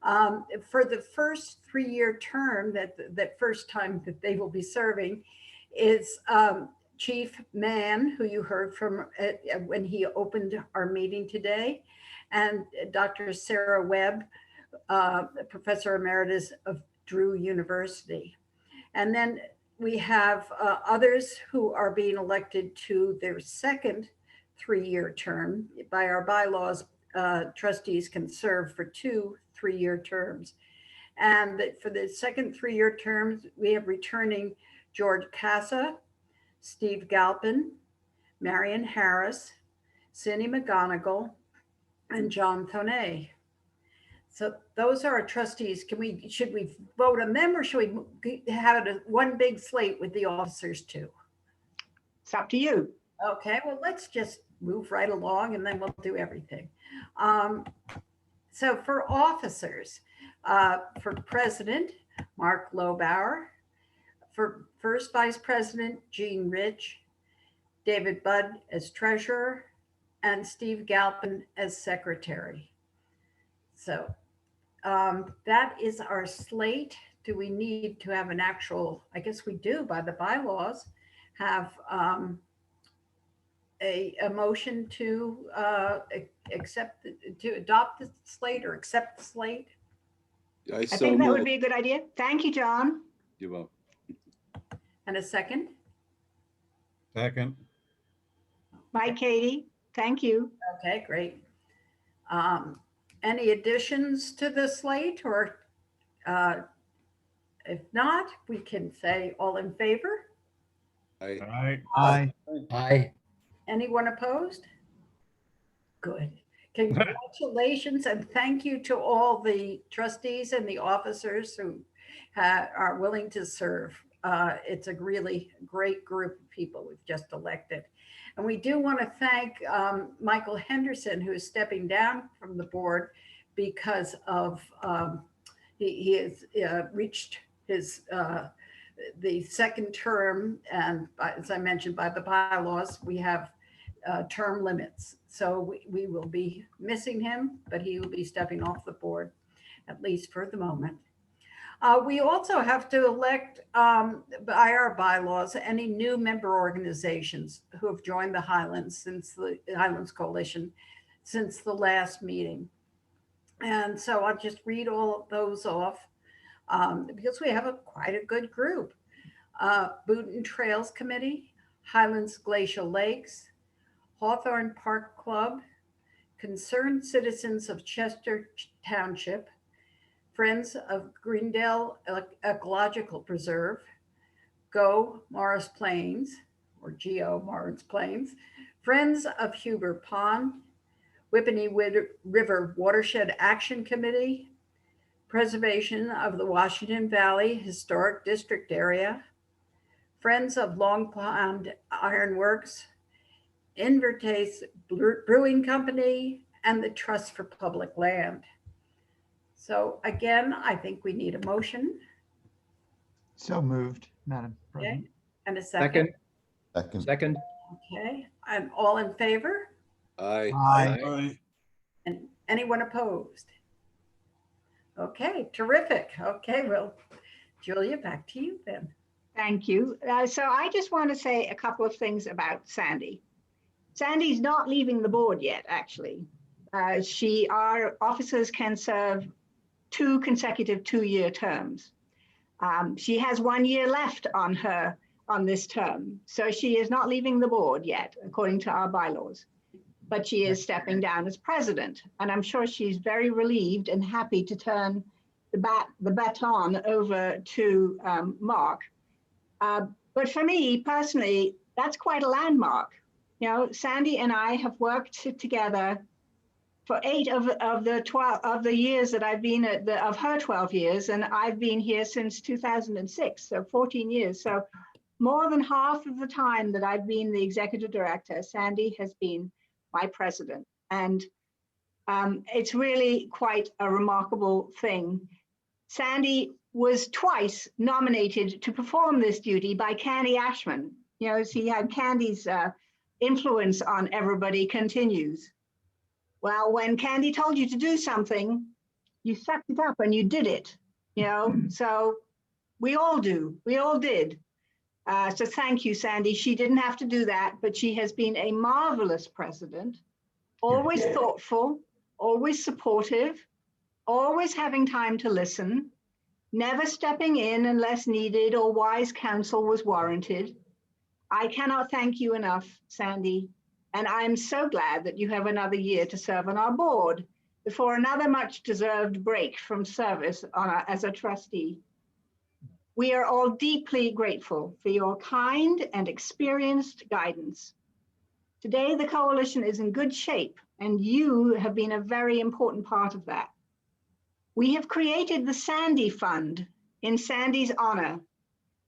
S3: For the first 3-year term, that first time that they will be serving is Chief Mann, who you heard from when he opened our meeting today, and Dr. Sarah Webb, Professor Emeritus of Drew University. And then we have others who are being elected to their second 3-year term. By our bylaws, trustees can serve for 2 3-year terms. And for the second 3-year terms, we have returning George Casa, Steve Galpin, Marion Harris, Cindy McGonigal, and John Thonay. So those are our trustees. Should we vote on them, or should we have it one big slate with the officers too?
S1: It's up to you.
S3: Okay, well, let's just move right along and then we'll do everything. So for officers, for president, Mark Lobauer, for first vice president, Jean Rich, David Budd as treasurer, and Steve Galpin as secretary. So that is our slate. Do we need to have an actual, I guess we do by the bylaws, have a motion to adopt the slate or accept the slate?
S1: I think that would be a good idea. Thank you, John.
S2: You're welcome.
S3: And a second?
S22: Second.
S1: Bye, Katie. Thank you.
S3: Okay, great. Any additions to the slate, or if not, we can say all in favor?
S22: Aye.
S8: Aye.
S17: Aye.
S3: Anyone opposed? Good. Congratulations and thank you to all the trustees and the officers who are willing to serve. It's a really great group of people we've just elected. And we do want to thank Michael Henderson, who is stepping down from the board because of he has reached his the second term, and as I mentioned, by the bylaws, we have term limits. So we will be missing him, but he will be stepping off the board, at least for the moment. We also have to elect, by our bylaws, any new member organizations who have joined the Highlands since the Highlands Coalition since the last meeting. And so I'll just read all of those off because we have quite a good group. Boonton Trails Committee, Highlands Glacial Lakes, Hawthorne Park Club, Concerned Citizens of Chester Township, Friends of Greendale Ecological Preserve, Go Morris Plains, or GO Morris Plains, Friends of Huber Pond, Whippany River Watershed Action Committee, Preservation of the Washington Valley Historic District Area, Friends of Long Pond Ironworks, Invertace Brewing Company, and the Trust for Public Land. So again, I think we need a motion.
S8: So moved, Madam President.
S3: Okay. And a second.
S2: Second.
S3: Okay, and all in favor?
S2: Aye.
S8: Aye.
S3: And anyone opposed? Okay, terrific. Okay, well, Julia, back to you then.
S1: Thank you. So I just want to say a couple of things about Sandy. Sandy's not leaving the board yet, actually. Our officers can serve 2 consecutive 2-year terms. She has 1 year left on this term. So she is not leaving the board yet, according to our bylaws, but she is stepping down as president. And I'm sure she's very relieved and happy to turn the baton over to Mark. But for me personally, that's quite a landmark. You know, Sandy and I have worked together for 8 of the 12 of the years that I've been of her 12 years, and I've been here since 2006, so 14 years. So more than half of the time that I've been the executive director, Sandy has been my president. And it's really quite a remarkable thing. Sandy was twice nominated to perform this duty by Candy Ashman. You know, see how Candy's influence on everybody continues. Well, when Candy told you to do something, you sucked it up and you did it, you know, so we all do, we all did. So thank you, Sandy. She didn't have to do that, but she has been a marvelous president, always thoughtful, always supportive, always having time to listen, never stepping in unless needed or wise counsel was warranted. I cannot thank you enough, Sandy. And I'm so glad that you have another year to serve on our board. before another much-deserved break from service as a trustee. We are all deeply grateful for your kind and experienced guidance. Today, the coalition is in good shape, and you have been a very important part of that. We have created the Sandy Fund in Sandy's honor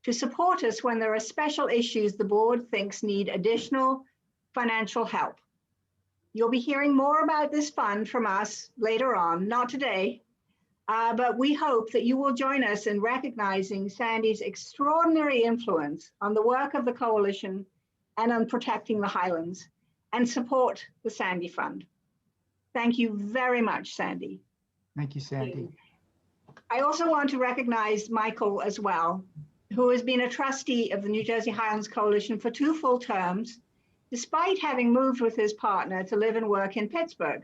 S1: to support us when there are special issues the board thinks need additional financial help. You'll be hearing more about this fund from us later on, not today, but we hope that you will join us in recognizing Sandy's extraordinary influence on the work of the coalition and on protecting the Highlands, and support the Sandy Fund. Thank you very much, Sandy.
S8: Thank you, Sandy.
S1: I also want to recognize Michael as well, who has been a trustee of the New Jersey Highlands Coalition for 2 full terms, despite having moved with his partner to live and work in Pittsburgh.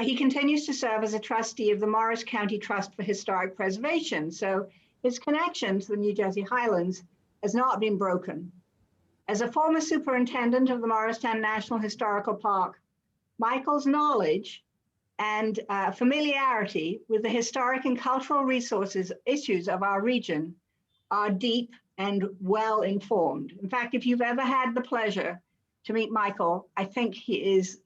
S1: He continues to serve as a trustee of the Morris County Trust for Historic Preservation, so his connection to the New Jersey Highlands has not been broken. As a former superintendent of the Morristown National Historical Park, Michael's knowledge and familiarity with the historic and cultural resources issues of our region are deep and well informed. In fact, if you've ever had the pleasure to meet Michael, I think he is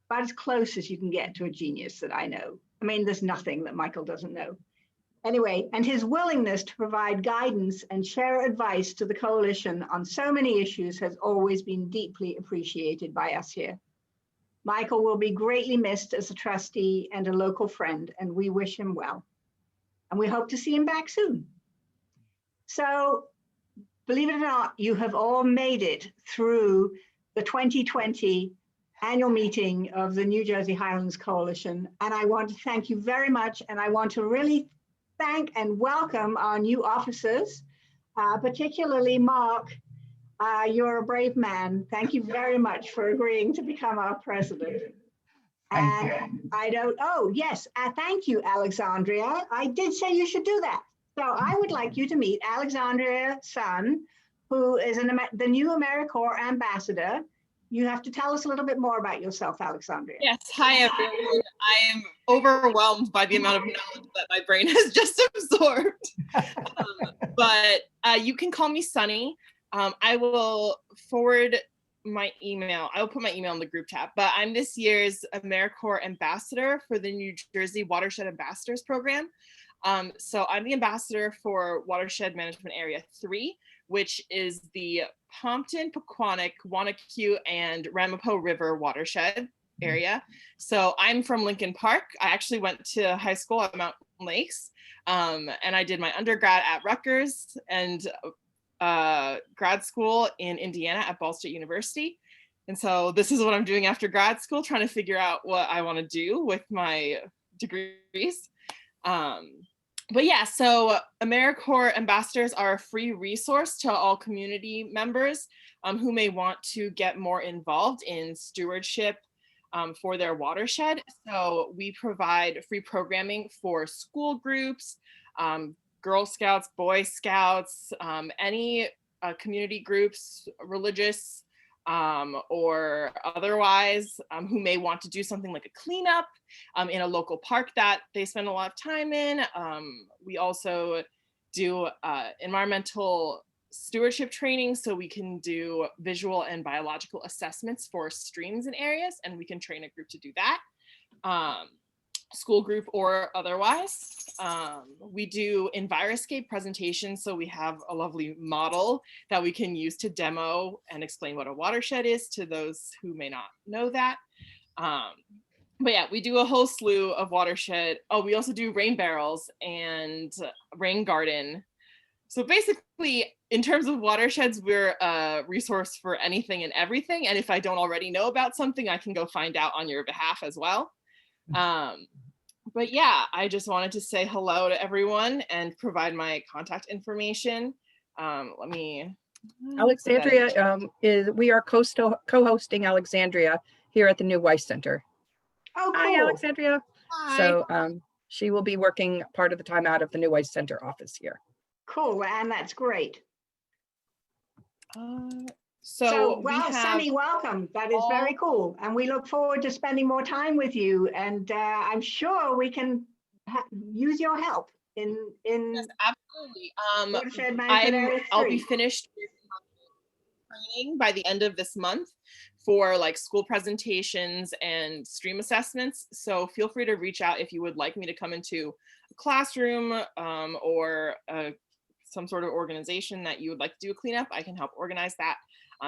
S1: about as close as you can get to a genius that I know. I mean, there's nothing that Michael doesn't know. Anyway, and his willingness to provide guidance and share advice to the coalition on so many issues has always been deeply appreciated by us here. Michael will be greatly missed as a trustee and a local friend, and we wish him well. And we hope to see him back soon. So, believe it or not, you have all made it through the 2020 annual meeting of the New Jersey Highlands Coalition. And I want to thank you very much. And I want to really thank and welcome our new officers, particularly Mark. You're a brave man. Thank you very much for agreeing to become our president. And thank you, Alexandria. I did say you should do that. So I would like you to meet Alexandria Sun, who is the new AmeriCorps ambassador. You have to tell us a little bit more about yourself, Alexandria.
S4: Yes, hi everyone. I am overwhelmed by the amount of knowledge that my brain has just absorbed. But you can call me Sunny. I will forward my email. I will put my email in the group chat, but I'm this year's AmeriCorps ambassador for the New Jersey Watershed Ambassadors Program. So I'm the ambassador for Watershed Management Area 3, which is the Pompton, Pequannock, Wanacue, and Ramapo River watershed area. So I'm from Lincoln Park. I actually went to high school at Mountain Lakes, and I did my undergrad at Rutgers and grad school in Indiana at Ball State University. And so this is what I'm doing after grad school, trying to figure out what I want to do with my degrees. But yeah, so AmeriCorps ambassadors are a free resource to all community members who may want to get more involved in stewardship for their watershed. So we provide free programming for school groups, Girl Scouts, Boy Scouts, any community groups, religious or otherwise, who may want to do something like a cleanup in a local park that they spend a lot of time in. We also do environmental stewardship training, so we can do visual and biological assessments for streams and areas, and we can train a group to do that. School group or otherwise. We do Enviroscape presentations, so we have a lovely model that we can use to demo and explain what a watershed is to those who may not know that. But yeah, we do a whole slew of watershed. Oh, we also do rain barrels and rain garden. So basically, in terms of watersheds, we're a resource for anything and everything. And if I don't already know about something, I can go find out on your behalf as well. But yeah, I just wanted to say hello to everyone and provide my contact information. Let me.
S20: Alexandria, we are co-hosting Alexandria here at the new Weiss Center.
S1: Oh, cool.
S20: Hi, Alexandria.
S4: Hi.
S20: So she will be working part of the time out of the new Weiss Center office here.
S1: Cool, and that's great.
S4: So we
S1: well,
S4: have
S1: Sammy, welcome. That is very cool. And we look forward to spending more time with you. And I'm sure we can use your help in
S4: yes, absolutely.
S1: watershed management area
S4: I'll be
S1: 3.
S4: finished training by the end of this month for like school presentations and stream assessments. So feel free to reach out if you would like me to come into a classroom or some sort of organization that you would like to do a cleanup. I can help organize that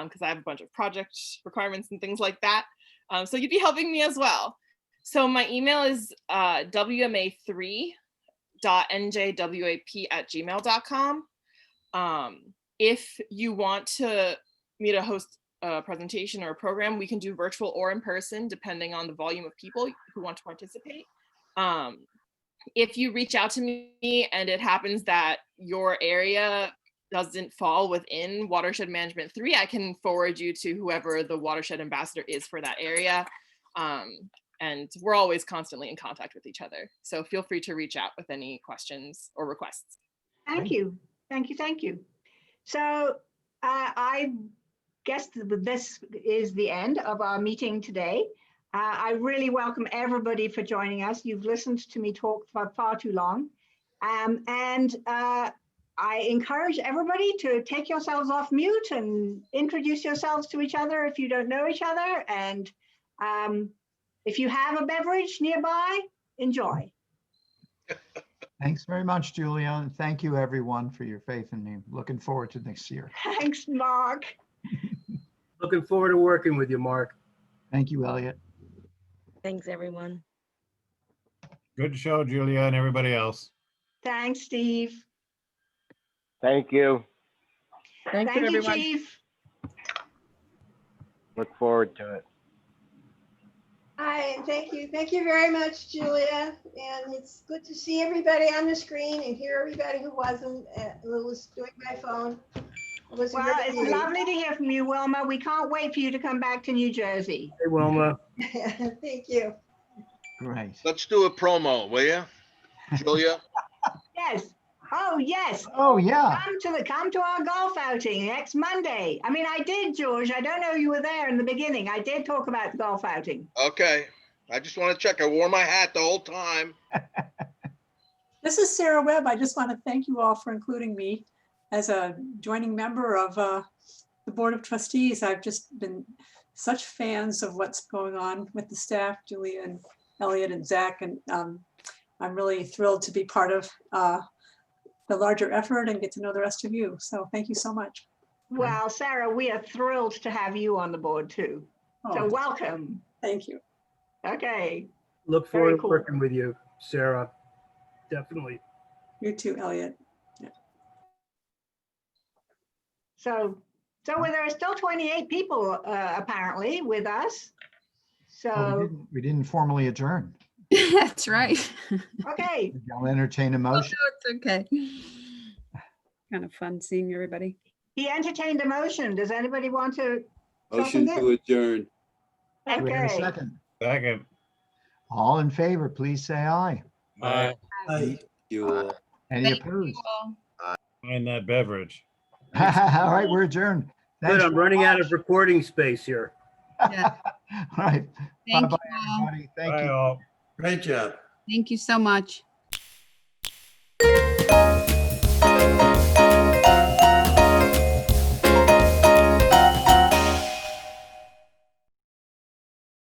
S4: because I have a bunch of project requirements and things like that. So you'd be helping me as well. So my email is wma3.njwap@gmail.com. If you want me to host a presentation or a program, we can do virtual or in person, depending on the volume of people who want to participate. If you reach out to me and it happens that your area doesn't fall within Watershed Management 3, I can forward you to whoever the watershed ambassador is for that area. And we're always constantly in contact with each other. So feel free to reach out with any questions or requests.
S1: Thank you. Thank you. Thank you. So I guess this is the end of our meeting today. I really welcome everybody for joining us. You've listened to me talk for far too long. I encourage everybody to take yourselves off mute and introduce yourselves to each other if you don't know each other. And if you have a beverage nearby, enjoy.
S8: Thanks very much, Julia. And thank you, everyone, for your faith in me. Looking forward to next year.
S1: Thanks, Mark.
S12: Looking forward to working with you, Mark.
S8: Thank you, Elliot.
S6: Thanks, everyone.
S22: Good show, Julia, and everybody else.
S1: Thanks, Steve.
S7: Thank you.
S20: Thank you, everyone.
S1: Chief.
S7: Look forward to it.
S10: Hi, thank you. Thank you very much, Julia. And it's good to see everybody on the screen and hear everybody who wasn't, who was doing by phone.
S1: Well, it's lovely to hear from you, Wilma. We can't wait for you to come back to New Jersey.
S12: Hey, Wilma.
S10: Thank you.
S8: Great.
S13: Let's do a promo, will you, Julia?
S1: Yes. Oh, yes.
S8: Oh, yeah.
S1: Come to our golf outing next Monday. I mean, I did, George. I don't know you were there in the beginning. I did talk about the golf outing.
S13: Okay. I just want to check. I wore my hat the whole time.
S23: This is Sarah Webb. I just want to thank you all for including me as a joining member of the Board of Trustees. I've just been such fans of what's going on with the staff, Julia and Elliot and Zach, and I'm really thrilled to be part of the larger effort and get to know the rest of you. So thank you so much.
S1: Well, Sarah, we are thrilled to have you on the board too. So
S23: Oh,
S1: welcome.
S23: thank you.
S1: Okay.
S12: Look forward
S1: Very
S12: to
S1: cool.
S12: working with you, Sarah. Definitely.
S23: You too, Elliot. Yeah.
S1: So there are still 28 people apparently with us. So,
S8: Oh, we didn't formally adjourn.
S24: That's right.
S1: okay.
S8: I'll entertain a motion.
S24: It's okay. Kind of fun seeing everybody.
S1: He entertained a motion. Does anybody want to?
S2: Motion
S1: second
S2: to
S1: it?
S2: adjourn.
S8: Do we have a
S1: Okay.
S8: second?
S22: Second.
S8: All in favor, please say aye.
S22: Aye.
S2: Thank you all.
S8: Any opposed?
S22: Find that beverage.
S8: All right, we're adjourned.
S12: Good,
S8: Thanks
S12: I'm
S8: very
S12: running out
S8: much.
S12: of recording space here.
S24: Yeah.
S8: All right.
S24: Thank
S8: Bye-bye,
S24: you all.
S8: everybody. Thank
S22: Bye
S8: you.
S22: all.
S2: Great job.
S24: Thank you so much.